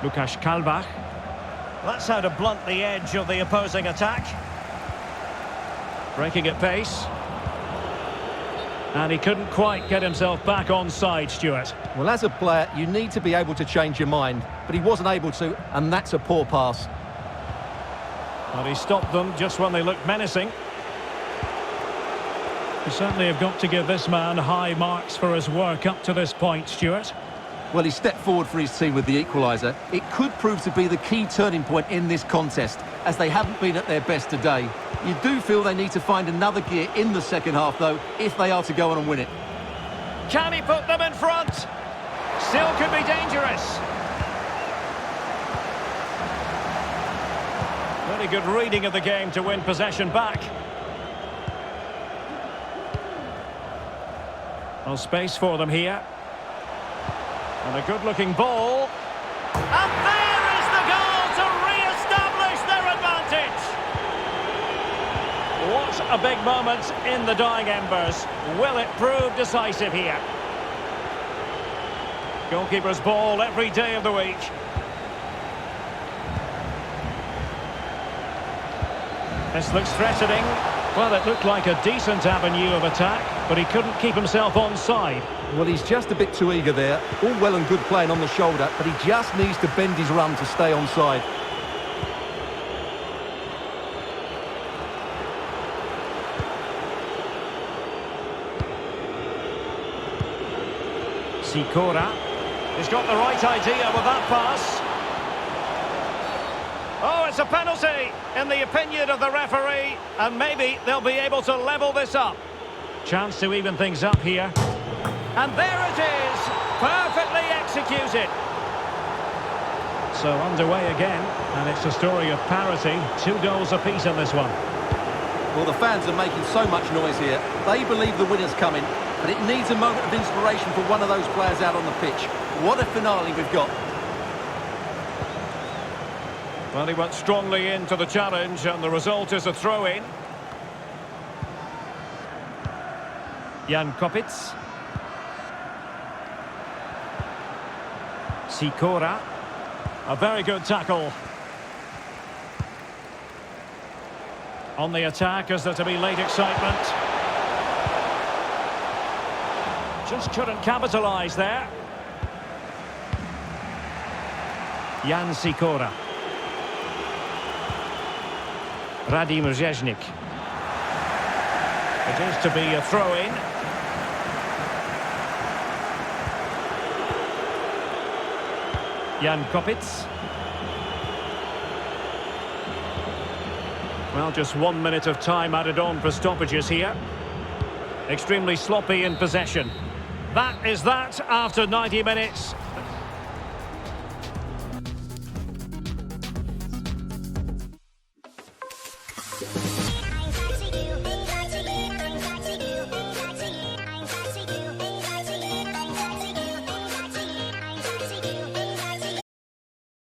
Lukasz Kalbach. That's how to blunt the edge of the opposing attack. Breaking at pace. And he couldn't quite get himself back on side, Stuart. Well, as a player, you need to be able to change your mind. But he wasn't able to, and that's a poor pass. But he stopped them just when they looked menacing. You certainly have got to give this man high marks for his work up to this point, Stuart. Well, he stepped forward for his team with the equaliser. It could prove to be the key turning point in this contest, as they haven't been at their best today. You do feel they need to find another gear in the second half, though, if they are to go on and win it. Can he put them in front? Still could be dangerous. Very good reading of the game to win possession back. Well, space for them here. And a good-looking ball. And there is the goal to re-establish their advantage. What a big moment in the dying embers. Will it prove decisive here? Goalkeeper's ball every day of the week. This looks threatening. Well, it looked like a decent avenue of attack, but he couldn't keep himself onside. Well, he's just a bit too eager there. All well and good playing on the shoulder, but he just needs to bend his run to stay onside. Sikora. He's got the right idea with that pass. Oh, it's It's a penalty, in the opinion of the referee, and maybe they'll be able to level this up. Chance to even things up here. And there it is, perfectly executed. So underway again, and it's a story of parity. 2 goals apiece in this one. Well, the fans are making so much noise here. They believe the winner's coming, but it needs a moment of inspiration for one of those players out on the pitch. What a finale we've got. Well, he went strongly into the challenge, and the result is a throw-in. Jan Kopitz. Sikora. A very good tackle. On the attack, is there to be late excitement? Just couldn't capitalise there. Jan Sikora. Radim Rzeźnik. It is to be a throw-in. Jan Kopitz. Well, just 1 minute of time added on for stoppages here. Extremely sloppy in possession. That is that after 90 minutes.